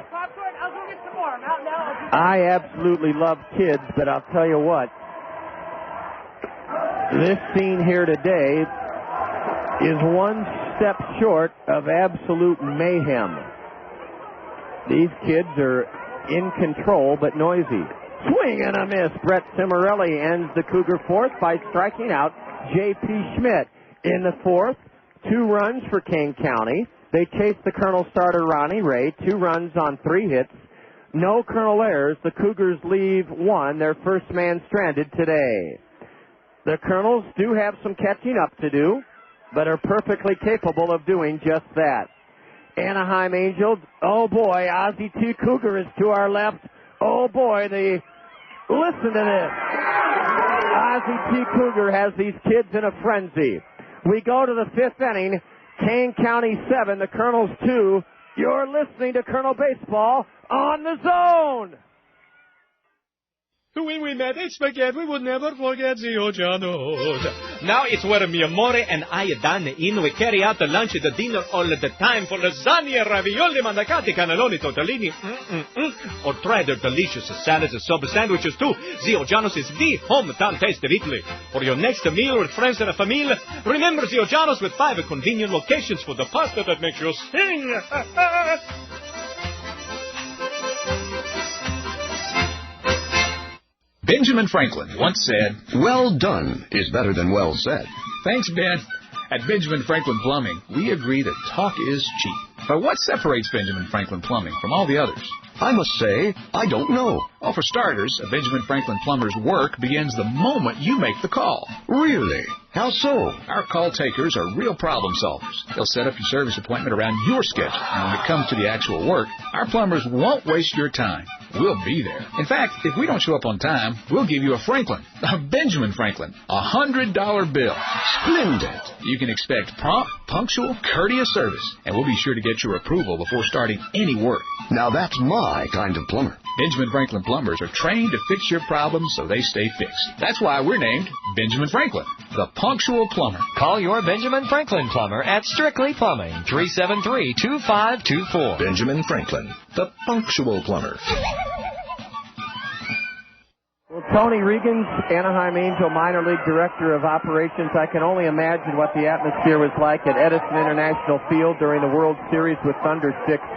I absolutely love kids, but I'll tell you what, this scene here today is one step short of absolute mayhem. These kids are in control but noisy. Swing and a miss. Brett Cimarrelli ends the Cougar 4th by striking out J.P. Schmidt. In the 4th, 2 runs for Kane County. They chase the Colonel starter Ronnie Ray. 2 runs on 3 hits. No Colonel errors. The Cougars leave 1, their first man stranded today. The Colonels do have some catching up to do, but are perfectly capable of doing just that. Anaheim Angels, oh boy, Ozzie T. Cougar is to our left. Oh boy, listen to this. Ozzie T. Cougar has these kids in a frenzy. We go to the 5th inning, Kane County 7, the Colonels 2. You're listening to Colonel Baseball on the Zone. When we met at Spaghetti, we would never forget Zio Giano's. Now it's where mi amore and I dine in. We carry out the lunch and the dinner all the time for lasagna, ravioli, mandacati, cannelloni, tortellini, or try their delicious salads and sub sandwiches too. Zio Giano's is the hometown taste of Italy. For your next meal with friends and a family, remember Zio Giano's with 5 convenient locations for the pasta that makes you sing. Benjamin Franklin once said, "Well done is better than well said." Thanks, Ben. At Benjamin Franklin Plumbing, we agree that talk is cheap. But what separates Benjamin Franklin Plumbing from all the others? I must say, I don't know. Well, for starters, a Benjamin Franklin plumber's work begins the moment you make the call. Really? How so? Our call takers are real problem solvers. They'll set up your service appointment around your schedule. And when it comes to the actual work, our plumbers won't waste your time. We'll be there. In fact, if we don't show up on time, we'll give you a Franklin, a Benjamin Franklin, $100 bill. Splendid. You can expect prompt, punctual, courteous service, and we'll be sure to get your approval before starting any work. Now that's my kind of plumber. Benjamin Franklin plumbers are trained to fix your problems so they stay fixed. That's why we're named Benjamin Franklin, the punctual plumber. Call your Benjamin Franklin plumber at Strictly Plumbing, 373-2524. Benjamin Franklin, the punctual plumber. Well, Tony Regan's Anaheim Angel Minor League Director of Operations. I can only imagine what the atmosphere was like at Edison International Field during the World Series with Thundersticks.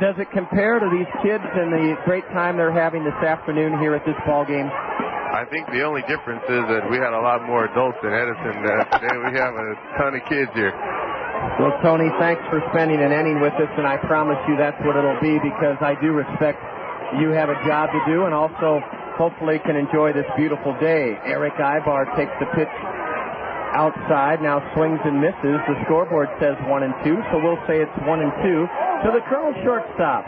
Does it compare to these kids and the great time they're having this afternoon here at this ball game? I think the only difference is that we had a lot more adults in Edison. Today we have a ton of kids here. Well, Tony, thanks for spending an inning with us, and I promise you that's what it'll be, because I do respect you have a job to do and also hopefully can enjoy this beautiful day. Erick Aybar takes the pitch outside, now swings and misses. The scoreboard says 1-2, so we'll say it's 1-2 to the Kernels shortstop.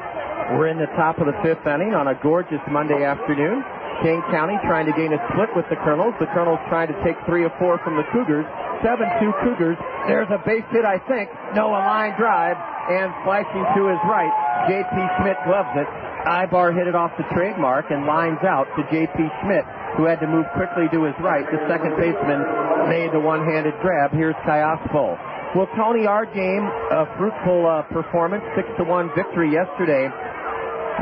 We're in the top of the 5th inning on a gorgeous Monday afternoon. Kane County trying to gain a split with the Kernels. The Kernels trying to take 3 of 4 from the Cougars. 7-2 Cougars. There's a base hit, I think. No, a line drive. And flashing to his right, J.P. Schmidt gloves it. Aybar hit it off the trademark and lines out to J.P. Schmidt, who had to move quickly to his right. The second baseman made the one-handed grab. Here's Callaspo. Well, Tony, our game, a fruitful performance, 6-1 victory yesterday.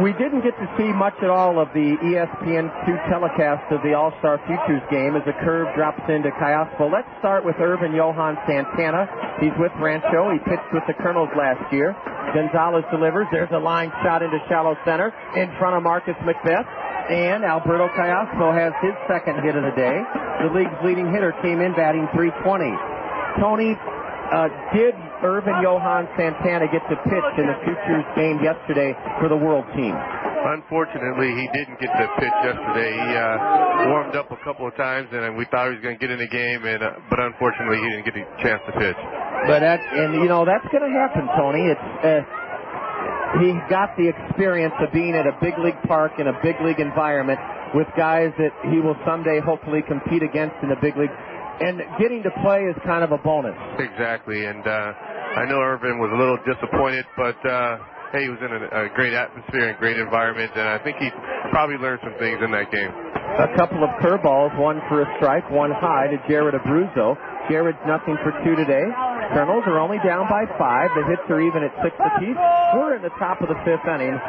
We didn't get to see much at all of the ESPN2 telecast of the All-Star Futures game as a curve drops into Callaspo. Let's start with Irvin Johan Santana. He's with Rancho. He pitched with the Kernels last year. Gonzalez delivers. There's a line shot into shallow center in front of Marcus Macbeth. And Alberto Callaspo has his second hit of the day. The league's leading hitter came in batting .320. Tony, did Irvin Johan Santana get to pitch in the Futures game yesterday for the World team? Unfortunately, he didn't get to pitch yesterday. He warmed up a couple of times, and we thought he was going to get in the game, but unfortunately, he didn't get a chance to pitch. But that's going to happen, Tony. He got the experience of being at a big league park in a big league environment with guys that he will someday hopefully compete against in the big league. And getting to play is kind of a bonus. Exactly, and I know Irvin was a little disappointed, but hey, he was in a great atmosphere and great environment, and I think he probably learned some things in that game. A couple of curveballs, one for a strike, one high to Jared Abruzzo. Jared's 0 for 2 today. Kernels are only down by 5. The hits are even at 6 apiece. We're in the top of the 5th inning.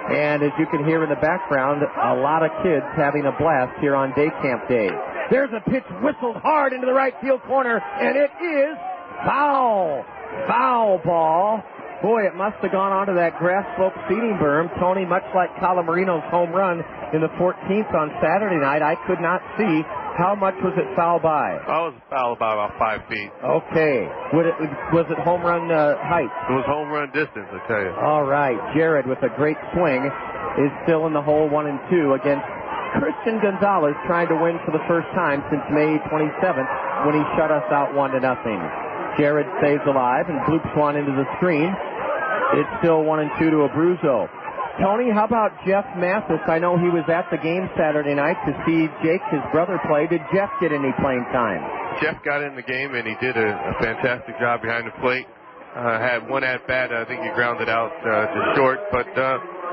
And as you can hear in the background, a lot of kids having a blast here on day camp day. There's a pitch whistled hard into the right field corner, and it is foul. Foul ball. Boy, it must have gone onto that grass slope seating berm. Tony, much like Calamarino's home run in the 14th on Saturday night, I could not see. How much was it foul by? I was foul by about 5 feet. Okay. Was it home run height? It was home run distance, I tell you. All right. Jared, with a great swing, is still in the hole 1-2 against Christian Gonzalez, trying to win for the first time since May 27th when he shut us out 1-0. Jared stays alive and bloops one into the screen. It's still 1-2 to Abruzzo. Tony, how about Jeff Mathis? I know he was at the game Saturday night to see Jake, his brother, play. Did Jeff get any playing time? Jeff got in the game, and he did a fantastic job behind the plate. Had one at-bat. I think he grounded out to short, but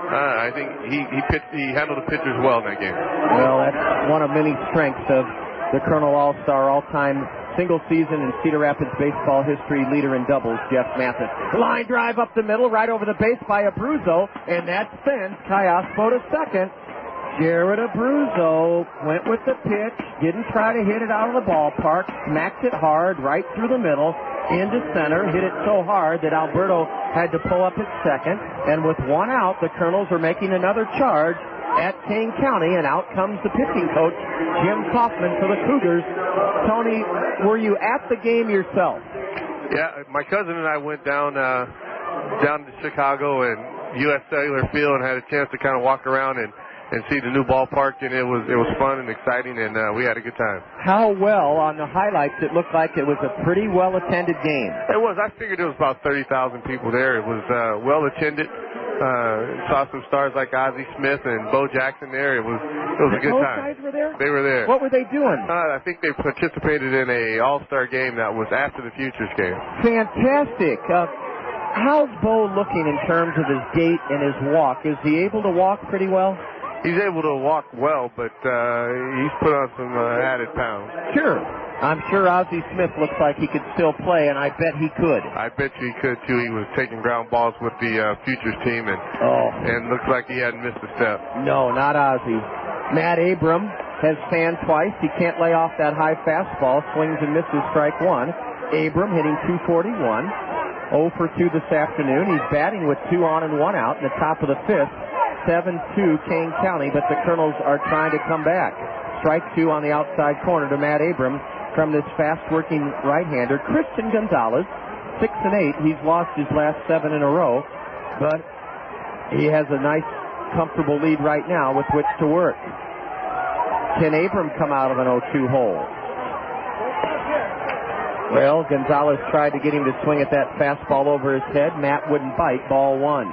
I think he handled the pitchers well in that game. Well, that's one of many strengths of the Colonel All-Star, all-time single-season in Cedar Rapids baseball history leader in doubles, Jeff Mathis. Line drive up the middle, right over the base by Abruzzo, and that sends Callaspo to second. Jared Abruzzo went with the pitch, didn't try to hit it out of the ballpark, smacked it hard right through the middle, into center, hit it so hard that Alberto had to pull up his second, and with one out, the Kernels are making another charge at Kane County, and out comes the pitching coach, Jim Kaufman, for the Cougars. Tony, were you at the game yourself? Yeah, my cousin and I went down to Chicago and U.S. Cellular Field and had a chance to kind of walk around and see the new ballpark, and it was fun and exciting, and we had a good time. How well, on the highlights, it looked like it was a pretty well-attended game. It was. I figured there was about 30,000 people there. It was well-attended. Saw some stars like Ozzie Smith and Bo Jackson there. It was a good time. Those guys were there? They were there. What were they doing? I think they participated in a all-star game that was after the Futures game. Fantastic. How's Bo looking in terms of his gait and his walk? Is he able to walk pretty well? He's able to walk well, but he's put on some added pounds. Sure. I'm sure Ozzie Smith looks like he could still play, and I bet he could. I bet you he could, too. He was taking ground balls with the Futures team, and looks like he hadn't missed a step. No, not Ozzie. Matt Abram has fanned twice. He can't lay off that high fastball. Swings and misses, strike one. Abram hitting .241. 0 for 2 this afternoon. He's batting with 2 on and 1 out in the top of the fifth. 7-2 Kane County, but the Kernels are trying to come back. Strike 2 on the outside corner to Matt Abram from this fast-working right-hander. Christian Gonzalez, 6-8. He's lost his last 7 in a row, but he has a nice, comfortable lead right now with which to work. Can Abram come out of an 0-2 hole? Well, Gonzalez tried to get him to swing at that fastball over his head. Matt wouldn't bite. Ball 1.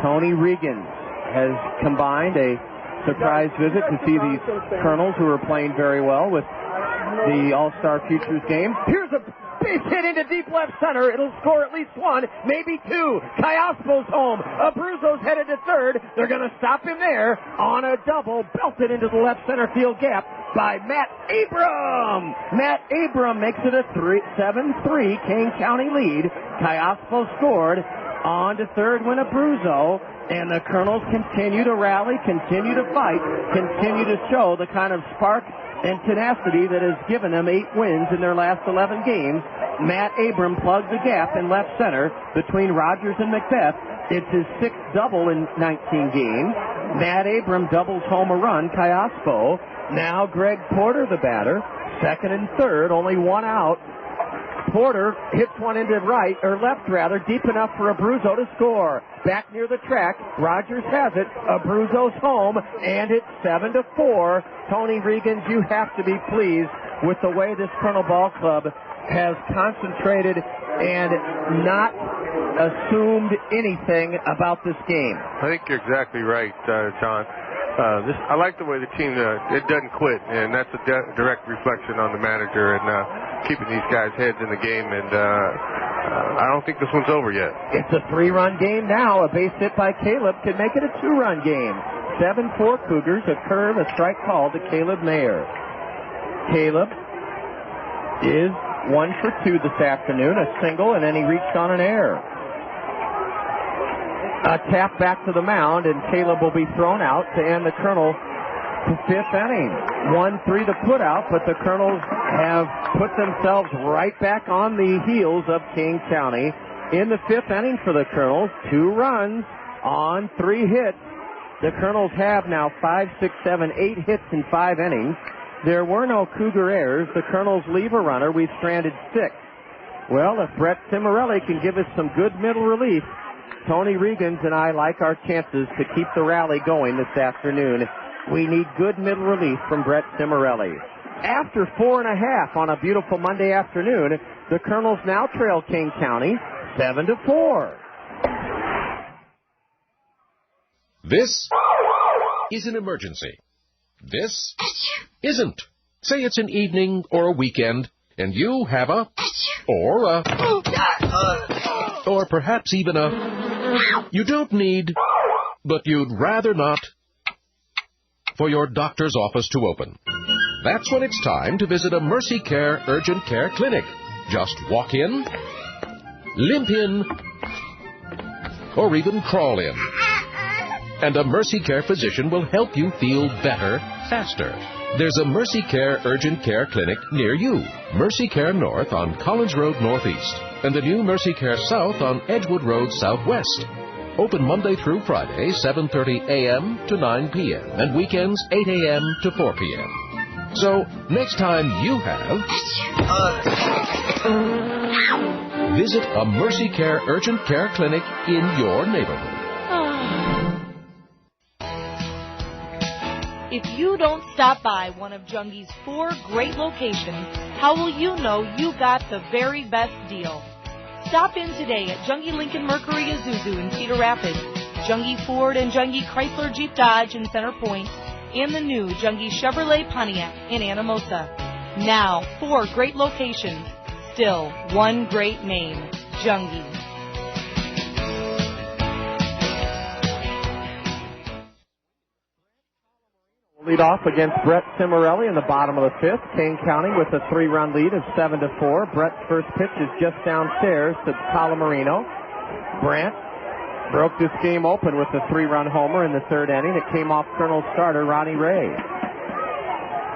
Tony Regan has combined a surprise visit to see these Kernels, who are playing very well with the All-Star Futures game. Here's a base hit into deep left center. It'll score at least 1, maybe 2. Callaspo's home. Abruzzo's headed to third. They're going to stop him there on a double, belted into the left center field gap by Matt Abram. Matt Abram makes it a 7-3 Kane County lead. Callaspo scored. On to third went Abruzzo, and the Kernels continue to rally, continue to fight, continue to show the kind of spark and tenacity that has given them 8 wins in their last 11 games. Matt Abram plugs the gap in left center between Rogers and Macbeth. It's his 6th double in 19 games. Matt Abram doubles home a run. Callaspo. Now Greg Porter, the batter. Second and third, only 1 out. Porter hits one into right, or left rather, deep enough for Abruzzo to score. Back near the track, Rogers has it. Abruzzo's home, and it's 7-4. Tony Regan, you have to be pleased with the way this Kernel Ball Club has concentrated and not assumed anything about this game. I think you're exactly right, John. I like the way the team it doesn't quit, and that's a direct reflection on the manager and keeping these guys' heads in the game. And I don't think this one's over yet. It's a 3-run game now. A base hit by Caleb can make it a 2-run game. 7-4 Cougars. A curve, a strike call to Caleb Mayer. Caleb is 1 for 2 this afternoon, a single, and then he reached on an error. A tap back to the mound, and Caleb will be thrown out to end the Kernel 5th inning. 1-3 to put out, but the Kernels have put themselves right back on the heels of Kane County. In the 5th inning for the Kernels, 2 runs on 3 hits. The Kernels have now 5, 6, 7, 8 hits in 5 innings. There were no Cougar errors. The Kernels leave a runner. We've stranded 6. Well, if Brett Cimarrelli can give us some good middle relief, Tony Regans and I like our chances to keep the rally going this afternoon. We need good middle relief from Brett Cimarrelli. After 4.5 on a beautiful Monday afternoon, the Kernels now trail Kane County 7-4. This is an emergency. This isn't. Say it's an evening or a weekend, and you have a, or perhaps even a, you don't need but you'd rather not for your doctor's office to open. That's when it's time to visit a Mercy Care Urgent Care Clinic. Just walk in, limp in, or even crawl in. And a Mercy Care physician will help you feel better faster. There's a Mercy Care Urgent Care Clinic near you. Mercy Care North on Collins Road Northeast, and the new Mercy Care South on Edgewood Road Southwest. Open Monday through Friday, 7:30 a.m. to 9 p.m., and weekends 8 a.m. to 4 p.m. So, next time you have, visit a Mercy Care Urgent Care Clinic in your neighborhood. If you don't stop by one of Jungi's 4 great locations, how will you know you got the very best deal? Stop in today at Jungi Lincoln Mercury Isuzu in Cedar Rapids, Jungi Ford and Jungi Chrysler Jeep Dodge in Center Point, and the new Jungi Chevrolet Pontiac in Anamosa. Now, 4 great locations, still one great name, Jungi. Lead off against Brett Cimarrelli in the bottom of the 5th. Kane County with a 3-run lead of 7-4. Brett's first pitch is just downstairs to Calamarino. Brant broke this game open with a 3-run homer in the 3rd inning. It came off Kernels starter Ronnie Ray.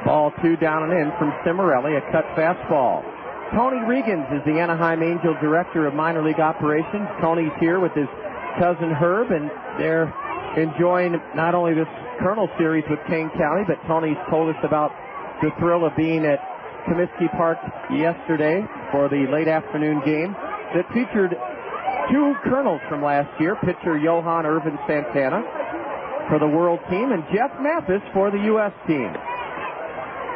Ball 2 down and in from Cimarrelli, a cut fastball. Tony Regans is the Anaheim Angel Director of Minor League Operations. Tony's here with his cousin Herb, and they're enjoying not only this Kernel series with Kane County, but Tony's told us about the thrill of being at Comiskey Park yesterday for the late afternoon game that featured 2 Kernels from last year, pitcher Johan Irvin Santana for the World team and Jeff Mathis for the U.S. team.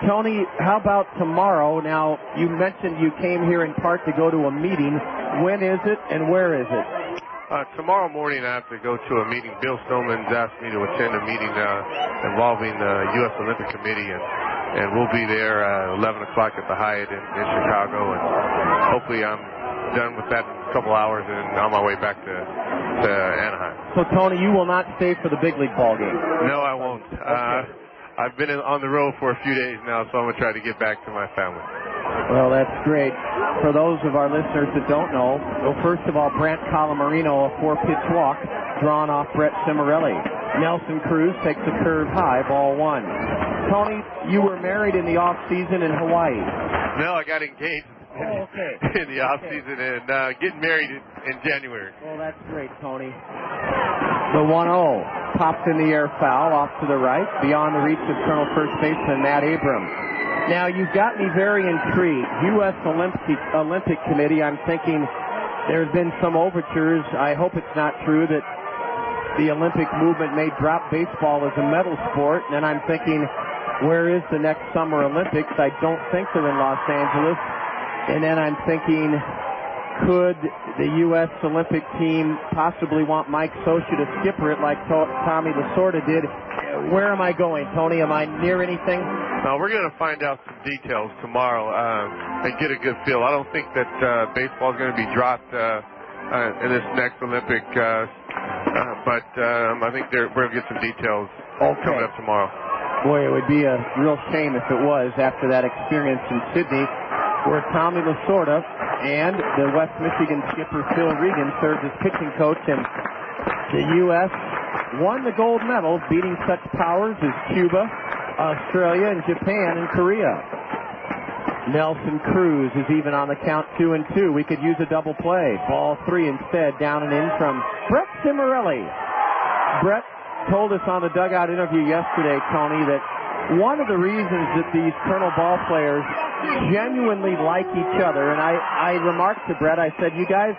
Tony, how about tomorrow? Now, you mentioned you came here in part to go to a meeting. When is it and where is it? Tomorrow morning I have to go to a meeting. Bill Snowman's asked me to attend a meeting involving the U.S. Olympic Committee, and we'll be there 11 o'clock at the Hyatt in Chicago, and hopefully I'm done with that in a couple hours and on my way back to Anaheim. So, Tony, you will not stay for the big league ball game? No, I won't. Okay. I've been on the road for a few days now, so I'm going to try to get back to my family. Well, that's great. For those of our listeners that don't know, well, first of all, Brant Calamarino, a 4-pitch walk drawn off Brett Cimarrelli. Nelson Cruz takes a curve high, ball 1. Tony, you were married in the off-season in Hawaii. No, I got engaged in the off-season and getting married in January. Well, that's great, Tony. The 1-0 pops in the air foul off to the right, beyond the reach of Colonel first baseman Matt Abram. Now, you've got me very intrigued. U.S. Olympic Committee, I'm thinking there's been some overtures. I hope it's not true that the Olympic movement may drop baseball as a medal sport. And I'm thinking, where is the next Summer Olympics? I don't think they're in Los Angeles. And then I'm thinking, could the U.S. Olympic team possibly want Mike Scioscia to skipper it like Tommy Lasorda did? Where am I going, Tony? Am I near anything? No, we're going to find out some details tomorrow and get a good feel. I don't think that baseball is going to be dropped in this next Olympic, but I think we're going to get some details coming up tomorrow. Boy, it would be a real shame if it was after that experience in Sydney, where Tommy Lasorda and the West Michigan skipper Phil Regan served as pitching coach, and the U.S. won the gold medal, beating such powers as Cuba, Australia, and Japan and Korea. Nelson Cruz is even on the count, 2-2. We could use a double play. Ball 3 instead, down and in from Brett Cimarrelli. Brett told us on the dugout interview yesterday, Tony, that one of the reasons that these Kernel ball players genuinely like each other, and I remarked to Brett, I said, you guys,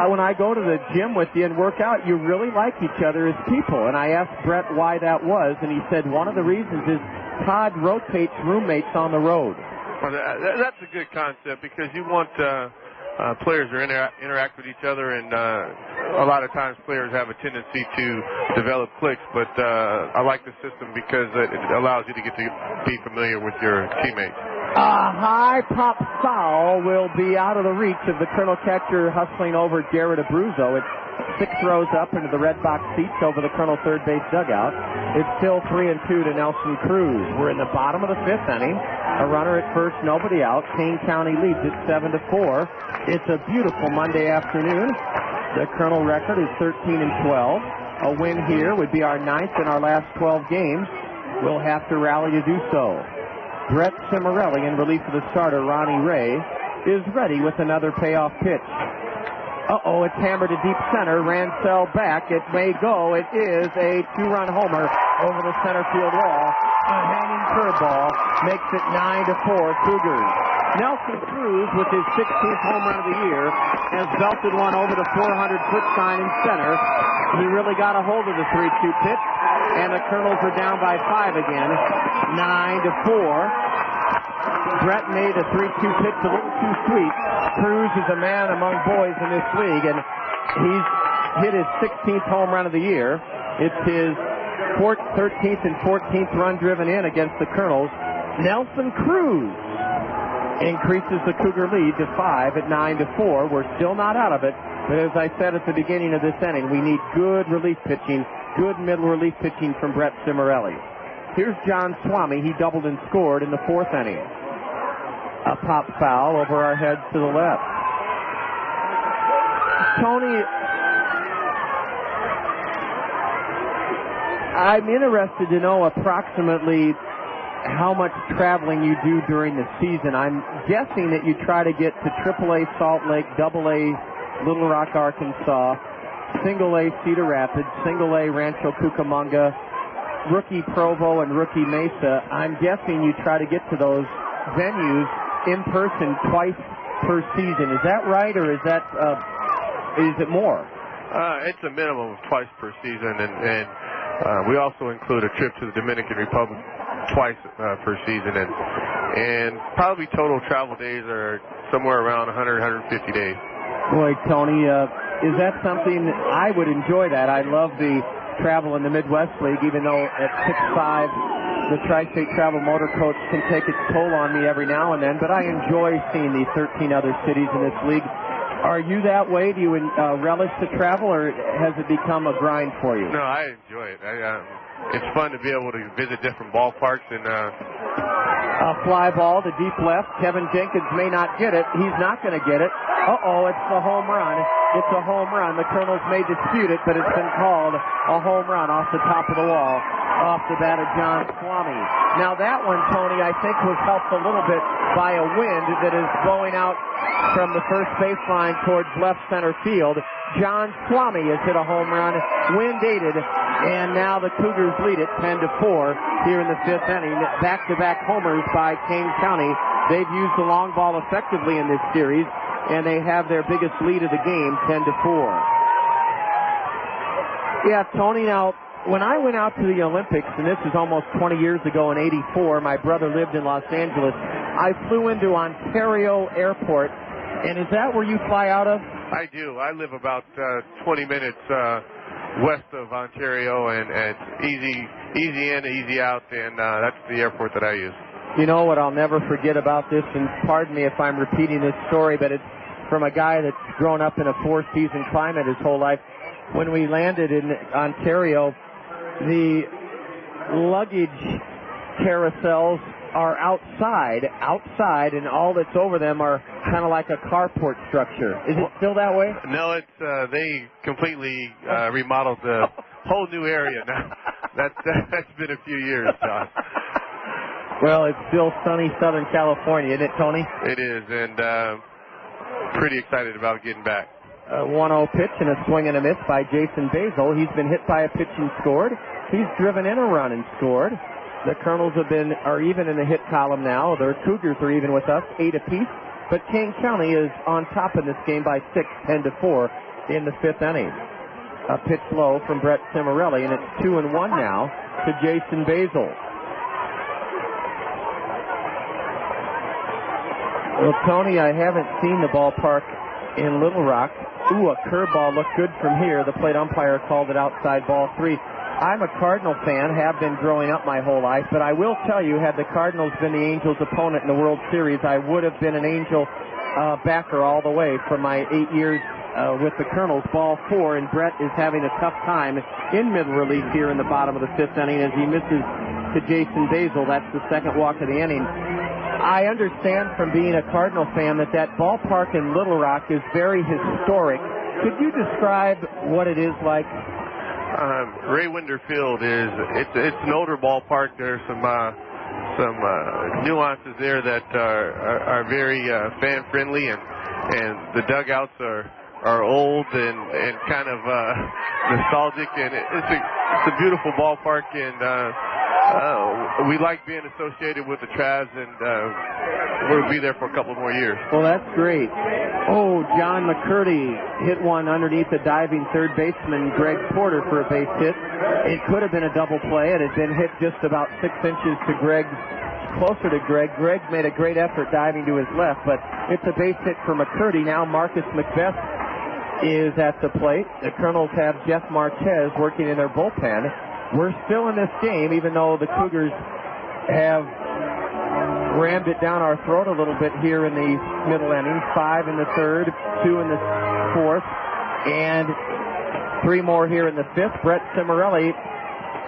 when I go to the gym with you and work out, you really like each other as people. And I asked Brett why that was, and he said one of the reasons is Todd rotates roommates on the road. Well, that's a good concept, because you want players to interact with each other, and a lot of times players have a tendency to develop cliques, but I like the system because it allows you to get to be familiar with your teammates. A high pop foul will be out of the reach of the Kernel catcher hustling over Jared Abruzzo. It's 6 rows up into the red box seats over the Colonel third base dugout. It's still 3-2 to Nelson Cruz. We're in the bottom of the 5th inning. A runner at first, nobody out. Kane County leads it 7-4. It's a beautiful Monday afternoon. The Colonel record is 13-12. A win here would be our 9th in our last 12 games. We'll have to rally to do so. Brett Cimarrelli, in relief of the starter, Ronnie Ray, is ready with another payoff pitch. Uh-oh, it's hammered to deep center. Ransell back. It may go. It is a 2-run homer over the center field wall. A hanging curveball makes it 9-4 Cougars. Nelson Cruz, with his 16th home run of the year, has belted one over the 400-foot sign in center. He really got a hold of the 3-2 pitch, and the Kernels are down by 5 again, 9-4. Brett made a 3-2 pitch a little too sweet. Cruz is a man among boys in this league, and he's hit his 16th home run of the year. It's his 13th and 14th run driven in against the Kernels. Nelson Cruz increases the Cougar lead to 5 at 9-4. We're still not out of it, but as I said at the beginning of this inning, we need good relief pitching, good middle relief pitching from Brett Cimarrelli. Here's John Swamy. He doubled and scored in the 4th inning. A pop foul over our heads to the left. Tony, I'm interested to know approximately how much traveling you do during the season. I'm guessing that you try to get to AAA Salt Lake, AA Little Rock, Arkansas, Single A Cedar Rapids, Single A Rancho Cucamonga, Rookie Provo, and Rookie Mesa. I'm guessing you try to get to those venues in person twice per season. Is that right, or is it more? It's a minimum of twice per season, and we also include a trip to the Dominican Republic twice per season, and probably total travel days are somewhere around 100-150 days. Boy, Tony, is that something? I would enjoy that. I love the travel in the Midwest League, even though at 6'5", the Tri-State Travel Motor Coach can take its toll on me every now and then, but I enjoy seeing the 13 other cities in this league. Are you that way? Do you relish the travel, or has it become a grind for you? No, I enjoy it. It's fun to be able to visit different ballparks. And a fly ball to deep left. Kevin Jenkins may not get it. He's not going to get it. Uh-oh, it's the home run. It's a home run. The Kernels may dispute it, but it's been called a home run off the top of the wall, off the bat of John Swamy. Now that one, Tony, I think was helped a little bit by a wind that is blowing out from the first baseline towards left center field. John Swamy has hit a home run, wind-aided, and now the Cougars lead it 10-4 here in the 5th inning. Back-to-back homers by Kane County. They've used the long ball effectively in this series, and they have their biggest lead of the game, 10-4. Yeah, Tony, now, when I went out to the Olympics, and this is almost 20 years ago in '84, my brother lived in Los Angeles. I flew into Ontario Airport, and is that where you fly out of? I do. I live about 20 minutes west of Ontario, and it's easy in, easy out, and that's the airport that I use. You know what I'll never forget about this, and pardon me if I'm repeating this story, but it's from a guy that's grown up in a 4-season climate his whole life. When we landed in Ontario, the luggage carousels are outside, and all that's over them are kind of like a carport structure. Is it still that way? No, it's they completely remodeled the whole new area now. That's been a few years, John. Well, it's still sunny Southern California, isn't it, Tony? It is, and pretty excited about getting back. A 1-0 pitch and a swing and a miss by Jason Basil. He's been hit by a pitch and scored. He's driven in a run and scored. The Kernels are even in the hit column now. The Cougars are even with us, 8 apiece. But Kane County is on top in this game by 6, 10-4 in the 5th inning. A pitch low from Brett Cimarrelli, and it's 2-1 now to Jason Basil. Well, Tony, I haven't seen the ballpark in Little Rock. Ooh, a curveball looked good from here. The plate umpire called it outside ball 3. I'm a Cardinal fan, have been growing up my whole life, but I will tell you, had the Cardinals been the Angels' opponent in the World Series, I would have been an Angel backer all the way from my 8 years with the Kernels, ball 4, and Brett is having a tough time in middle relief here in the bottom of the 5th inning as he misses to Jason Basil. That's the second walk of the inning. I understand from being a Cardinal fan that ballpark in Little Rock is very historic. Could you describe what it is like? Ray Winder Field it's an older ballpark. There's some nuances there that are very fan friendly, and the dugouts are old and kind of nostalgic, and it's a beautiful ballpark, and we like being associated with the Travs, and we'll be there for a couple more years. Well, that's great. Oh, John McCurdy hit one underneath the diving third baseman Greg Porter for a base hit. It could have been a double play. It had been hit just about 6 inches to closer to Greg. Greg made a great effort diving to his left, but it's a base hit for McCurdy. Now Marcus Macbeth is at the plate. The Kernels have Jeff Marquez working in their bullpen. We're still in this game, even though the Cougars have rammed it down our throat a little bit here in the middle innings. 5 in the 3rd, 2 in the 4th, and 3 more here in the 5th. Brett Cimarrelli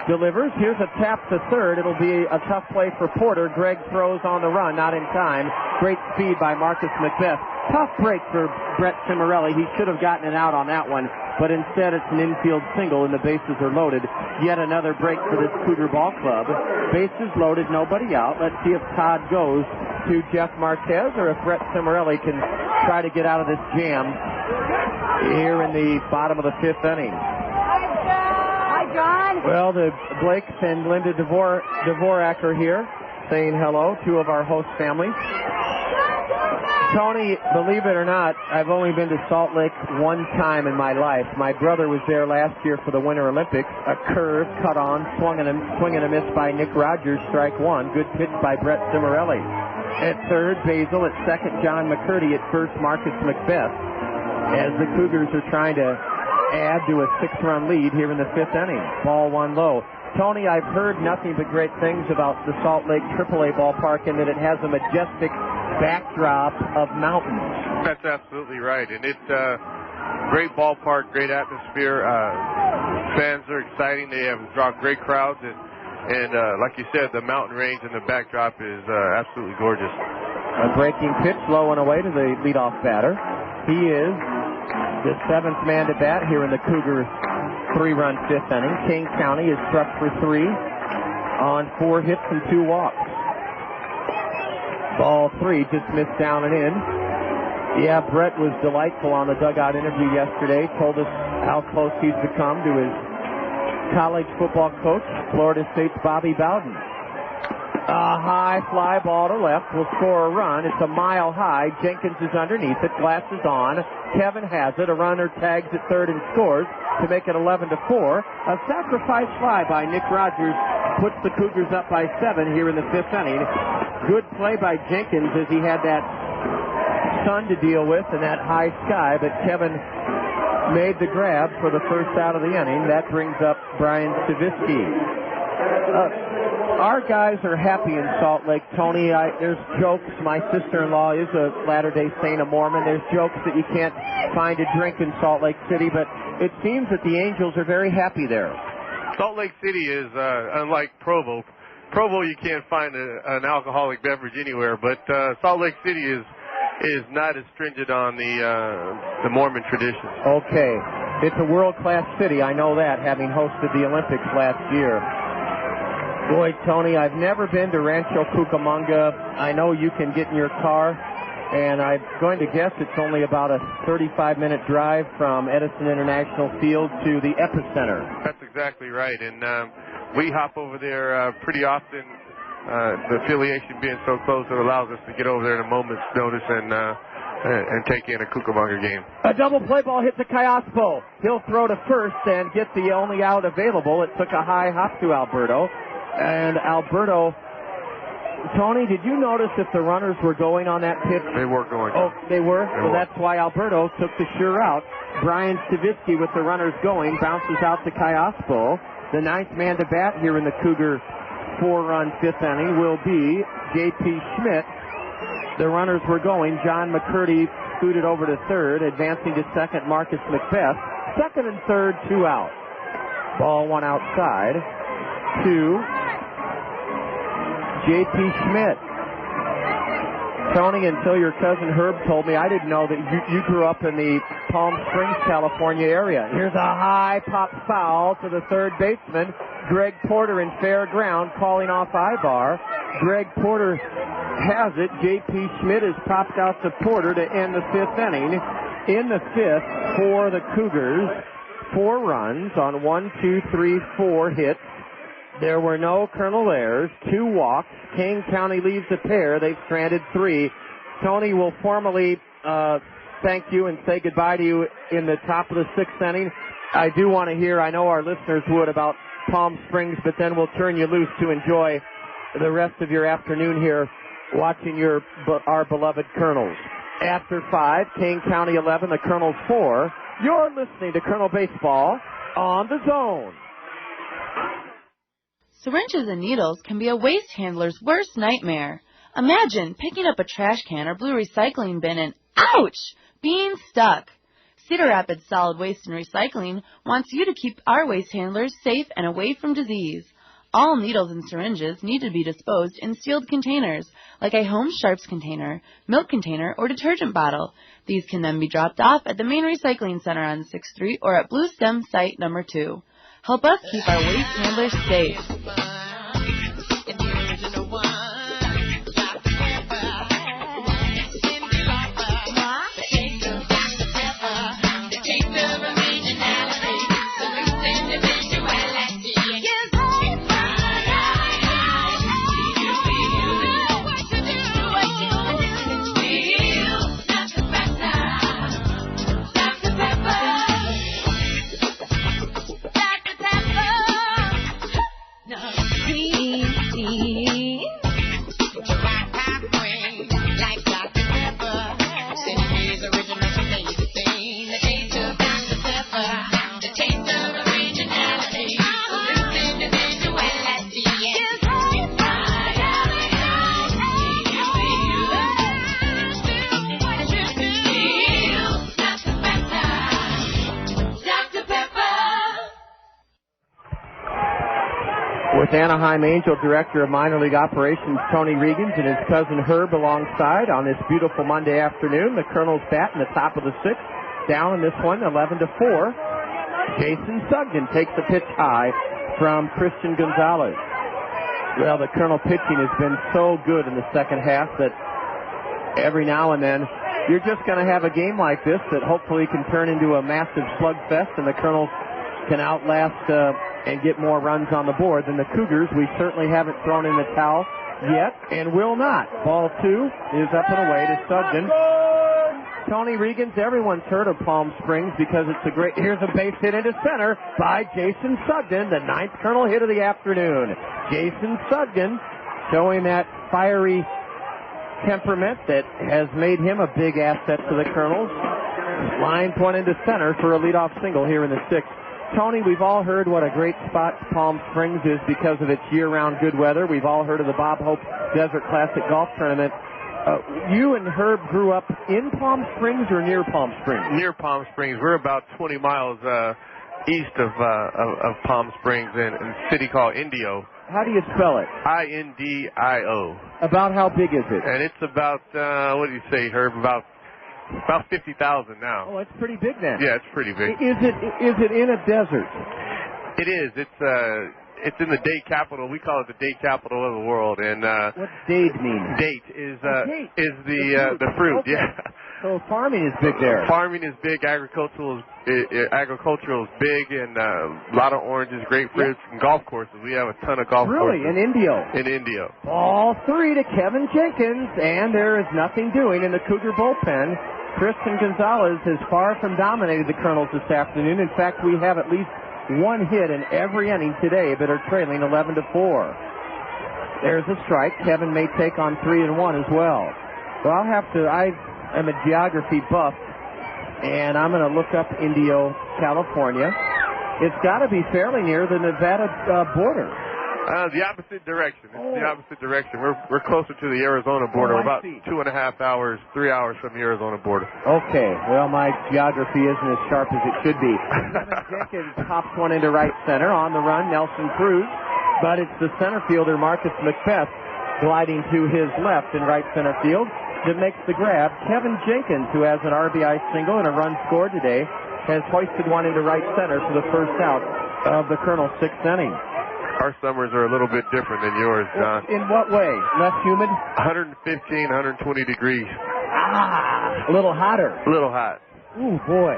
delivers. Here's a tap to 3rd. It'll be a tough play for Porter. Greg throws on the run, not in time. Great speed by Marcus Macbeth. Tough break for Brett Cimarrelli. He should have gotten it out on that one, but instead it's an infield single and the bases are loaded. Yet another break for this Cougar ball club. Bases loaded, nobody out. Let's see if Todd goes to Jeff Marquez or if Brett Cimarrelli can try to get out of this jam here in the bottom of the 5th inning. Hi, John. Well, the Blakes and Linda Dvorak are here saying hello, 2 of our host families. Tony, believe it or not, I've only been to Salt Lake 1 time in my life. My brother was there last year for the Winter Olympics. A curve cut on, swing and a miss by Nick Rogers, strike 1. Good pitch by Brett Cimarrelli. At 3rd, Basil. At 2nd, John McCurdy. At 1st, Marcus Macbeth. As the Cougars are trying to add to a 6-run lead here in the 5th inning. Ball 1 low. Tony, I've heard nothing but great things about the Salt Lake AAA ballpark and that it has a majestic backdrop of mountains. That's absolutely right, and it's a great ballpark, great atmosphere. Fans are exciting. They have drawn great crowds, and like you said, the mountain range and the backdrop is absolutely gorgeous. A breaking pitch, low and away to the leadoff batter. He is the 7th man to bat here in the Cougars' 3-run 5th inning. Kane County is struck for 3 on 4 hits and 2 walks. Ball 3 just missed down and in. Yeah, Brett was delightful on the dugout interview yesterday. Told us how close he's become to his college football coach, Florida State's Bobby Bowden. A high fly ball to left will score a run. It's a mile high. Jenkins is underneath it. Glasses on. Kevin has it. A runner tags at 3rd and scores to make it 11-4. A sacrifice fly by Nick Rogers puts the Cougars up by 7 here in the 5th inning. Good play by Jenkins as he had that sun to deal with and that high sky, but Kevin made the grab for the first out of the inning. That brings up Brian Savitsky. Our guys are happy in Salt Lake, Tony. There's jokes. My sister-in-law is a Latter-day Saint, a Mormon. There's jokes that you can't find a drink in Salt Lake City, but it seems that the Angels are very happy there. Salt Lake City is unlike Provo. Provo, you can't find an alcoholic beverage anywhere, but Salt Lake City is not as stringent on the Mormon tradition. Okay. It's a world-class city. I know that, having hosted the Olympics last year. Boy, Tony, I've never been to Rancho Cucamonga. I know you can get in your car, and I'm going to guess it's only about a 35-minute drive from Edison International Field to the Epicenter. That's exactly right, and we hop over there pretty often. The affiliation being so close, it allows us to get over there in a moment's notice and take in a Cucamonga game. A double play ball hit to Callaspo. He'll throw to first and get the only out available. It took a high hop to Alberto. And Alberto, Tony, did you notice if the runners were going on that pitch? They were going. Oh, they were? Well, that's why Alberto took the sure out. Brian Savitsky with the runners going, bounces out to Callaspo. The 9th man to bat here in the Cougar 4-run 5th inning will be J.P. Schmidt. The runners were going. John McCurdy scooted over to third. Advancing to second, Marcus Macbeth. Second and third, 2 out. Ball one outside to J.P. Schmidt. Tony, until your cousin Herb told me, I didn't know that you grew up in the Palm Springs, California area. Here's a high pop foul to the third baseman, Greg Porter, in fair ground, calling off Aybar. Greg Porter has it. J.P. Schmidt is popped out to Porter to end the fifth inning. In the fifth for the Cougars, 4 runs on 4 hits. There were no Colonel errors, 2 walks. Kane County leaves a pair. They've stranded 3. Tony will formally thank you and say goodbye to you in the top of the 6th inning. I do want to hear, I know our listeners would, about Palm Springs, but then we'll turn you loose to enjoy the rest of your afternoon here watching our beloved Kernels. After 5, Kane County 11, the Kernels 4. You're listening to Kernel Baseball on the Zone. Syringes and needles can be a waste handler's worst nightmare. Imagine picking up a trash can or blue recycling bin and, ouch, being stuck. Cedar Rapids Solid Waste and Recycling wants you to keep our waste handlers safe and away from disease. All needles and syringes need to be disposed in sealed containers, like a Home Sharps container, milk container, or detergent bottle. These can then be dropped off at the main recycling center on 6th Street or at Blue Stem Site number 2. Help us keep our waste handlers safe. With Anaheim Angel Director of Minor League Operations Tony Regans and his cousin Herb alongside on this beautiful Monday afternoon. The Kernels bat in the top of the 6th. Down in this one, 11-4. Jason Sugden takes the pitch high from Christian Gonzalez. Well, the Kernel pitching has been so good in the second half that every now and then you're just going to have a game like this that hopefully can turn into a massive slugfest and the Kernels can outlast and get more runs on the board than the Cougars. We certainly haven't thrown in the towel yet and will not. Ball 2 is up and away to Sugden. Tony Regans, everyone's heard of Palm Springs because it's a great, here's a base hit into center by Jason Sugden, the 9th Kernel hit of the afternoon. Jason Sugden showing that fiery temperament that has made him a big asset to the Kernels. Line point into center for a leadoff single here in the 6th. Tony, we've all heard what a great spot Palm Springs is because of its year-round good weather. We've all heard of the Bob Hope Desert Classic Golf Tournament. You and Herb grew up in Palm Springs or near Palm Springs? Near Palm Springs. We're about 20 miles east of Palm Springs in a city called Indio. How do you spell it? I-N-D-I-O. About how big is it? And it's about, what do you say, Herb, about 50,000 now. Oh, it's pretty big then. Yeah, it's pretty big. Is it in a desert? It is. It's in the date capital. We call it the date capital of the world. And what's date mean? Date is the fruit. Okay. Yeah. So farming is big there. Farming is big. Agricultural is big, and a lot of oranges, grapefruits, and golf courses. We have a ton of golf courses. Really, in Indio? In Indio. Ball 3 to Kevin Jenkins, and there is nothing doing in the Cougar bullpen. Christian Gonzalez has far from dominated the Kernels this afternoon. In fact, we have at least one hit in every inning today, but are trailing 11-4. There's a strike. Kevin may take on 3-1 as well. Well, I'm a geography buff, and I'm going to look up Indio, California. It's got to be fairly near the Nevada border. The opposite direction. It's the opposite direction. We're closer to the Arizona border. We're about 2.5 hours, 3 hours from the Arizona border. Okay. Well, my geography isn't as sharp as it should be. Kevin Jenkins pops one into right center. On the run, Nelson Cruz. But it's the center fielder, Marcus Macbeth, gliding to his left in right center field that makes the grab. Kevin Jenkins, who has an RBI single and a run scored today, has hoisted one into right center for the first out of the Kernels' 6th inning. Our summers are a little bit different than yours, John. In what way? Less humid? 115, 120 degrees. A little hotter. A little hot. Ooh, boy.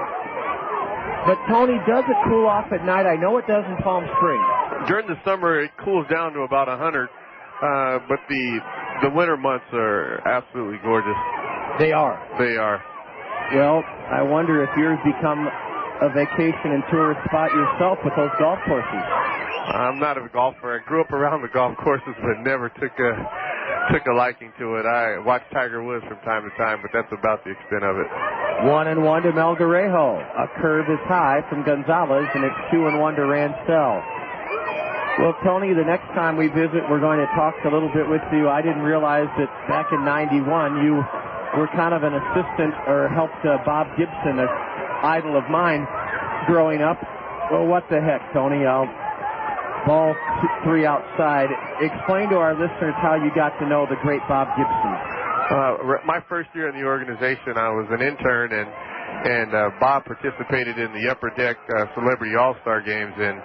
But, Tony, does it cool off at night? I know it does in Palm Springs. During the summer, it cools down to about 100, but the winter months are absolutely gorgeous. They are. They are. Well, I wonder if yours become a vacation and tourist spot yourself with those golf courses. I'm not a golfer. I grew up around the golf courses, but never took a liking to it. I watch Tiger Woods from time to time, but that's about the extent of it. 1-1 to Melgarejo. A curve is high from Gonzalez, and it's 2-1 to Ransell. Well, Tony, the next time we visit, we're going to talk a little bit with you. I didn't realize that back in '91 you were kind of an assistant or helped Bob Gibson, an idol of mine, growing up. Well, what the heck, Tony? Ball 3 outside. Explain to our listeners how you got to know the great Bob Gibson. My first year in the organization, I was an intern, and Bob participated in the Upper Deck Celebrity All-Star games, and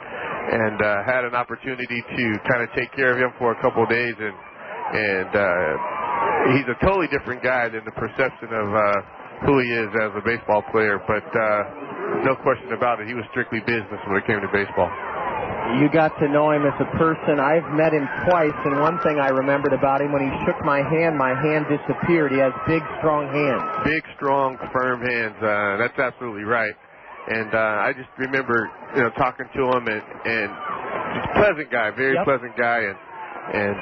had an opportunity to kind of take care of him for a couple of days, and he's a totally different guy than the perception of who he is as a baseball player, but no question about it, he was strictly business when it came to baseball. You got to know him as a person. I've met him twice, and one thing I remembered about him, when he shook my hand disappeared. He has big, strong hands. Big, strong, firm hands. That's absolutely right. And I just remember, talking to him, and just a pleasant guy, very pleasant guy, and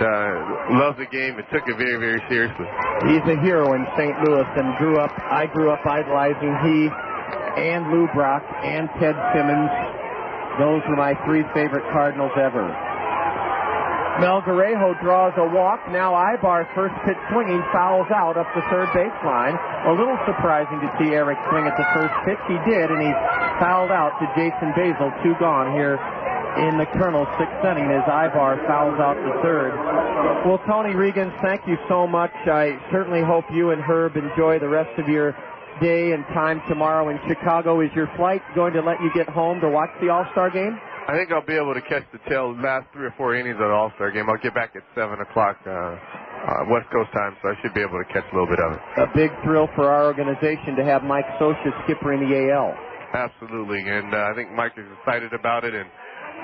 loves the game and took it very, very seriously. He's a hero in St. Louis, and I grew up idolizing he and Lou Brock and Ted Simmons. Those were my 3 favorite Cardinals ever. Melgarejo draws a walk. Now Aybar, first pitch swinging, fouls out up the third baseline. A little surprising to see Erick swing at the first pitch. He did, and he fouled out to Jason Basil. 2 gone here in the Kernels' 6th inning as Aybar fouls out the third. Well, Tony Regan, thank you so much. I certainly hope you and Herb enjoy the rest of your day and time tomorrow in Chicago. Is your flight going to let you get home to watch the All-Star game? I think I'll be able to catch the last 3 or 4 innings of the All-Star game. I'll get back at 7 o'clock West Coast time, so I should be able to catch a little bit of it. A big thrill for our organization to have Mike Socha skipper in the AL. Absolutely, and I think Mike is excited about it, and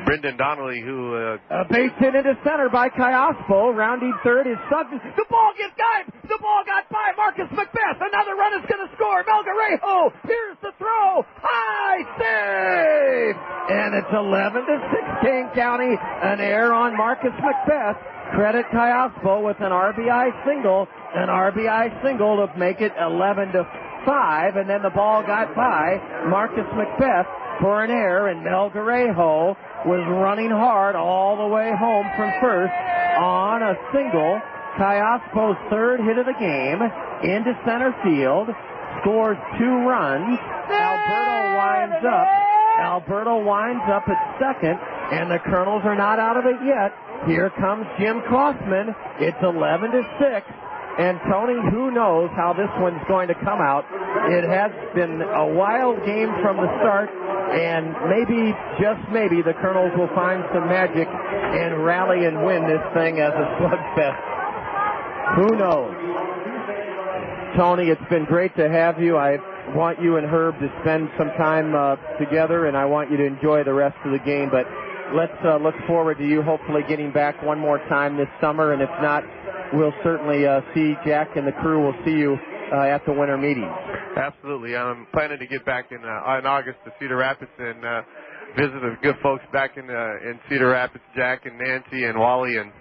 Brendan Donnelly, who... a base hit into center by Callaspo. Rounding third is Sugden. The ball gets dived. The ball got by Marcus Macbeth. Another run is going to score. Melgarejo. Here's the throw. High save. And it's 11-6 Kane County. An error on Marcus Macbeth. Credit Callaspo with an RBI single. An RBI single to make it 11-5. And then the ball got by Marcus Macbeth for an error, and Melgarejo was running hard all the way home from first on a single. Callaspo's third hit of the game into center field, scores 2 runs. Alberto winds up at second, and the Kernels are not out of it yet. Here comes Jim Kaufman. It's 11-6. And, Tony, who knows how this one's going to come out. It has been a wild game from the start, and maybe, just maybe, the Kernels will find some magic and rally and win this thing as a slugfest. Who knows? Tony, it's been great to have you. I want you and Herb to spend some time together, and I want you to enjoy the rest of the game. But let's look forward to you hopefully getting back one more time this summer, and if not, we'll certainly see Jack and the crew. We'll see you at the winter meetings. Absolutely. I'm planning to get back in August to Cedar Rapids and visit the good folks back in Cedar Rapids, Jack and Nancy and Wally and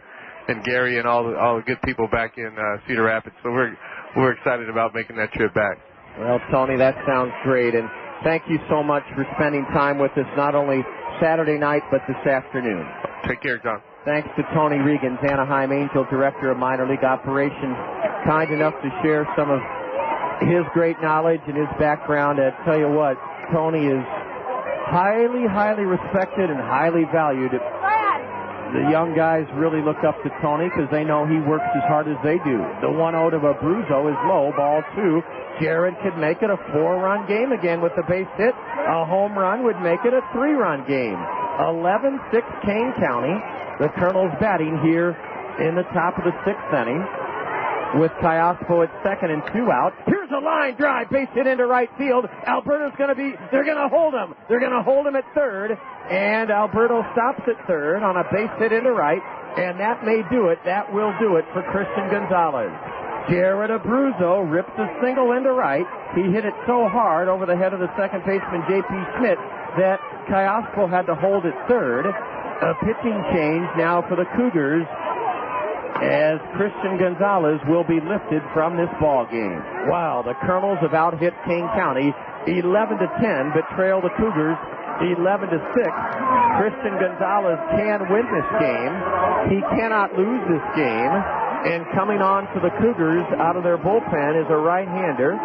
Gary and all the good people back in Cedar Rapids. So we're excited about making that trip back. Well, Tony, that sounds great, and thank you so much for spending time with us, not only Saturday night but this afternoon. Take care, John. Thanks to Tony Regan's Anaheim Angel, Director of Minor League Operations, kind enough to share some of his great knowledge and his background. I tell you what, Tony is highly, highly respected and highly valued. The young guys really look up to Tony because they know he works as hard as they do. The 1-0 to Abruzzo is low, ball 2. Jared could make it a 4-run game again with the base hit. A home run would make it a 3-run game. 11-6 Kane County. The Kernels batting here in the top of the 6th inning with Callaspo at second and 2 out. Here's a line drive, base hit into right field. Alberto's they're going to hold him. They're going to hold him at third, and Alberto stops at third on a base hit into right, and that may do it. That will do it for Christian Gonzalez. Jared Abruzzo rips a single into right. He hit it so hard over the head of the second baseman, J.P. Schmidt, that Callaspo had to hold at third. A pitching change now for the Cougars as Christian Gonzalez will be lifted from this ball game. Wow, the Kernels have out-hit Kane County 11-10, but trail the Cougars 11-6. Christian Gonzalez can win this game. He cannot lose this game. And coming on to the Cougars out of their bullpen is a right-hander.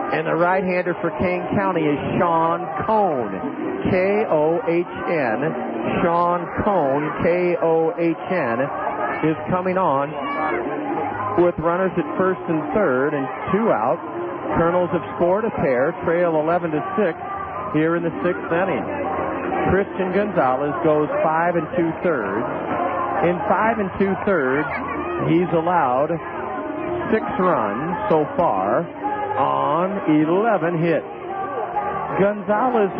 And the right-hander for Kane County is Sean Cone. K-O-H-N. Sean Cone, K-O-H-N, is coming on with runners at first and third and 2 out. Kernels have scored a pair, trail 11-6 here in the 6th inning. Christian Gonzalez goes 5 2/3. In 5 2/3, he's allowed 6 runs so far on 11 hits. Gonzalez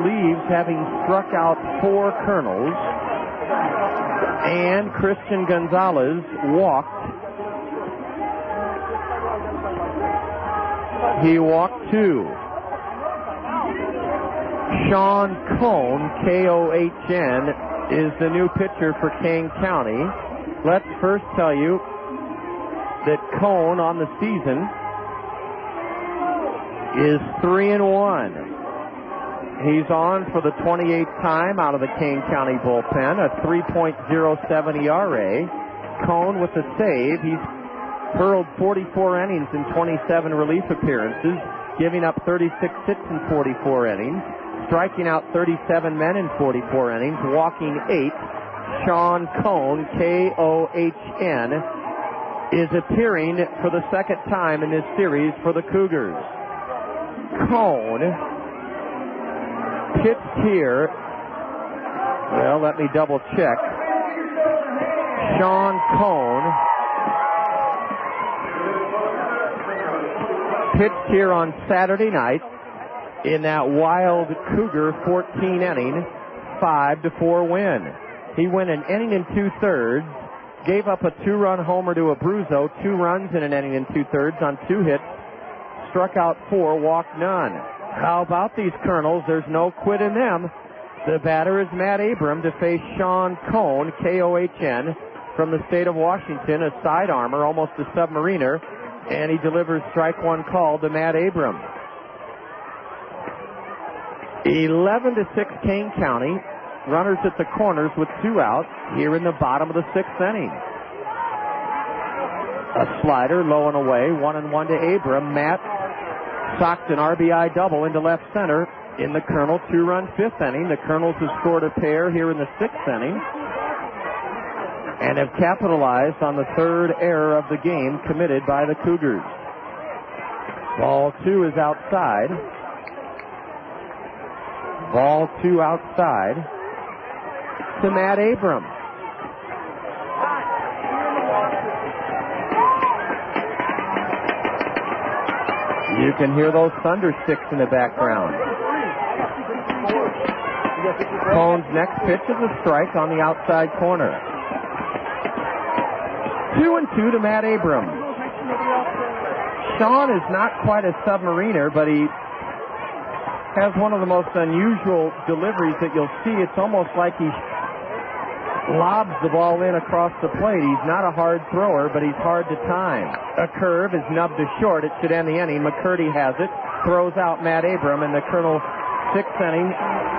leaves having struck out 4 Kernels, and Christian Gonzalez walked. He walked 2. Sean Cone, K-O-H-N, is the new pitcher for Kane County. Let's first tell you that Cone on the season is 3-1. He's on for the 28th time out of the Kane County bullpen, a 3.07 ERA. Cone with a save. He's hurled 44 innings in 27 relief appearances, giving up 36 hits in 44 innings, striking out 37 men in 44 innings, walking 8. Sean Cone, K-O-H-N, is appearing for the second time in this series for the Cougars. Cone pitched here. Well, let me double check. Sean Cone pitched here on Saturday night in that wild Cougar 14 inning 5-4 win. He went an inning and 2/3, gave up a 2-run homer to Abruzzo, 2 runs in an inning and 2/3 on 2 hits, struck out 4, walked none. How about these Kernels? There's no quit in them. The batter is Matt Abram to face Sean Cone, K-O-H-N, from the state of Washington, a side armor, almost a submariner, and he delivers strike 1 call to Matt Abram. 11-6 Kane County. Runners at the corners with 2 out here in the bottom of the 6th inning. A slider low and away, 1-1 to Abram. Matt socked an RBI double into left center in the Kernel 2-run 5th inning. The Kernels have scored a pair here in the 6th inning and have capitalized on the 3rd error of the game committed by the Cougars. Ball 2 is outside. Ball 2 outside to Matt Abram. You can hear those thunder sticks in the background. Cone's next pitch is a strike on the outside corner. 2-2 to Matt Abram. Sean is not quite a submariner, but he has one of the most unusual deliveries that you'll see. It's almost like he lobs the ball in across the plate. He's not a hard thrower, but he's hard to time. A curve is nubbed to short. It should end the inning. McCurdy has it, throws out Matt Abram, and the Kernel sixth inning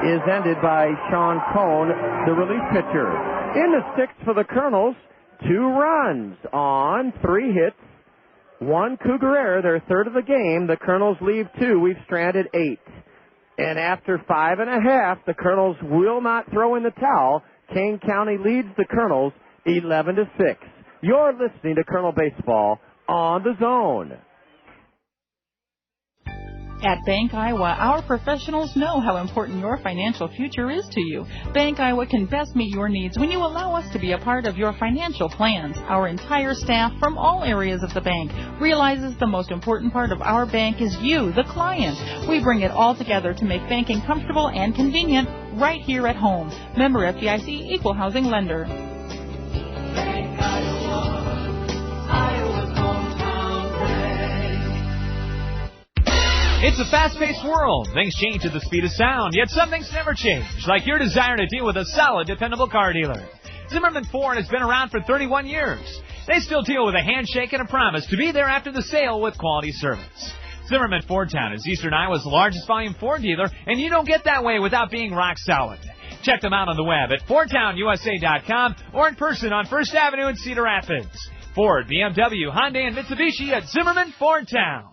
is ended by Sean Cohn, the relief pitcher. In the sixth for the Kernels, 2 runs on 3 hits, 1 Cougar error, their third of the game. The Kernels leave 2. We've stranded 8. And after 5.5, the Kernels will not throw in the towel. Kane County leads the Kernels 11-6. You're listening to Kernel Baseball on the Zone. At Bank Iowa, our professionals know how important your financial future is to you. Bank Iowa can best meet your needs when you allow us to be a part of your financial plans. Our entire staff from all areas of the bank realizes the most important part of our bank is you, the client. We bring it all together to make banking comfortable and convenient right here at home. Member FDIC, Equal Housing Lender. Bank Iowa, Iowa's hometown bank. It's a fast-paced world. Things change at the speed of sound, yet some things never change, like your desire to deal with a solid, dependable car dealer. Zimmerman Ford has been around for 31 years. They still deal with a handshake and a promise to be there after the sale with quality service. Zimmerman Ford Town is Eastern Iowa's largest volume Ford dealer, and you don't get that way without being rock solid. Check them out on the web at FordTownUSA.com or in person on First Avenue in Cedar Rapids. Ford, BMW, Hyundai, and Mitsubishi at Zimmerman Ford Town.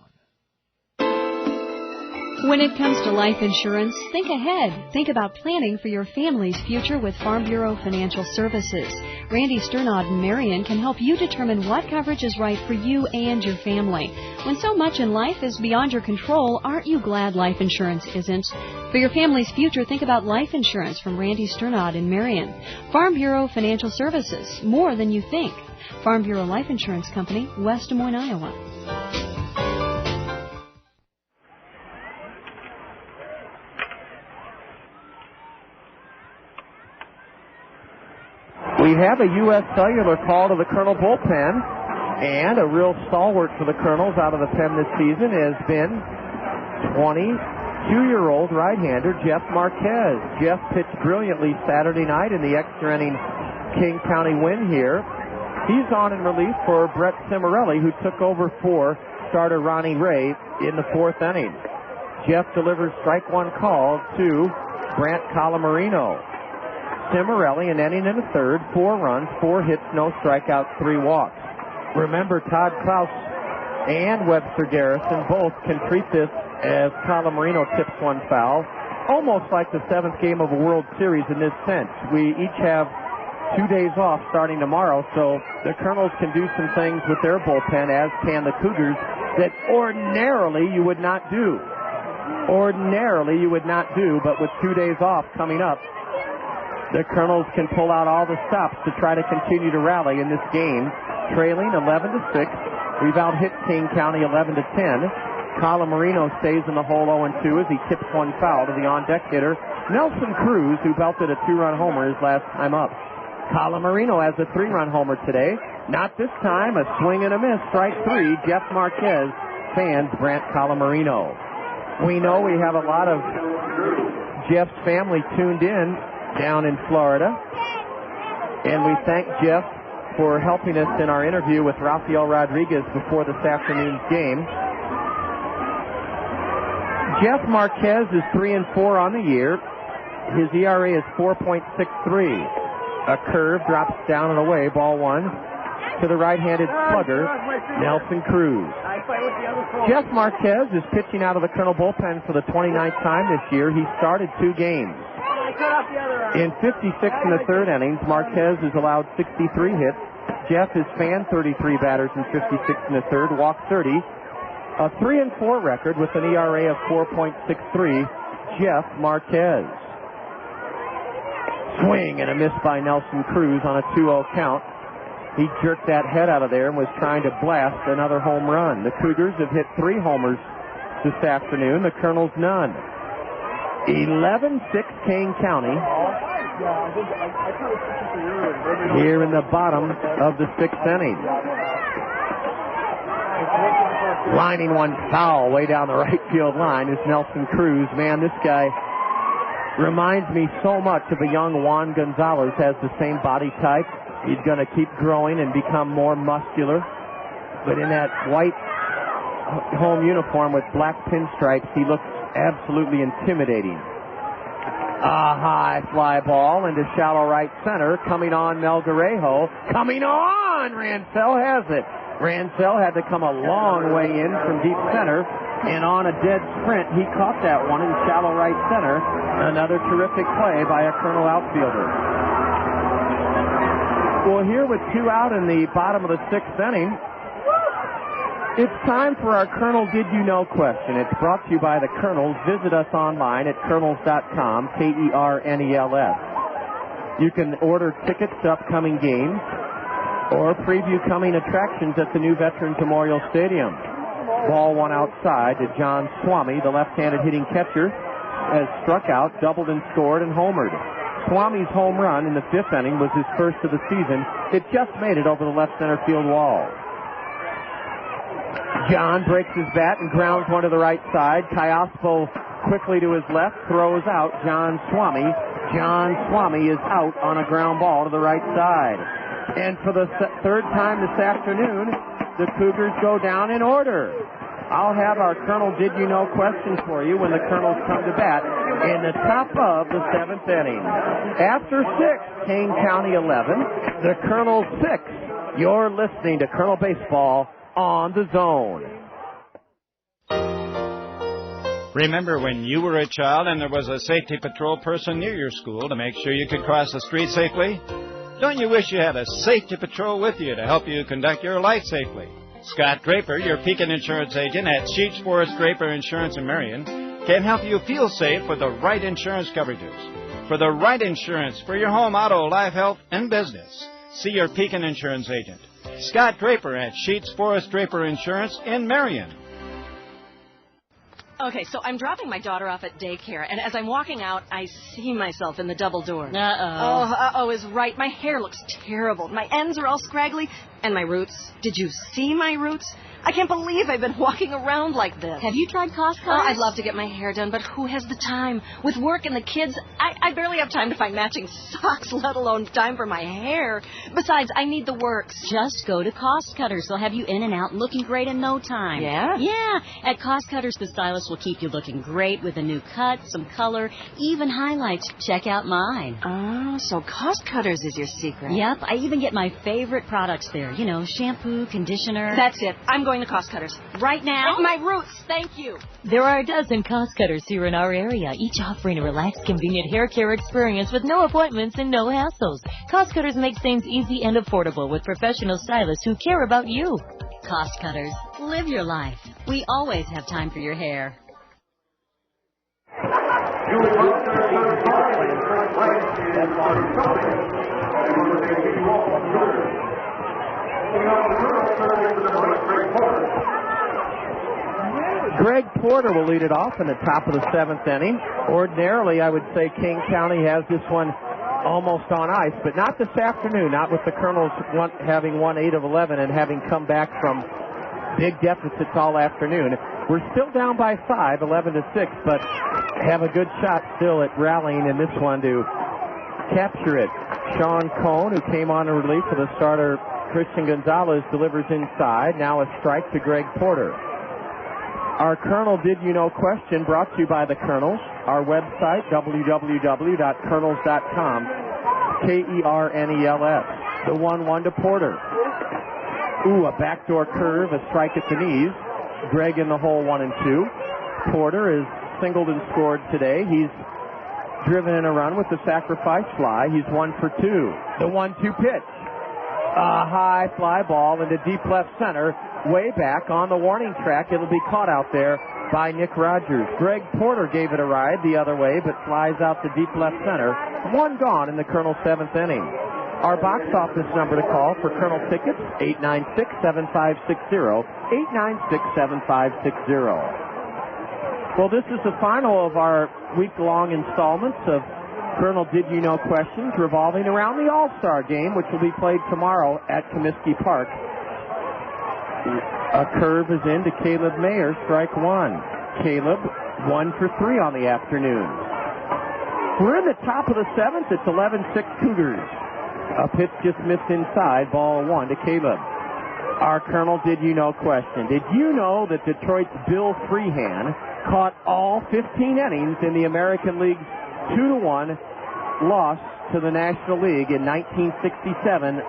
When it comes to life insurance, think ahead. Think about planning for your family's future with Farm Bureau Financial Services. Randy Sternod and Marion can help you determine what coverage is right for you and your family. When so much in life is beyond your control, aren't you glad life insurance isn't? For your family's future, think about life insurance from Randy Sternod and Marion. Farm Bureau Financial Services, more than you think. Farm Bureau Life Insurance Company, West Des Moines, Iowa. We have a U.S. Cellular call to the Kernel bullpen, and a real stalwart for the Kernels out of the pen this season has been 22-year-old right-hander Jeff Marquez. Jeff pitched brilliantly Saturday night in the extra inning King County win here. He's on in relief for Brett Cimarrelli, who took over for starter Ronnie Ray in the 4th inning. Jeff delivers strike 1 call to Brant Calamarino. Cimarrelli, an inning and a third, 4 runs, 4 hits, no strikeouts, 3 walks. Remember, Todd Klaus and Webster Garrison both can treat this as Calamarino tips 1 foul, almost like the 7th game of a World Series in this sense. We each have 2 days off starting tomorrow, so the Kernels can do some things with their bullpen, as can the Cougars, that ordinarily you would not do. But with 2 days off coming up, the Kernels can pull out all the stops to try to continue to rally in this game. Trailing 11-6. We've out-hit King County 11-10. Calamarino stays in the hole 0-2 as he tips 1 foul to the on-deck hitter, Nelson Cruz, who belted a 2-run homer his last time up. Calamarino has a 3-run homer today. Not this time. A swing and a miss. Strike 3. Jeff Marquez fans Brant Calamarino. We know we have a lot of Jeff's family tuned in down in Florida, and we thank Jeff for helping us in our interview with Rafael Rodriguez before this afternoon's game. Jeff Marquez is 3-4 on the year. His ERA is 4.63. A curve drops down and away, ball 1 to the right-handed slugger, Nelson Cruz. Jeff Marquez is pitching out of the Kernel bullpen for the 29th time this year. He started 2 games. In 56 in the 3rd innings, Marquez has allowed 63 hits. Jeff has fanned 33 batters in 56 in the 3rd, walked 30. A 3-4 record with an ERA of 4.63. Jeff Marquez. Swing and a miss by Nelson Cruz on a 2-0 count. He jerked that head out of there and was trying to blast another home run. The Cougars have hit 3 homers this afternoon. The Kernels none. 11-6 Kane County here in the bottom of the 6th inning. Lining 1 foul way down the right field line is Nelson Cruz. Man, this guy reminds me so much of a young Juan Gonzalez. Has the same body type. He's going to keep growing and become more muscular. But in that white home uniform with black pinstripes, he looks absolutely intimidating. A high fly ball into shallow right center. Coming on Melgarejo. Coming on! Ransell has it. Ransell had to come a long way in from deep center. And on a dead sprint, he caught that one in shallow right center. Another terrific play by a Kernel outfielder. Well, here with 2 out in the bottom of the 6th inning, it's time for our Kernel Did You Know question. It's brought to you by the Kernels. Visit us online at kernels.com, Kernels. You can order tickets to upcoming games or preview coming attractions at the new Veterans Memorial Stadium. Ball one outside to John Swamy, the left-handed hitting catcher, has struck out, doubled and scored, and homered. Swamy's home run in the 5th inning was his first of the season. It just made it over the left center field wall. John breaks his bat and grounds one to the right side. Callaspo quickly to his left, throws out John Swamy. John Swamy is out on a ground ball to the right side. And for the 3rd time this afternoon, the Cougars go down in order. I'll have our Kernel Did You Know questions for you when the Kernels come to bat in the top of the 7th inning. After 6, Kane County 11, the Kernels 6. You're listening to Kernel Baseball on the Zone. Remember when you were a child and there was a safety patrol person near your school to make sure you could cross the street safely? Don't you wish you had a safety patrol with you to help you conduct your life safely? Scott Draper, your Pekin insurance agent at Sheets Forest Draper Insurance in Marion, can help you feel safe with the right insurance coverages. For the right insurance for your home, auto, life, health, and business, see your Pekin insurance agent, Scott Draper at Sheets Forest Draper Insurance in Marion. Okay, so I'm dropping my daughter off at daycare, and as I'm walking out, I see myself in the double door. Uh-oh is right. My hair looks terrible. My ends are all scraggly, and my roots. Did you see my roots? I can't believe I've been walking around like this. Have you tried Cost Cutters? Oh, I'd love to get my hair done, but who has the time? With work and the kids, I barely have time to find matching socks, let alone time for my hair. Besides, I need the works. Just go to Cost Cutters. They'll have you in and out and looking great in no time. Yeah? Yeah. At Cost Cutters, the stylist will keep you looking great with a new cut, some color, even highlights. Check out mine. Oh, so Cost Cutters is your secret. Yep. I even get my favorite products there. You know, shampoo, conditioner. That's it. I'm going to Cost Cutters. Right now? My roots, thank you. There are a dozen Cost Cutters here in our area, each offering a relaxed, convenient hair care experience with no appointments and no hassles. Cost Cutters makes things easy and affordable with professional stylists who care about you. Cost Cutters. Live your life. We always have time for your hair. Greg Porter will lead it off in the top of the 7th inning. Ordinarily, I would say Kane County has this one almost on ice, but not this afternoon, not with the Kernels having won 8 of 11 and having come back from big deficits all afternoon. We're still down by 5, 11-6, but have a good shot still at rallying in this one to capture it. Sean Cohn, who came on in relief for the starter Christian Gonzalez, delivers inside. Now a strike to Greg Porter. Our Kernel Did You Know question brought to you by the Kernels. Our website, www.kernels.com, Kernels. The 1-1 to Porter. Ooh, a backdoor curve, a strike at the knees. Greg in the hole, 1-2. Porter is singled and scored today. He's driven in a run with the sacrifice fly. He's 1 for 2. The 1-2 pitch. A high fly ball into deep left center, way back on the warning track. It'll be caught out there by Nick Rogers. Greg Porter gave it a ride the other way, but flies out to deep left center. 1 gone in the Kernel 7th inning. Our box office number to call for Kernel tickets, 896-7560, 896-7560. Well, this is the final of our week-long installments of Kernel Did You Know questions revolving around the All-Star game, which will be played tomorrow at Comiskey Park. A curve is in to Caleb Mayer, strike 1. Caleb, 1 for 3 on the afternoon. We're in the top of the 7th. It's 11-6 Cougars. A pitch just missed inside, ball 1 to Caleb. Our Kernel Did You Know question. Did you know that Detroit's Bill Freehan caught all 15 innings in the American League's 2-1 loss to the National League in 1967.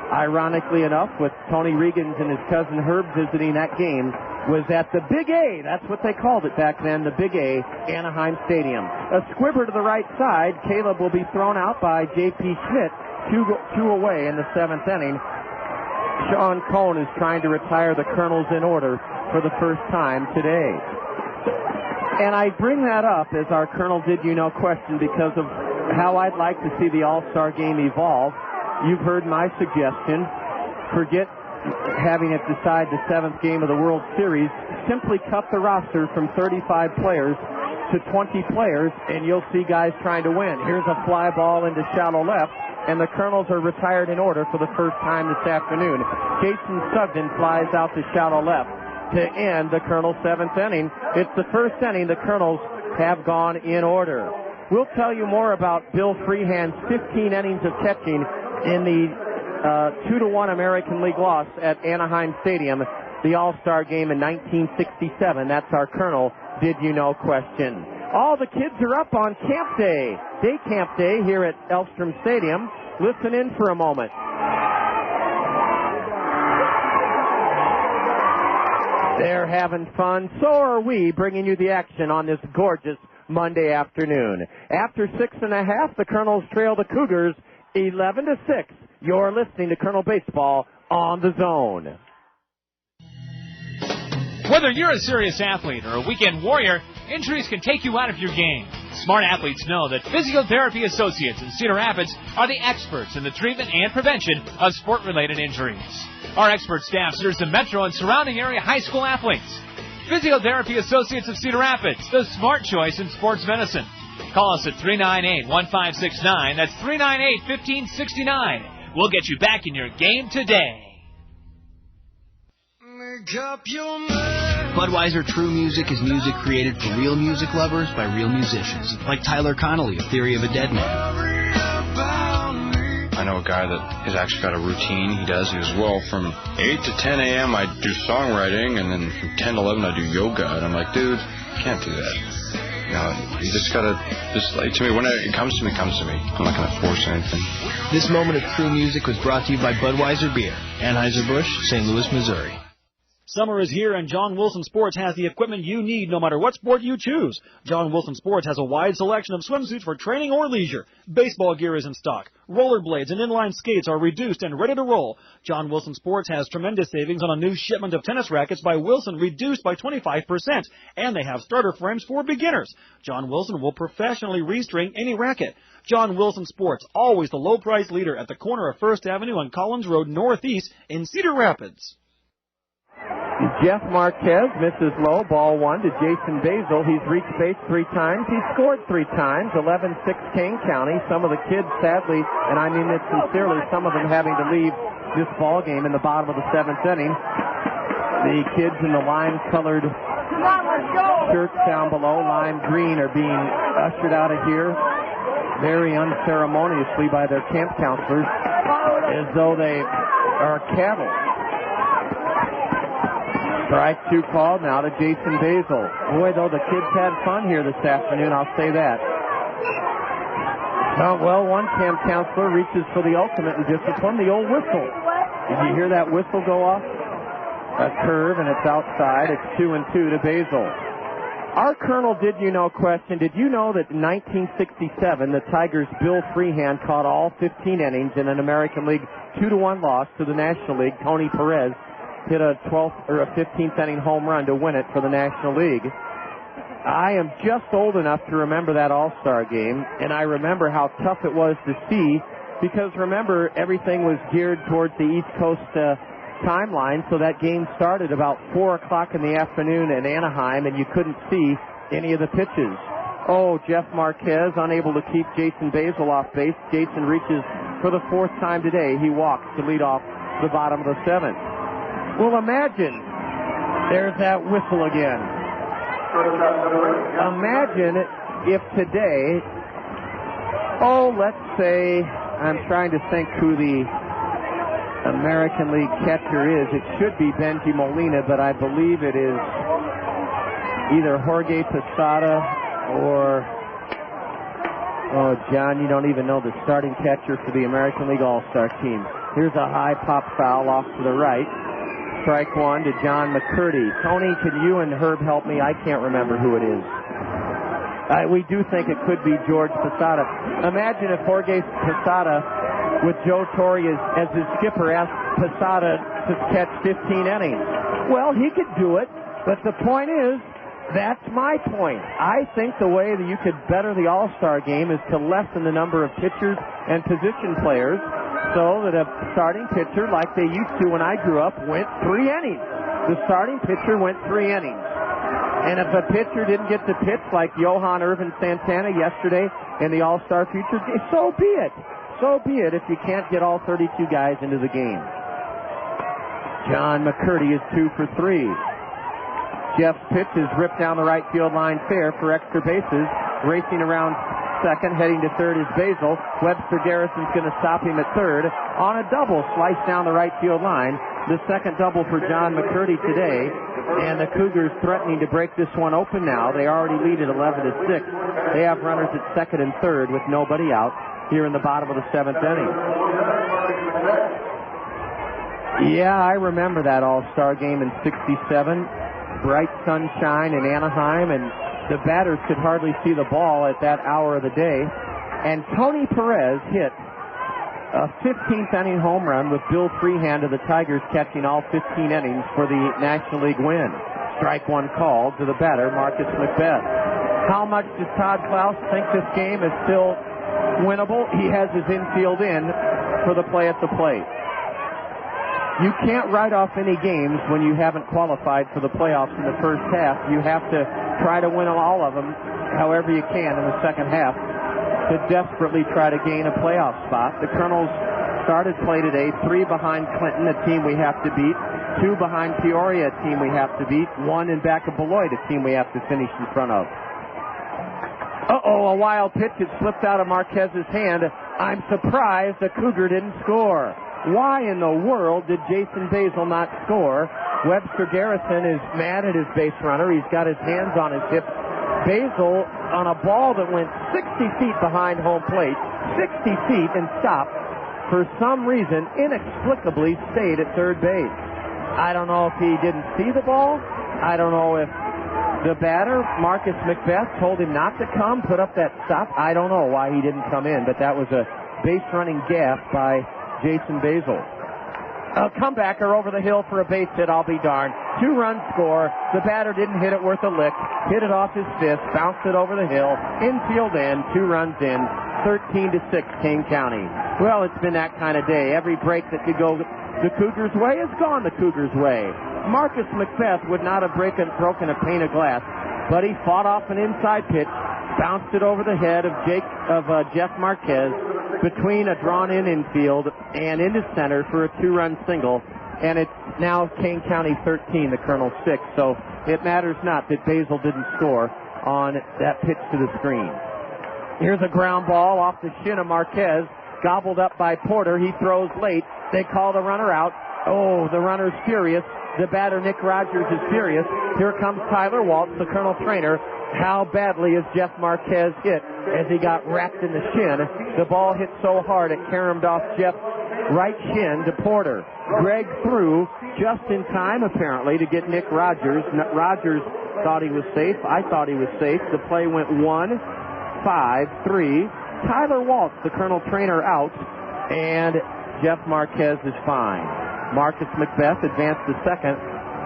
Ironically enough, with Tony Regan's and his cousin Herb visiting that game, was at the Big A. That's what they called it back then, the Big A, Anaheim Stadium. A squibber to the right side. Caleb will be thrown out by J.P. Schmidt, two away in the 7th inning. Sean Cohn is trying to retire the Kernels in order for the first time today. And I bring that up as our Colonel Did You Know question because of how I'd like to see the All-Star game evolve. You've heard my suggestion. Forget having it decide the 7th game of the World Series. Simply cut the roster from 35 players to 20 players, and you'll see guys trying to win. Here's a fly ball into shallow left, and the Kernels are retired in order for the first time this afternoon. Jason Sugden flies out to shallow left to end the Kernels' 7th inning. It's the first inning. The Kernels have gone in order. We'll tell you more about Bill Freehand's 15 innings of catching in the 2-1 American League loss at Anaheim Stadium, the All-Star game in 1967. That's our Colonel Did You Know question. All the kids are up on camp day camp day here at Elstrom Stadium. Listen in for a moment. They're having fun. So are we, bringing you the action on this gorgeous Monday afternoon. After 6.5, the Kernels trail the Cougars 11-6. You're listening to Colonel Baseball on the Zone. Whether you're a serious athlete or a weekend warrior, injuries can take you out of your game. Smart athletes know that Physiotherapy Associates in Cedar Rapids are the experts in the treatment and prevention of sport-related injuries. Our expert staff serves the metro and surrounding area high school athletes. Physiotherapy Associates of Cedar Rapids, the smart choice in sports medicine. Call us at 398-1569. That's 398-1569. We'll get you back in your game today. Budweiser True Music is music created for real music lovers by real musicians, like Tyler Connolly of Theory of a Dead Man. I know a guy that has actually got a routine he does. He goes, well, from 8 to 10 a.m. I do songwriting, and then from 10 to 11 I do yoga. And I'm like, dude, you can't do that. You know, you just gotta, like, to me, when it comes to me, it comes to me. I'm not gonna force anything. This moment of true music was brought to you by Budweiser Beer, Anheuser-Busch, St. Louis, Missouri. Summer is here, and John Wilson Sports has the equipment you need no matter what sport you choose. John Wilson Sports has a wide selection of swimsuits for training or leisure. Baseball gear is in stock. Rollerblades and inline skates are reduced and ready to roll. John Wilson Sports has tremendous savings on a new shipment of tennis rackets by Wilson, reduced by 25%. And they have starter frames for beginners. John Wilson will professionally restring any racket. John Wilson Sports, always the low price leader at the corner of First Avenue and Collins Road Northeast in Cedar Rapids. Jeff Marquez misses low, ball one to Jason Basil. He's reached base 3 times. He's scored 3 times, 11-6 Kane County. Some of the kids, sadly, and I mean this sincerely, some of them having to leave this ball game in the bottom of the 7th inning. The kids in the lime-colored shirts down below, lime green, are being ushered out of here very unceremoniously by their camp counselors as though they are cattle. Strike 2 called now to Jason Basil. Boy, though, the kids had fun here this afternoon, I'll say that. Well, one camp counselor reaches for the ultimate in discipline, the old whistle. Did you hear that whistle go off? A curve, and it's outside. It's 2-2 to Basil. Our Colonel Did You Know question, did you know that in 1967, the Tigers' Bill Freehand caught all 15 innings in an American League 2-1 loss to the National League? Tony Perez hit a 12th or a 15th inning home run to win it for the National League. I am just old enough to remember that All-Star game, and I remember how tough it was to see because, remember, everything was geared towards the East Coast timeline, so that game started about 4 o'clock in the afternoon in Anaheim, and you couldn't see any of the pitches. Oh, Jeff Marquez unable to keep Jason Basil off base. Jason reaches for the 4th time today. He walks to lead off the bottom of the 7th. Well, imagine there's that whistle again. Imagine if today, let's say, I'm trying to think who the American League catcher is. It should be Benji Molina, but I believe it is either Jorge Posada or Oh, John, you don't even know the starting catcher for the American League All-Star team. Here's a high pop foul off to the right. Strike one to John McCurdy. Tony, can you and Herb help me? I can't remember who it is. We do think it could be George Posada. Imagine if Jorge Posada, with Joe Torre as his skipper, asked Posada to catch 15 innings. Well, he could do it, but the point is, that's my point. I think the way that you could better the All-Star game is to lessen the number of pitchers and position players so that a starting pitcher, like they used to when I grew up, went 3 innings. The starting pitcher went 3 innings. And if a pitcher didn't get to pitch like Johan Irvin Santana yesterday in the All-Star Futures game, so be it. So be it if you can't get all 32 guys into the game. John McCurdy is 2 for 3. Jeff's pitch is ripped down the right field line fair for extra bases. Racing around second, heading to third is Basil. Webster Garrison's going to stop him at third on a double slice down the right field line. The second double for John McCurdy today. And the Cougars threatening to break this one open now. They already lead at 11-6. They have runners at second and third with nobody out here in the bottom of the 7th inning. Yeah, I remember that All-Star game in '67. Bright sunshine in Anaheim, and the batters could hardly see the ball at that hour of the day. And Tony Perez hit a 15th inning home run with Bill Freehand of the Tigers catching all 15 innings for the National League win. Strike one called to the batter, Marcus Macbeth. How much does Todd Klaus think this game is still winnable? He has his infield in for the play at the plate. You can't write off any games when you haven't qualified for the playoffs in the first half. You have to try to win all of them however you can in the second half to desperately try to gain a playoff spot. The Kernels started play today 3 behind Clinton, a team we have to beat, 2 behind Peoria, a team we have to beat, 1 in back of Beloit, a team we have to finish in front of. Uh-oh, a wild pitch had slipped out of Marquez's hand. I'm surprised the Cougar didn't score. Why in the world did Jason Basil not score? Webster Garrison is mad at his base runner. He's got his hands on his hips. Basil on a ball that went 60 feet behind home plate, 60 feet and stopped, for some reason, inexplicably stayed at third base. I don't know if he didn't see the ball. I don't know if the batter, Marcus Macbeth, told him not to come, put up that stop. I don't know why he didn't come in, but that was a base-running gaffe by Jason Basil. A comebacker over the hill for a base hit, I'll be darned. 2-run score. The batter didn't hit it worth a lick. Hit it off his fist, bounced it over the hill. Infield in, 2 runs in. 13-6, Kane County. Well, it's been that kind of day. Every break that could go the Cougars' way has gone the Cougars' way. Marcus Macbeth would not have broken a pane of glass, but he fought off an inside pitch, bounced it over the head of Jeff Marquez, between a drawn-in infield and into center for a 2-run single, and it's now Kane County 13, the Kernels 6, so it matters not that Basil didn't score on that pitch to the screen. Here's a ground ball off the shin of Marquez, gobbled up by Porter. He throws late. They call the runner out. Oh, the runner's furious. The batter, Nick Rogers, is furious. Here comes Tyler Waltz, the Colonel trainer. How badly is Jeff Marquez hit as he got wrapped in the shin? The ball hit so hard it caromed off Jeff's right shin to Porter. Greg threw just in time, apparently, to get Nick Rogers. Rogers thought he was safe. I thought he was safe. The play went 1-5-3. Tyler Waltz, the Colonel trainer, out, and Jeff Marquez is fine. Marcus Macbeth advanced to second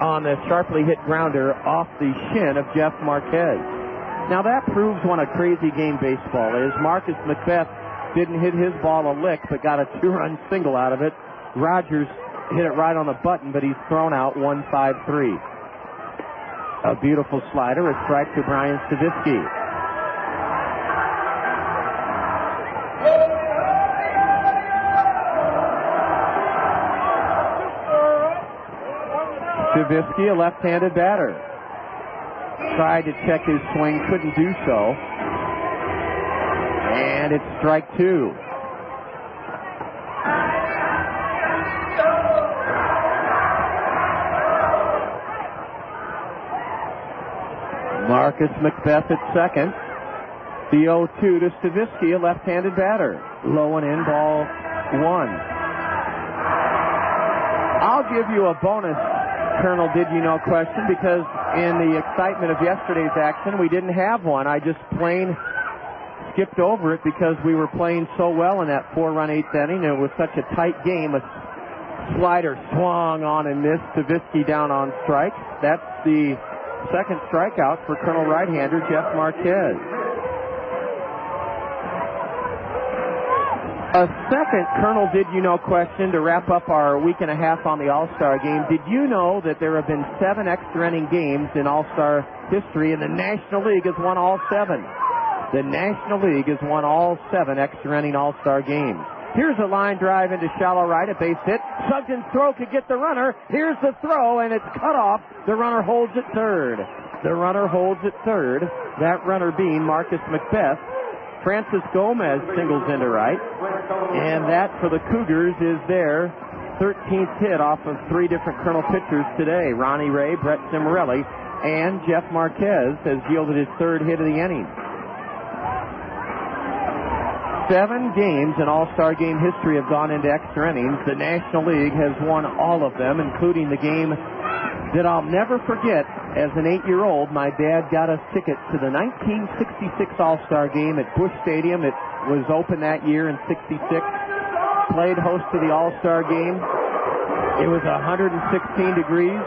on the sharply hit grounder off the shin of Jeff Marquez. Now that proves what a crazy game baseball is. Marcus Macbeth didn't hit his ball a lick, but got a 2-run single out of it. Rogers hit it right on the button, but he's thrown out 1-5-3. A beautiful slider, a strike to Brian Savitsky. Savitsky, a left-handed batter. Tried to check his swing, couldn't do so. And it's strike 2. Marcus Macbeth at second. The 0-2 to Stavisky, a left-handed batter. Low and in, ball 1. I'll give you a bonus Colonel Did You Know question because in the excitement of yesterday's action, we didn't have one. I just plain skipped over it because we were playing so well in that 4-run 8th inning. It was such a tight game. A slider swung on and missed. Stavisky down on strike. That's the second strikeout for Colonel right-hander Jeff Marquez. A second Colonel Did You Know question to wrap up our week and a half on the All-Star game. Did you know that there have been 7 extra inning games in All-Star history, and the National League has won all 7? The National League has won all 7 extra inning All-Star games. Here's a line drive into shallow right, a base hit. Sugden's throw could get the runner. Here's the throw, and it's cut off. The runner holds at third. The runner holds at third. That runner being Marcus Macbeth. Francis Gomez singles into right. And that for the Cougars is their 13th hit off of 3 different Colonel pitchers today. Ronnie Ray, Brett Cimarrelli, and Jeff Marquez has yielded his 3rd hit of the inning. 7 games in All-Star Game history have gone into extra innings. The National League has won all of them, including the game that I'll never forget. As an 8-year-old, my dad got us tickets to the 1966 All-Star Game at Busch Stadium. It was open that year in 66. Played host to the All-Star Game. It was 116 degrees.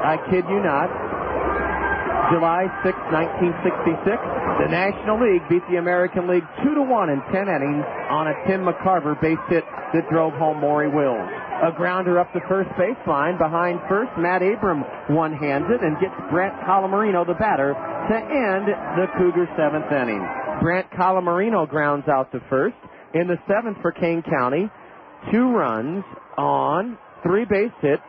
I kid you not. July 6, 1966. The National League beat the American League 2-1 in 10 innings on a Tim McCarver base hit that drove home Maury Wills. A grounder up the first baseline. Behind first, Matt Abram one-hands it and gets Brent Calamarino, the batter, to end the Cougars' 7th inning. Brent Calamarino grounds out to first. In the 7th for Kane County, 2 runs on 3 base hits.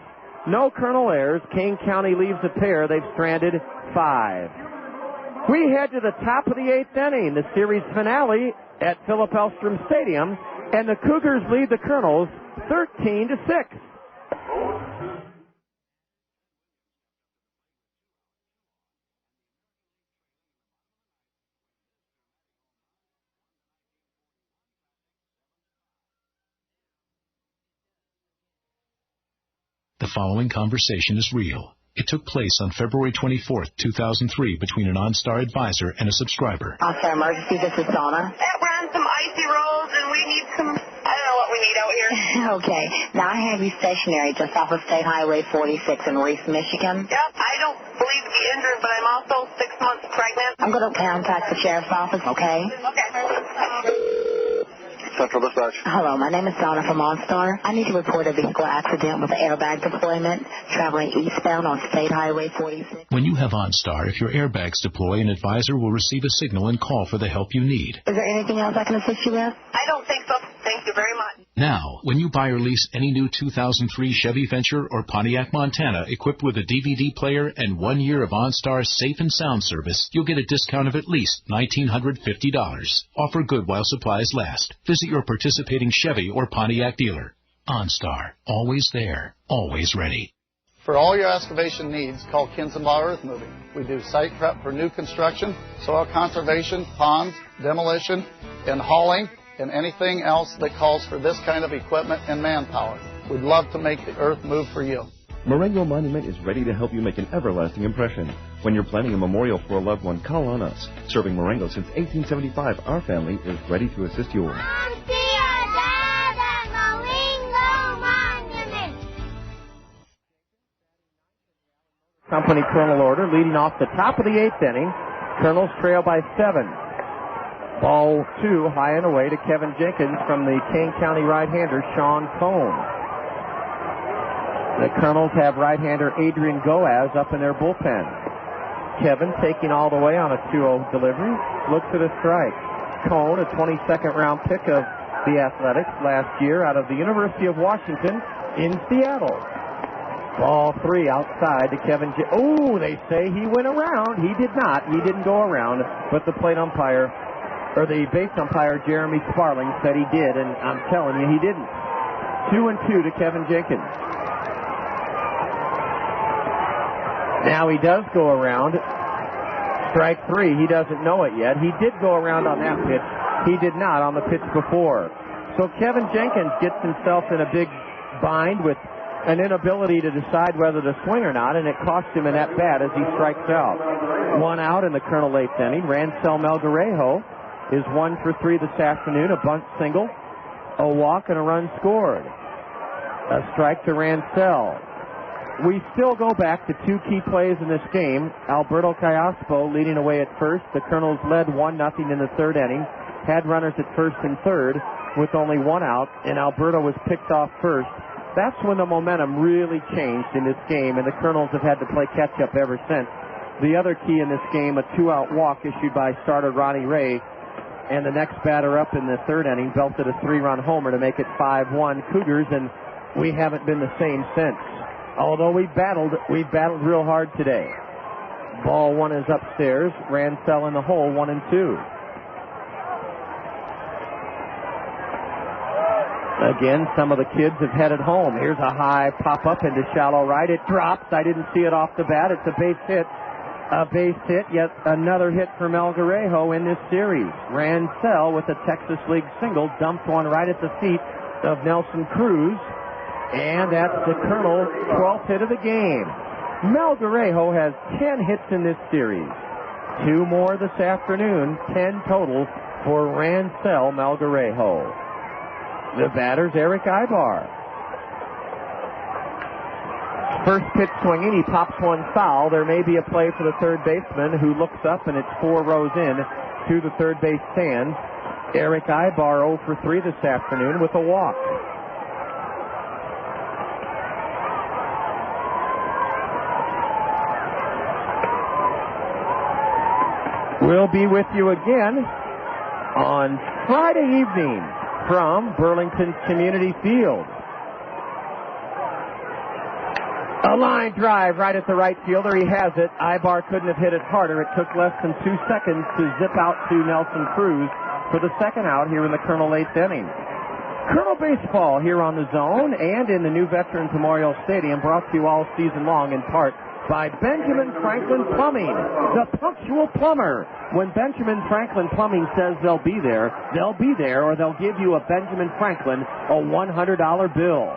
No Colonel errors. Kane County leaves a pair. They've stranded 5. We head to the top of the 8th inning, the series finale at Philip Elstrom Stadium, and the Cougars lead the Kernels 13-6. The following conversation is real. It took place on February 24th, 2003, between an OnStar advisor and a subscriber. OnStar Emergency, this is Donna. Ran some icy roads, and we need some, I don't know what we need out here. Okay. Now, I have you stationary just off of State Highway 46 in Reese, Michigan. Yep, I don't believe to be injured, but I'm also 6 months pregnant. I'm going to contact the sheriff's office, okay? Okay. Central Dispatch. Hello, my name is Donna from OnStar. I need to report a vehicle accident with airbag deployment traveling eastbound on State Highway 46. When you have OnStar, if your airbags deploy, an advisor will receive a signal and call for the help you need. Is there anything else I can assist you with? I don't think so. Thank you very much. Now, when you buy or lease any new 2003 Chevy Venture or Pontiac Montana equipped with a DVD player and 1 year of OnStar's safe and sound service, you'll get a discount of at least $1,950. Offer good while supplies last. Visit your participating Chevy or Pontiac dealer. OnStar. Always there. Always ready. For all your excavation needs, call Kinzenbaugh Earth Moving. We do site prep for new construction, soil conservation, ponds, demolition, and hauling, and anything else that calls for this kind of equipment and manpower. We'd love to make the earth move for you. Marengo Monument is ready to help you make an everlasting impression. When you're planning a memorial for a loved one, call on us. Serving Marengo since 1875, our family is ready to assist you. Company Colonel order leading off the top of the 8th inning. Colonels trail by 7. Ball 2 high and away to Kevin Jenkins from the Kane County right-hander Sean Cone. The Colonels have right-hander Adrian Goaz up in their bullpen. Kevin taking all the way on a 2-0 delivery. Looks at a strike. Cone, a 22nd round pick of the Athletics last year out of the University of Washington in Seattle. Ball 3 outside to Kevin Oh, they say he went around. He did not. He didn't go around. But the plate umpire, or the base umpire, Jeremy Sparling, said he did, and I'm telling you, he didn't. 2-2 to Kevin Jenkins. Now he does go around. Strike three. He doesn't know it yet. He did go around on that pitch. He did not on the pitch before. So Kevin Jenkins gets himself in a big bind with an inability to decide whether to swing or not, and it cost him an at-bat as he strikes out. 1 out in the Colonel 8th inning. Rancel Melgarejo is 1 for 3 this afternoon, a bunt single, a walk, and a run scored. A strike to Rancel. We still go back to 2 key plays in this game. Alberto Callaspo leading away at first. The Kernels led 1-0 in the 3rd inning, had runners at first and third with only 1 out, and Alberto was picked off first. That's when the momentum really changed in this game, and the Kernels have had to play catch-up ever since. The other key in this game, a 2-out walk issued by starter Ronnie Ray, and the next batter up in the 3rd inning belted a 3-run homer to make it 5-1 Cougars, and we haven't been the same since. Although we battled real hard today. Ball 1 is upstairs. Rancel in the hole, 1-2. Again, some of the kids have headed home. Here's a high pop-up into shallow right. It drops. I didn't see it off the bat. It's a base hit. A base hit, yet another hit for Melgarejo in this series. Rancel with a Texas League single dumped one right at the feet of Nelson Cruz. And that's the Colonel's 12th hit of the game. Melgarejo has 10 hits in this series. 2 more this afternoon, 10 total for Rancel Melgarejo. The batter's Erick Aybar. First pitch swinging, he pops one foul. There may be a play for the third baseman who looks up, and it's 4 rows in to the third base stand. Erick Aybar 0 for 3 this afternoon with a walk. We'll be with you again on Friday evening from Burlington Community Field. A line drive right at the right fielder. He has it. Aybar couldn't have hit it harder. It took less than 2 seconds to zip out to Nelson Cruz for the 2nd out here in the Colonel 8th inning. Colonel Baseball here on the Zone and in the new Veterans Memorial Stadium, brought to you all season long in part by Benjamin Franklin Plumbing, the punctual plumber. When Benjamin Franklin Plumbing says they'll be there, or they'll give you a Benjamin Franklin, a $100 bill.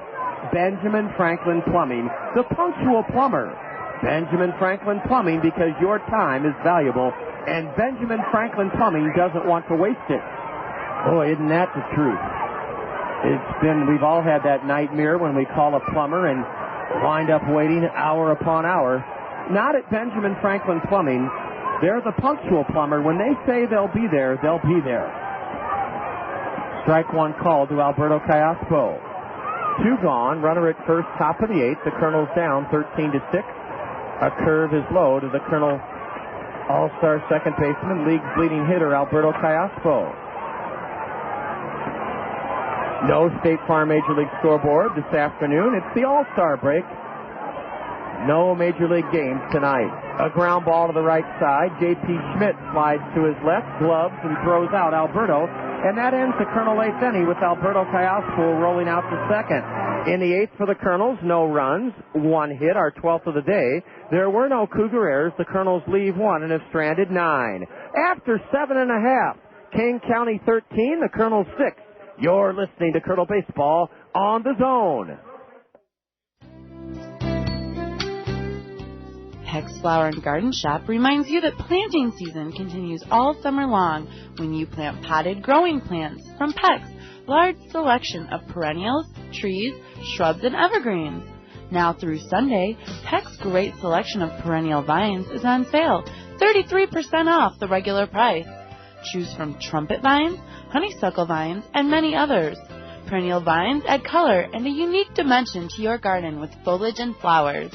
Benjamin Franklin Plumbing, the punctual plumber. Benjamin Franklin Plumbing, because your time is valuable, and Benjamin Franklin Plumbing doesn't want to waste it. Boy, isn't that the truth? We've all had that nightmare when we call a plumber and wind up waiting hour upon hour. Not at Benjamin Franklin Plumbing. They're the punctual plumber. When they say they'll be there, they'll be there. Strike 1 called to Alberto Callaspo. 2 gone. Runner at first, top of the 8th. The Colonel's down 13-6. A curve is low to the Colonel All-Star second baseman, league's leading hitter Alberto Callaspo. No State Farm Major League scoreboard this afternoon. It's the All-Star break. No Major League games tonight. A ground ball to the right side. J.P. Schmidt slides to his left, gloves, and throws out Alberto. And that ends the Colonel 8th inning with Alberto Callaspo rolling out to second. In the 8th for the Kernels, no runs, 1 hit, our 12th of the day. There were no Cougar errors. The Kernels leave 1 and have stranded 9. After 7.5, Kane County 13, the Kernels 6. You're listening to Colonel Baseball on the Zone. Peck's Flower and Garden Shop reminds you that planting season continues all summer long when you plant potted growing plants from Peck's large selection of perennials, trees, shrubs, and evergreens. Now through Sunday, Peck's great selection of perennial vines is on sale, 33% off the regular price. Choose from trumpet vines, honeysuckle vines, and many others. Perennial vines add color and a unique dimension to your garden with foliage and flowers.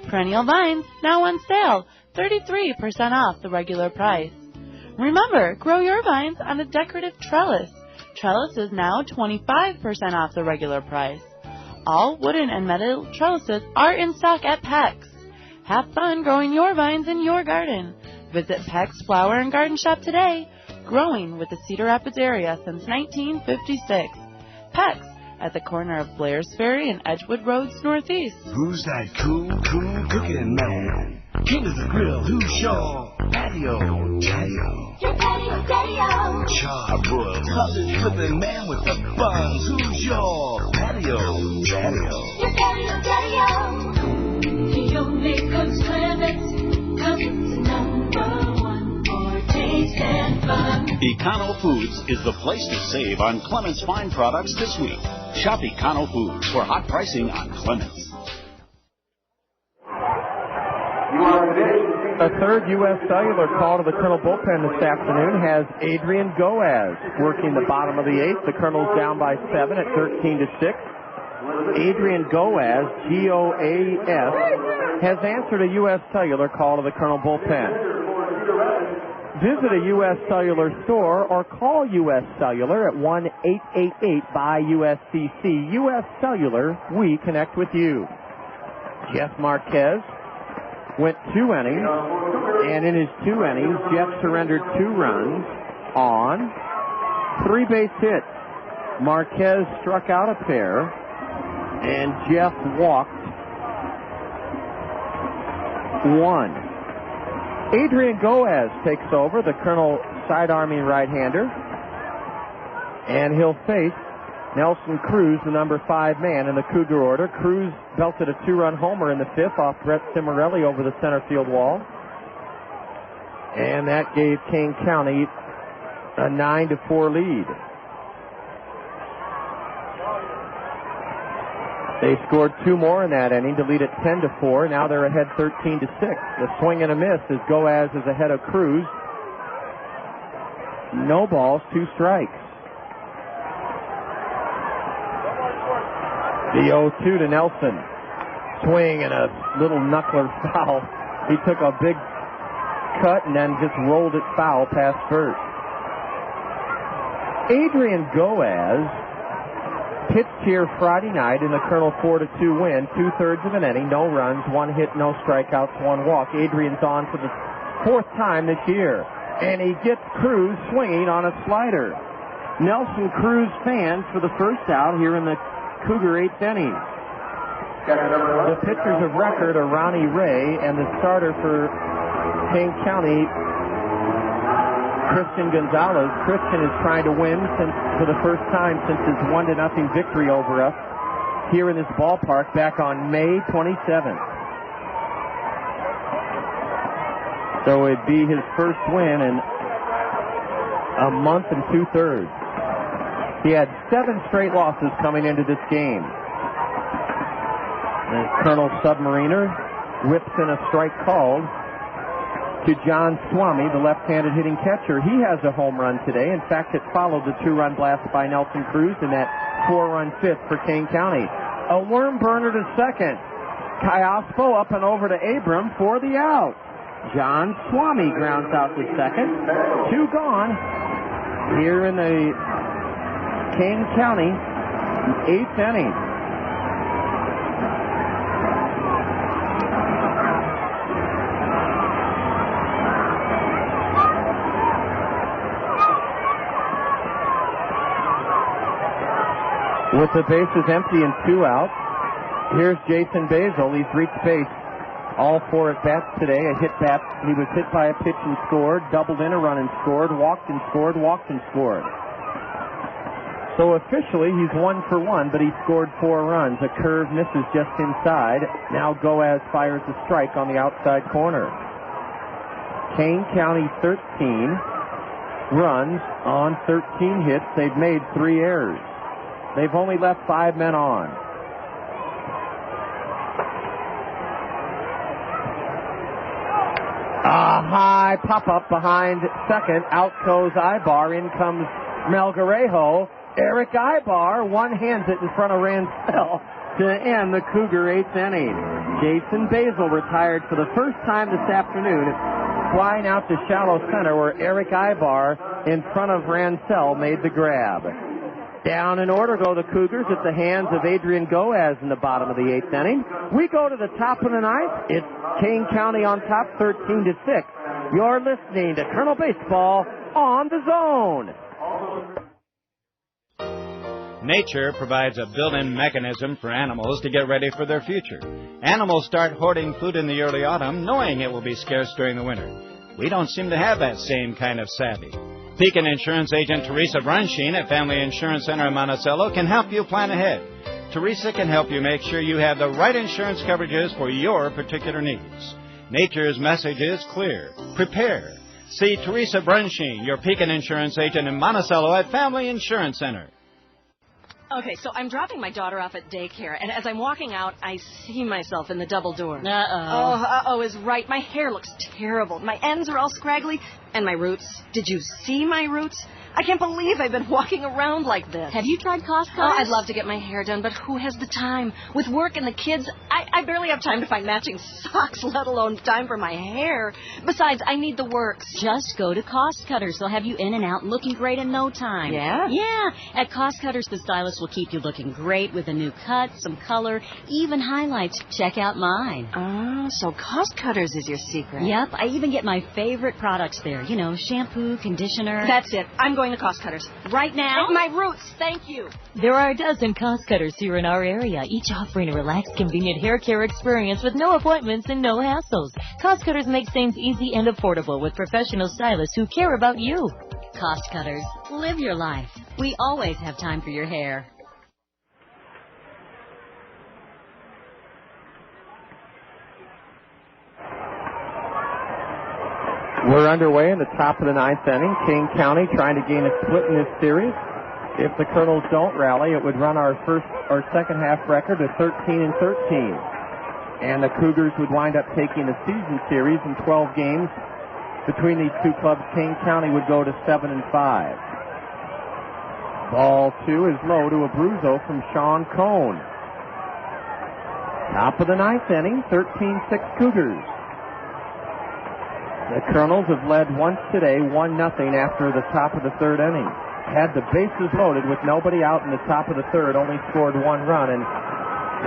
Perennial vines now on sale, 33% off the regular price. Remember, grow your vines on a decorative trellis. Trellis is now 25% off the regular price. All wooden and metal trellises are in stock at Peck's. Have fun growing your vines in your garden. Visit Peck's Flower and Garden Shop today, growing with the Cedar Rapids area since 1956. Peck's at the corner of Blair's Ferry and Edgewood Roads Northeast. Who's that cool cooking man? King of the grill, who's your patio? Your patio, daddy-o. Charbroiled, sausage flipping man with the buns. Who's your patio? Your patio, daddy-o. The only good swimmers, 'cause it's #1 for taste and fun. Econo Foods is the place to save on Clements Fine products this week. Shop Econo Foods for hot pricing on Clements. A third U.S. Cellular call to the Colonel bullpen this afternoon has Adrian Goaz working the bottom of the eighth. The Colonel's down by 7 at 13-6. Adrian Goaz, G-O-A-S, has answered a U.S. Cellular call to the Colonel bullpen. Visit a U.S. Cellular store or call U.S. Cellular at 1-888-BUY-USCC. U.S. Cellular, we connect with you. Jeff Marquez went 2 innings, and in his 2 innings, Jeff surrendered 2 runs on 3 base hits. Marquez struck out a pair, and Jeff walked 1. Adrian Goaz takes over, the Colonel side-arming right-hander, and he'll face Nelson Cruz, the number 5 man in the Cougar order. Cruz belted a 2-run homer in the 5th off Brett Cimarrelli over the center field wall. And that gave Kane County a 9-4 lead. They scored 2 more in that inning to lead it 10-4. Now they're ahead 13-6. The swing and a miss as Goaz is ahead of Cruz. No balls, 2 strikes. The 0-2 to Nelson. Swing and a little knuckler foul. He took a big cut and then just rolled it foul past first. Adrian Goaz pitched here Friday night in the Colonel 4-2 win, 2/3 of an inning, no runs, 1 hit, no strikeouts, 1 walk. Adrian's on for the 4th time this year, and he gets Cruz swinging on a slider. Nelson Cruz fans for the first out here in the Cougar 8th inning. The pitchers of record are Ronnie Ray and the starter for Kane County, Christian Gonzalez. Christian is trying to win for the first time since his 1-0 victory over us here in this ballpark back on May 27th. So it'd be his first win in a month and 2/3. He had 7 straight losses coming into this game. And Colonel Submariner whips in a strike called to John Swamy, the left-handed hitting catcher. He has a home run today. In fact, it followed the 2-run blast by Nelson Cruz in that 4-run 5th for Kane County. A worm burner to second. Callaspo up and over to Abram for the out. John Swamy grounds out to second. 2 gone here in the Kane County 8th inning. With the bases empty and 2 out, here's Jason Basil. He's reached base all 4 at bats today. A hit bat. He was hit by a pitch and scored, doubled in a run and scored, walked and scored, walked and scored. So officially, he's 1 for 1, but he scored 4 runs. A curve misses just inside. Now Goaz fires a strike on the outside corner. Kane County 13 runs on 13 hits. They've made 3 errors. They've only left 5 men on. A high pop-up behind second. Out goes Aybar. In comes Melgarejo. Erick Aybar one-hands it in front of Ransell to end the Cougar 8th inning. Jason Basil retired for the first time this afternoon, flying out to shallow center where Erick Aybar in front of Ransell made the grab. Down in order go the Cougars at the hands of Adrian Goaz in the bottom of the 8th inning. We go to the top of the 9th. It's Kane County on top, 13-6. You're listening to Colonel Baseball on the Zone. Nature provides a built-in mechanism for animals to get ready for their future. Animals start hoarding food in the early autumn, knowing it will be scarce during the winter. We don't seem to have that same kind of savvy. Pekin Insurance Agent Teresa Brunsheen at Family Insurance Center in Monticello can help you plan ahead. Teresa can help you make sure you have the right insurance coverages for your particular needs. Nature's message is clear. Prepare. See Teresa Brunsheen, your Pekin Insurance Agent in Monticello at Family Insurance Center. Okay, so I'm dropping my daughter off at daycare, and as I'm walking out, I see myself in the double door. Uh-oh is right. My hair looks terrible. My ends are all scraggly, and my roots. Did you see my roots? I can't believe I've been walking around like this. Have you tried Cost Cutters? Oh, I'd love to get my hair done, but who has the time? With work and the kids, I barely have time to find matching socks, let alone time for my hair. Besides, I need the works. Just go to Cost Cutters. They'll have you in and out and looking great in no time. Yeah? Yeah. At Cost Cutters, the stylist will keep you looking great with a new cut, some color, even highlights. Check out mine. Oh, so Cost Cutters is your secret. Yep. I even get my favorite products there. You know, shampoo, conditioner. That's it. I'm going to Cost Cutters. Right now? My roots, thank you. There are a dozen Cost Cutters here in our area, each offering a relaxed, convenient hair care experience with no appointments and no hassles. Cost Cutters make things easy and affordable with professional stylists who care about you. Cost Cutters. Live your life. We always have time for your hair. We're underway in the top of the ninth inning. Kane County trying to gain a split in this series. If the Kernels don't rally, it would run our second half record to 13-13. And the Cougars would wind up taking the season series in 12 games. Between these two clubs, Kane County would go to 7-5. Ball 2 is low to Abruzzo from Sean Cone. Top of the ninth inning, 13-6 Cougars. The Kernels have led once today, 1-0 after the top of the third inning. Had the bases loaded with nobody out in the top of the third, only scored one run, and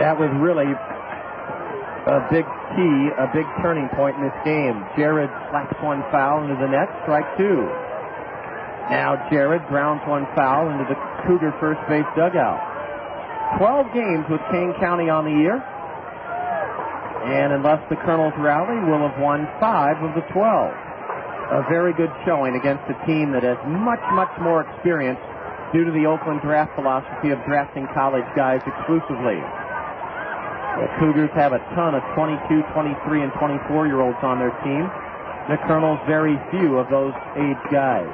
that was really a big key, a big turning point in this game. Jared slaps one foul into the net, strike two. Now Jared grounds one foul into the Cougar first base dugout. 12 games with Kane County on the year. And unless the Kernels rally, we'll have won 5 of the 12. A very good showing against a team that has much, much more experience due to the Oakland draft philosophy of drafting college guys exclusively. The Cougars have a ton of 22, 23, and 24-year-olds on their team. The Kernels, very few of those age guys.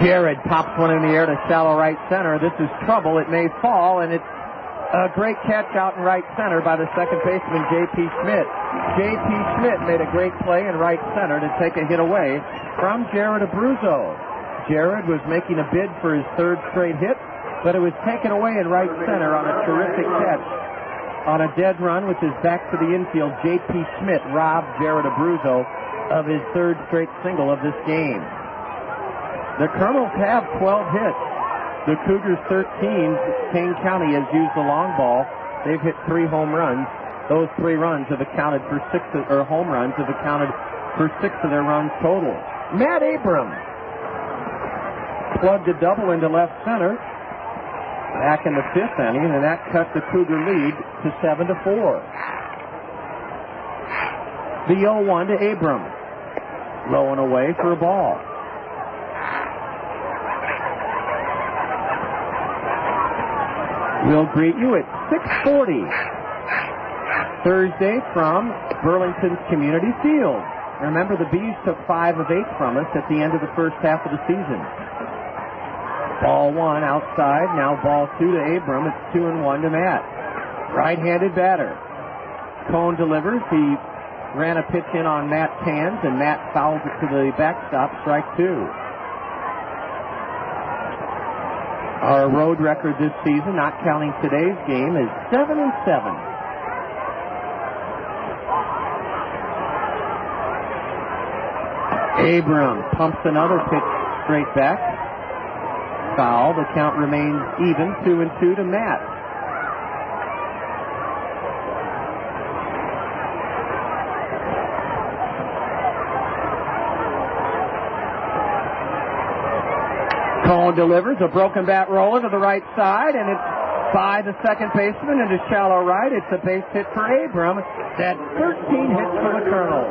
Jared pops one in the air to shallow right center. This is trouble. It may fall, and it's a great catch out in right center by the second baseman, J.P. Schmidt. J.P. Schmidt made a great play in right center to take a hit away from Jared Abruzzo. Jared was making a bid for his third straight hit, but it was taken away in right center on a terrific catch. On a dead run, which is back to the infield, J.P. Schmidt robbed Jared Abruzzo of his third straight single of this game. The Kernels have 12 hits. The Cougars 13. Kane County has used the long ball. They've hit 3 home runs. Those 3 runs have accounted for 6 home runs have accounted for 6 of their runs total. Matt Abram plugged a double into left center back in the 5th inning, and that cut the Cougar lead to 7-4. The 0-1 to Abram. Low and away for a ball. We'll greet you at 6:40 Thursday from Burlington's Community Field. Remember, the Bees took 5 of 8 from us at the end of the first half of the season. Ball 1 outside, now ball 2 to Abram. It's 2-1 to Matt. Right-handed batter. Cone delivers. He ran a pitch in on Matt's hands, and Matt fouls it to the backstop, strike 2. Our road record this season, not counting today's game, is 7-7. Abram pumps another pitch straight back. Foul. The count remains even, 2-2 to Matt. Cone delivers a broken bat roller to the right side, and it's by the second baseman into shallow right. It's a base hit for Abram. That's 13 hits for the Kernels.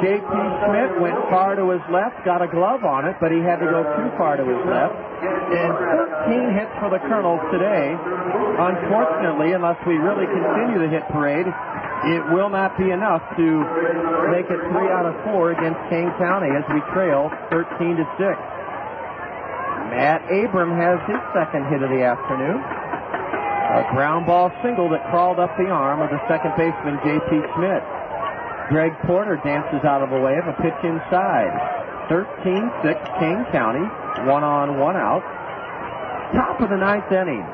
J.P. Schmidt went far to his left, got a glove on it, but he had to go too far to his left. And 13 hits for the Kernels today. Unfortunately, unless we really continue the hit parade, it will not be enough to make it 3 out of 4 against Kane County as we trail 13-6. Matt Abram has his second hit of the afternoon. A ground ball single that crawled up the arm of the second baseman, J.P. Schmidt. Greg Porter dances out of the way of a pitch inside. 13-6 Kane County, 1 on, 1 out. Top of the ninth inning.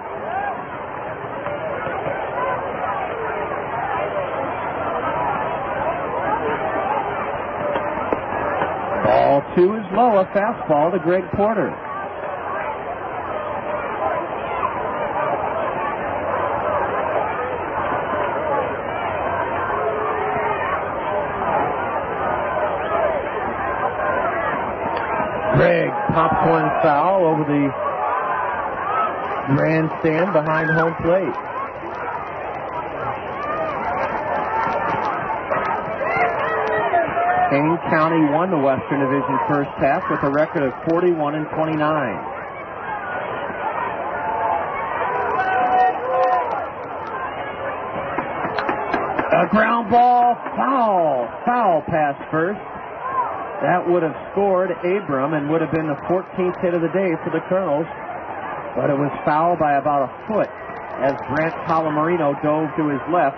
Ball 2 is low, a fastball to Greg Porter. Greg pops one foul over the grandstand behind home plate. Kane County won the Western Division first half with a record of 41-29. A ground ball, foul pass first. That would have scored Abram and would have been the 14th hit of the day for the Kernels. But it was foul by about a foot as Brant Calamarino dove to his left.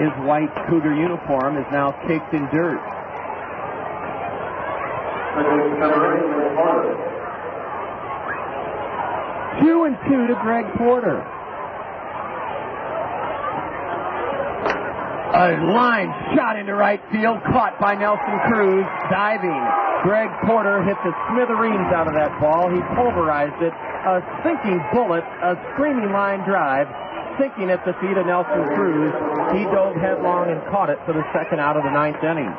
His white Cougar uniform is now caked in dirt. 2-2 to Greg Porter. A line shot into right field, caught by Nelson Cruz, diving. Greg Porter hit the smithereens out of that ball. He pulverized it. A sinking bullet, a screaming line drive, sinking at the feet of Nelson Cruz. He dove headlong and caught it for the second out of the ninth inning.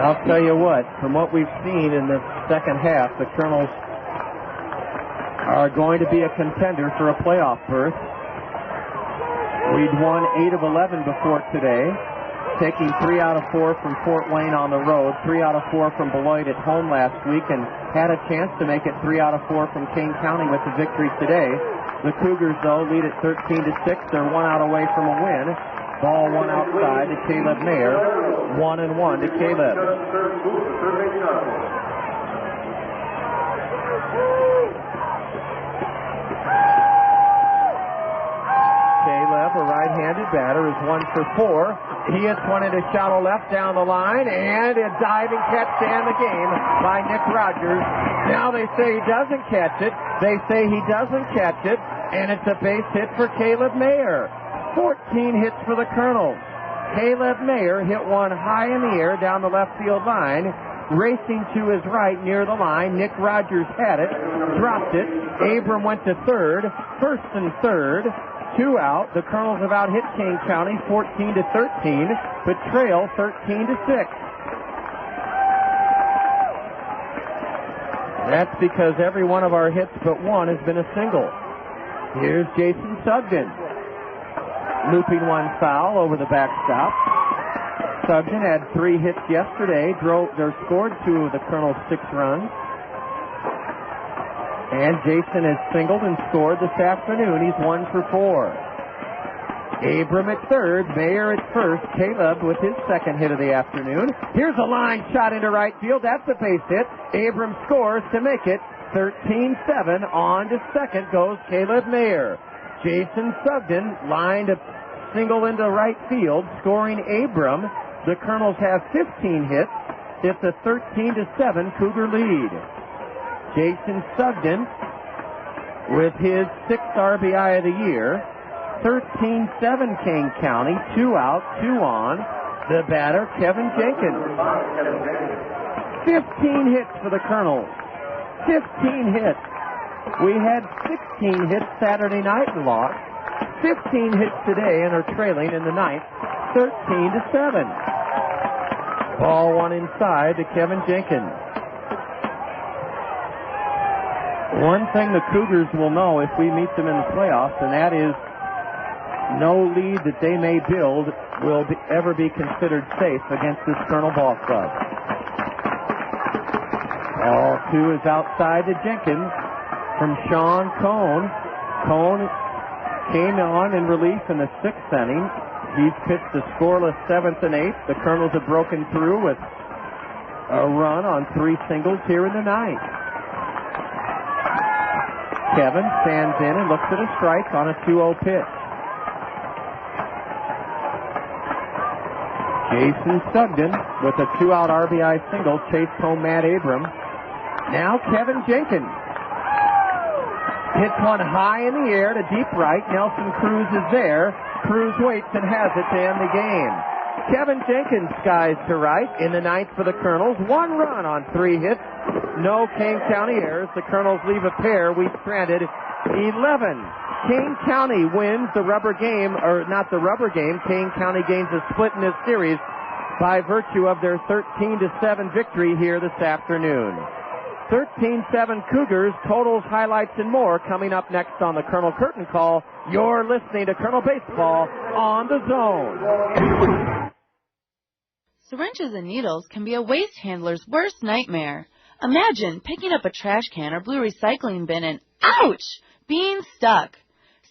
I'll tell you what, from what we've seen in the second half, the Kernels are going to be a contender for a playoff berth. We'd won 8 of 11 before today, taking 3 out of 4 from Fort Wayne on the road, 3 out of 4 from Beloit at home last week, and had a chance to make it 3 out of 4 from Kane County with the victory today. The Cougars, though, lead at 13-6. They're 1 out away from a win. Ball 1 outside to Caleb Mayer. 1-1 to Caleb. Caleb, a right-handed batter, is 1 for 4. He hits one into shallow left down the line, and a diving catch to end the game by Nick Rogers. Now they say he doesn't catch it. They say he doesn't catch it, and it's a base hit for Caleb Mayer. 14 hits for the Kernels. Caleb Mayer hit one high in the air down the left field line. Racing to his right near the line, Nick Rogers had it, dropped it. Abram went to third, first and third. 2 out. The Kernels have out-hit Kane County 14-13, but trail 13-6. That's because every one of our hits but one has been a single. Here's Jason Sugden. Looping one foul over the backstop. Sugden had 3 hits yesterday, scored 2 of the Kernels' 6 runs. And Jason has singled and scored this afternoon. He's 1 for 4. Abram at third, Mayer at first. Caleb with his second hit of the afternoon. Here's a line shot into right field. That's a base hit. Abram scores to make it 13-7. On to second goes Caleb Mayer. Jason Sugden lined a single into right field, scoring Abram. The Kernels have 15 hits. It's a 13-7 Cougar lead. Jason Sugden with his 6th RBI of the year. 13-7 Kane County. 2 out, 2 on. The batter, Kevin Jenkins. 15 hits for the Kernels. 15 hits. We had 16 hits Saturday night and lost. 15 hits today and are trailing in the ninth, 13-7. Ball one inside to Kevin Jenkins. One thing the Cougars will know if we meet them in the playoffs, and that is no lead that they may build will ever be considered safe against this Colonel ball club. Ball two is outside to Jenkins from Sean Cone. Cone came on in relief in the 6th inning. He's pitched the scoreless 7th and 8th. The Kernels have broken through with a run on 3 singles here in the 9th. Kevin stands in and looks at a strike on a 2-0 pitch. Jason Sugden with a 2-out RBI single chased home Matt Abram. Now Kevin Jenkins hits one high in the air to deep right. Nelson Cruz is there. Cruz waits and has it to end the game. Kevin Jenkins skies to right in the 9th for the Kernels. 1 run on 3 hits. No Kane County errors. The Kernels leave a pair. We stranded 11. Kane County wins the rubber game, or not the rubber game. Kane County gains a split in this series by virtue of their 13-7 victory here this afternoon. 13-7 Cougars, totals, highlights, and more coming up next on the Colonel Curtain Call. You're listening to Colonel Baseball on the Zone. Syringes and needles can be a waste handler's worst nightmare. Imagine picking up a trash can or blue recycling bin and, ouch, being stuck.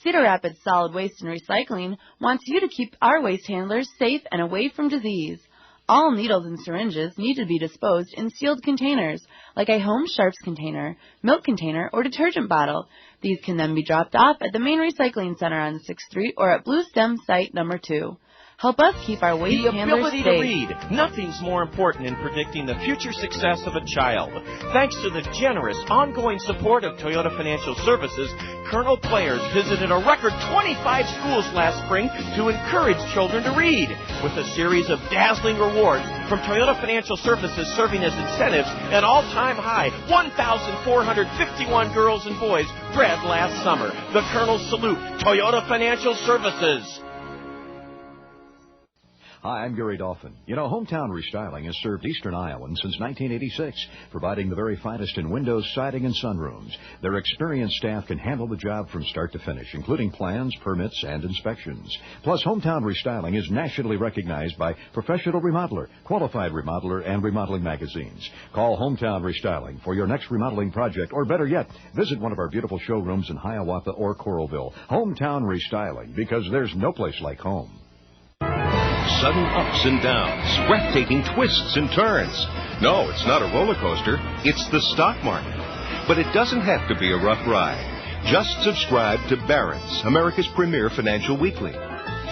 Cedar Rapids Solid Waste and Recycling wants you to keep our waste handlers safe and away from disease. All needles and syringes need to be disposed in sealed containers, like a Home Sharps container, milk container, or detergent bottle. These can then be dropped off at the main recycling center on 6th Street or at Blue Stem Site number 2. Help us keep our waste handlers safe. The ability to read. Nothing's more important in predicting the future success of a child. Thanks to the generous, ongoing support of Toyota Financial Services, Colonel players visited a record 25 schools last spring to encourage children to read, with a series of dazzling rewards from Toyota Financial Services serving as incentives. An all-time high, 1,451 girls and boys read last summer. The Colonels salute Toyota Financial Services. Hi, I'm Gary Dolphin. You know, Hometown Restyling has served Eastern Iowans since 1986, providing the very finest in windows, siding, and sunrooms. Their experienced staff can handle the job from start to finish, including plans, permits, and inspections. Plus, Hometown Restyling is nationally recognized by Professional Remodeler, Qualified Remodeler, and Remodeling magazines. Call Hometown Restyling for your next remodeling project, or better yet, visit one of our beautiful showrooms in Hiawatha or Coralville. Hometown Restyling, because there's no place like home. Sudden ups and downs, breathtaking twists and turns. No, it's not a roller coaster. It's the stock market. But it doesn't have to be a rough ride. Just subscribe to Barron's, America's premier financial weekly.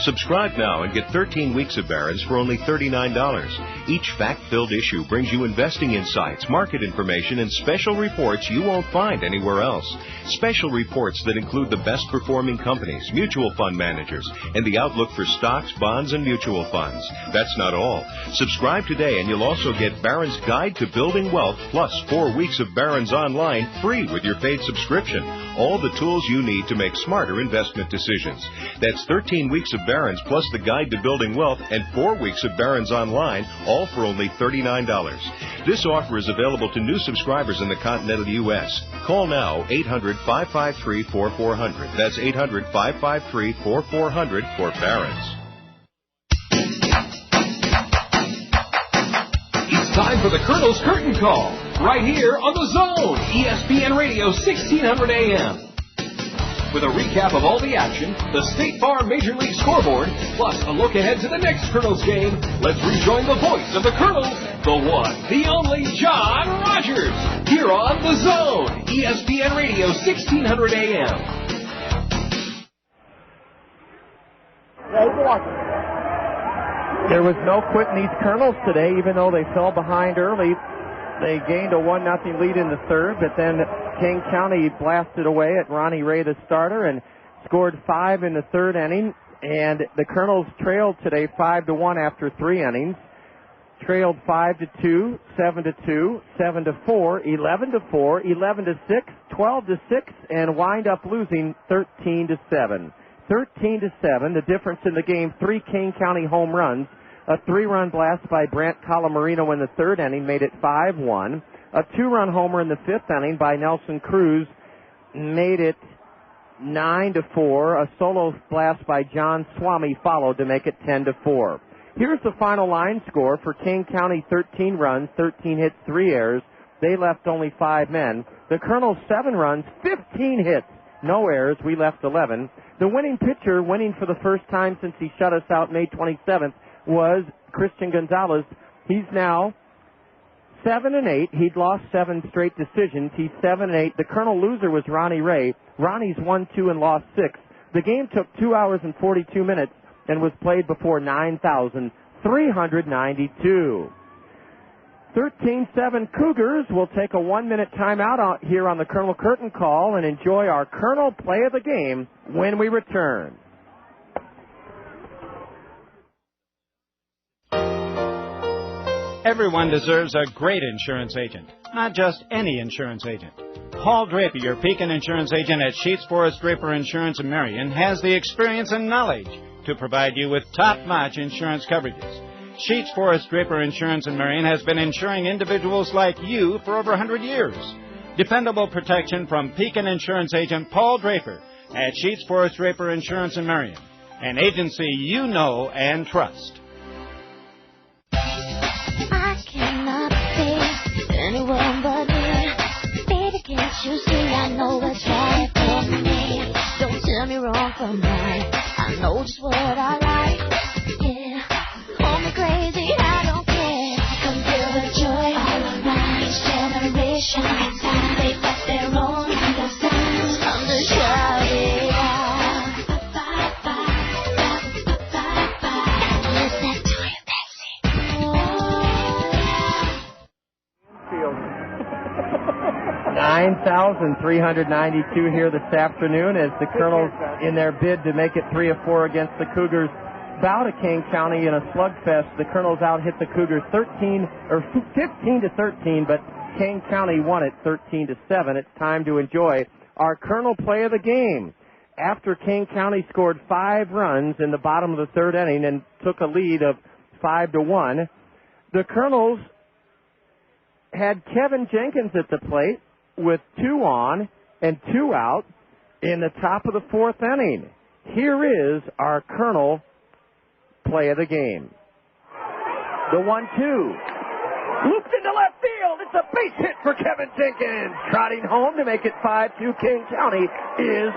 Subscribe now and get 13 weeks of Barron's for only $39. Each fact-filled issue brings you investing insights, market information, and special reports you won't find anywhere else. Special reports that include the best-performing companies, mutual fund managers, and the outlook for stocks, bonds, and mutual funds. That's not all. Subscribe today and you'll also get Barron's Guide to Building Wealth plus 4 weeks of Barron's Online free with your paid subscription. All the tools you need to make smarter investment decisions. That's 13 weeks of Barron's plus the Guide to Building Wealth and 4 weeks of Barron's Online, all for only $39. This offer is available to new subscribers in the continental U.S. Call now 800-553-4400. That's 800-553-4400 for Barron's. It's time for the Colonel's Curtain Call, right here on the Zone, ESPN Radio 1600 AM. With a recap of all the action, the State Farm Major League scoreboard, plus a look ahead to the next Colonels game, let's rejoin the voice of the Colonels, the one, the only John Rogers, here on the Zone, ESPN Radio 1600 AM. There was no quitting these Kernels today, even though they fell behind early. They gained a 1-0 lead in the third, but then King County blasted away at Ronnie Ray, the starter, and scored 5 in the third inning. And the Kernels trailed today 5-1 after 3 innings. Trailed 5-2, 7-2, 7-4, 11-4, 11-6, 12-6, and wind up losing 13-7. 13-7. The difference in the game: 3 Kane County home runs, A 3-run blast by Brant Calamarino in the third inning made it 5-1. A 2-run homer in the fifth inning by Nelson Cruz made it 9-4. A solo blast by John Swamy followed to make it 10-4. Here's the final line score for Kane County: 13 runs, 13 hits, 3 errors. They left only 5 men. The Kernels 7 runs, 15 hits, no errors. We left 11. The winning pitcher, winning for the first time since he shut us out May 27th, was Christian Gonzalez. He's now 7-8. He'd lost 7 straight decisions. He's 7-8. The Colonel loser was Ronnie Ray. Ronnie's 1-2 and lost 6. The game took 2 hours and 42 minutes and was played before 9,392. 13-7 Cougars will take a 1-minute timeout out here on the Colonel Curtain Call and enjoy our Colonel play of the game when we return. Everyone deserves a great insurance agent, not just any insurance agent. Paul Draper, your Pekin insurance agent at Sheets Forest Draper Insurance in Marion, has the experience and knowledge to provide you with top-notch insurance coverages. Sheets Forest Draper Insurance in Marion has been insuring individuals like you for over 100 years. Dependable protection from Pekin insurance agent Paul Draper at Sheets Forest Draper Insurance in Marion, an agency you know and trust. I cannot face anyone but me. Baby, can't you see I know what's right for me? Don't tell me wrong from right. I know just what I like. Yeah, call me crazy, I don't care. Come feel the joy all around each generation. Inside they got their own kind of sounds. Come to shout it out. Miss that toy, Pepsi. 9,392 here this afternoon as the Colonels, in their bid to make it 3 of 4 against the Cougars, bow to Kane County in a slugfest. The Colonels out-hit the Cougars 15-13, but Kane County won it 13-7. It's time to enjoy our Colonel play of the game. After Kane County scored 5 runs in the bottom of the third inning and took a lead of 5-1, the Colonels had Kevin Jenkins at the plate with 2 on and 2 out in the top of the fourth inning. Here is our Colonel play of the game. The 1-2. Looped into left field. It's a base hit for Kevin Jenkins. Trotting home to make it 5-2 Kane County is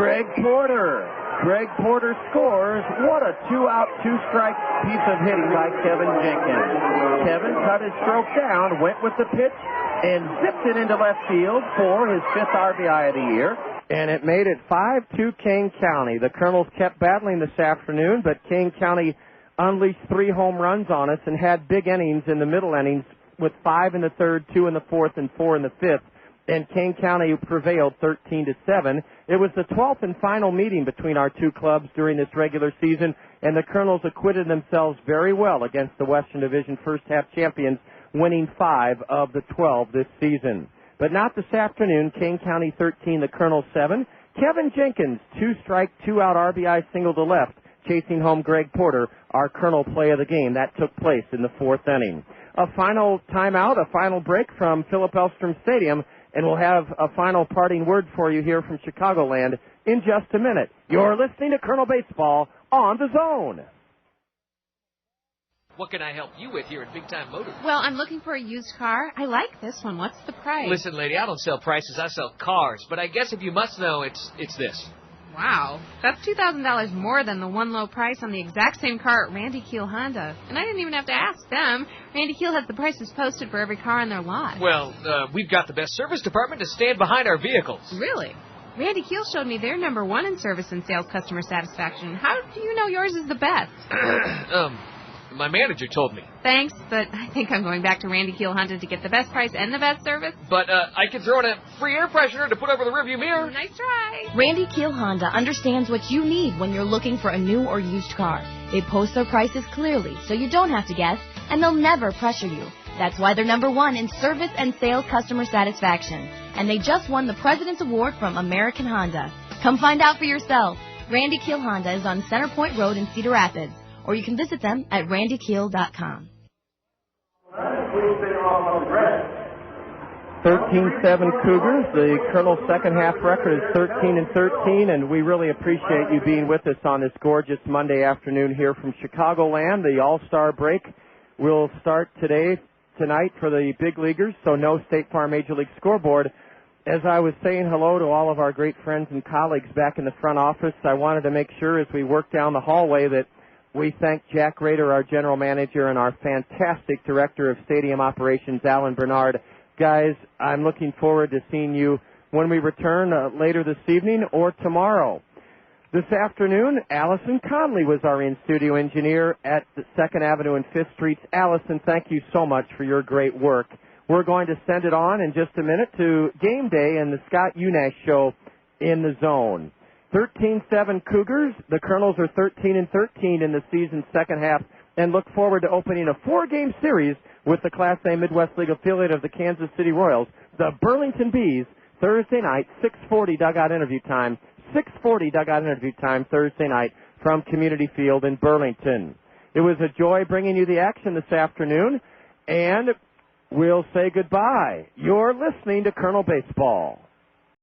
Greg Porter. Greg Porter scores. What a 2-out, 2-strike piece of hitting by Kevin Jenkins. Kevin cut his stroke down, went with the pitch, and zipped it into left field for his 5th RBI of the year. And it made it 5-2 Kane County. The Colonels kept battling this afternoon, but Kane County unleashed 3 home runs on us and had big innings in the middle innings with 5 in the third, 2 in the fourth, and 4 in the fifth. And Kane County prevailed 13-7. It was the 12th and final meeting between our two clubs during this regular season, and the Colonels acquitted themselves very well against the Western Division first-half champions, winning 5 of the 12 this season. But not this afternoon. Kane County 13, the Colonels 7. Kevin Jenkins, 2-strike, 2-out RBI single to left, chasing home Greg Porter, our Colonel play of the game. That took place in the 4th inning. A final timeout, a final break from Philip Elstrom Stadium, and we'll have a final parting word for you here from Chicagoland in just a minute. You're listening to Colonel Baseball on the Zone. What can I help you with here at Big Time Motors? Well, I'm looking for a used car. I like this one. What's the price? Listen, lady, I don't sell prices. I sell cars. But I guess if you must know, it's this. Wow. That's $2,000 more than the one low price on the exact same car at Randy Keel Honda. And I didn't even have to ask them. Randy Keel has the prices posted for every car on their lot. Well, we've got the best service department to stand behind our vehicles. Really? Randy Keel showed me they're number 1 in service and sales customer satisfaction. How do you know yours is the best? My manager told me. Thanks, but I think I'm going back to Randy Keel Honda to get the best price and the best service. But I can throw in a free air freshener to put over the rearview mirror. Nice try. Randy Keel Honda understands what you need when you're looking for a new or used car. They post their prices clearly, so you don't have to guess, and they'll never pressure you. That's why they're number 1 in service and sales customer satisfaction. And they just won the President's Award from American Honda. Come find out for yourself. Randy Keel Honda is on Center Point Road in Cedar Rapids, or you can visit them at randykeel.com. 13-7 Cougars. The Kernels' second half record is 13-13, and we really appreciate you being with us on this gorgeous Monday afternoon here from Chicagoland. The All-Star break will start tonight for the big leaguers, so no State Farm Major League scoreboard. As I was saying hello to all of our great friends and colleagues back in the front office, I wanted to make sure as we work down the hallway that we thank Jack Rader, our general manager, and our fantastic director of stadium operations, Alan Bernard. Guys, I'm looking forward to seeing you when we return later this evening or tomorrow. This afternoon, Allison Conley was our in-studio engineer at the 2nd Avenue and 5th Streets. Allison, thank you so much for your great work. We're going to send it on in just a minute to Game Day and the Scott Unash Show in the Zone. 13-7 Cougars. The Kernels are 13-13 in the season's second half and look forward to opening a 4-game series with the Class A Midwest League affiliate of the Kansas City Royals, the Burlington Bees, Thursday night, 6:40 dugout interview time. 6:40 dugout interview time Thursday night from Community Field in Burlington. It was a joy bringing you the action this afternoon, and we'll say goodbye. You're listening to Colonel Baseball.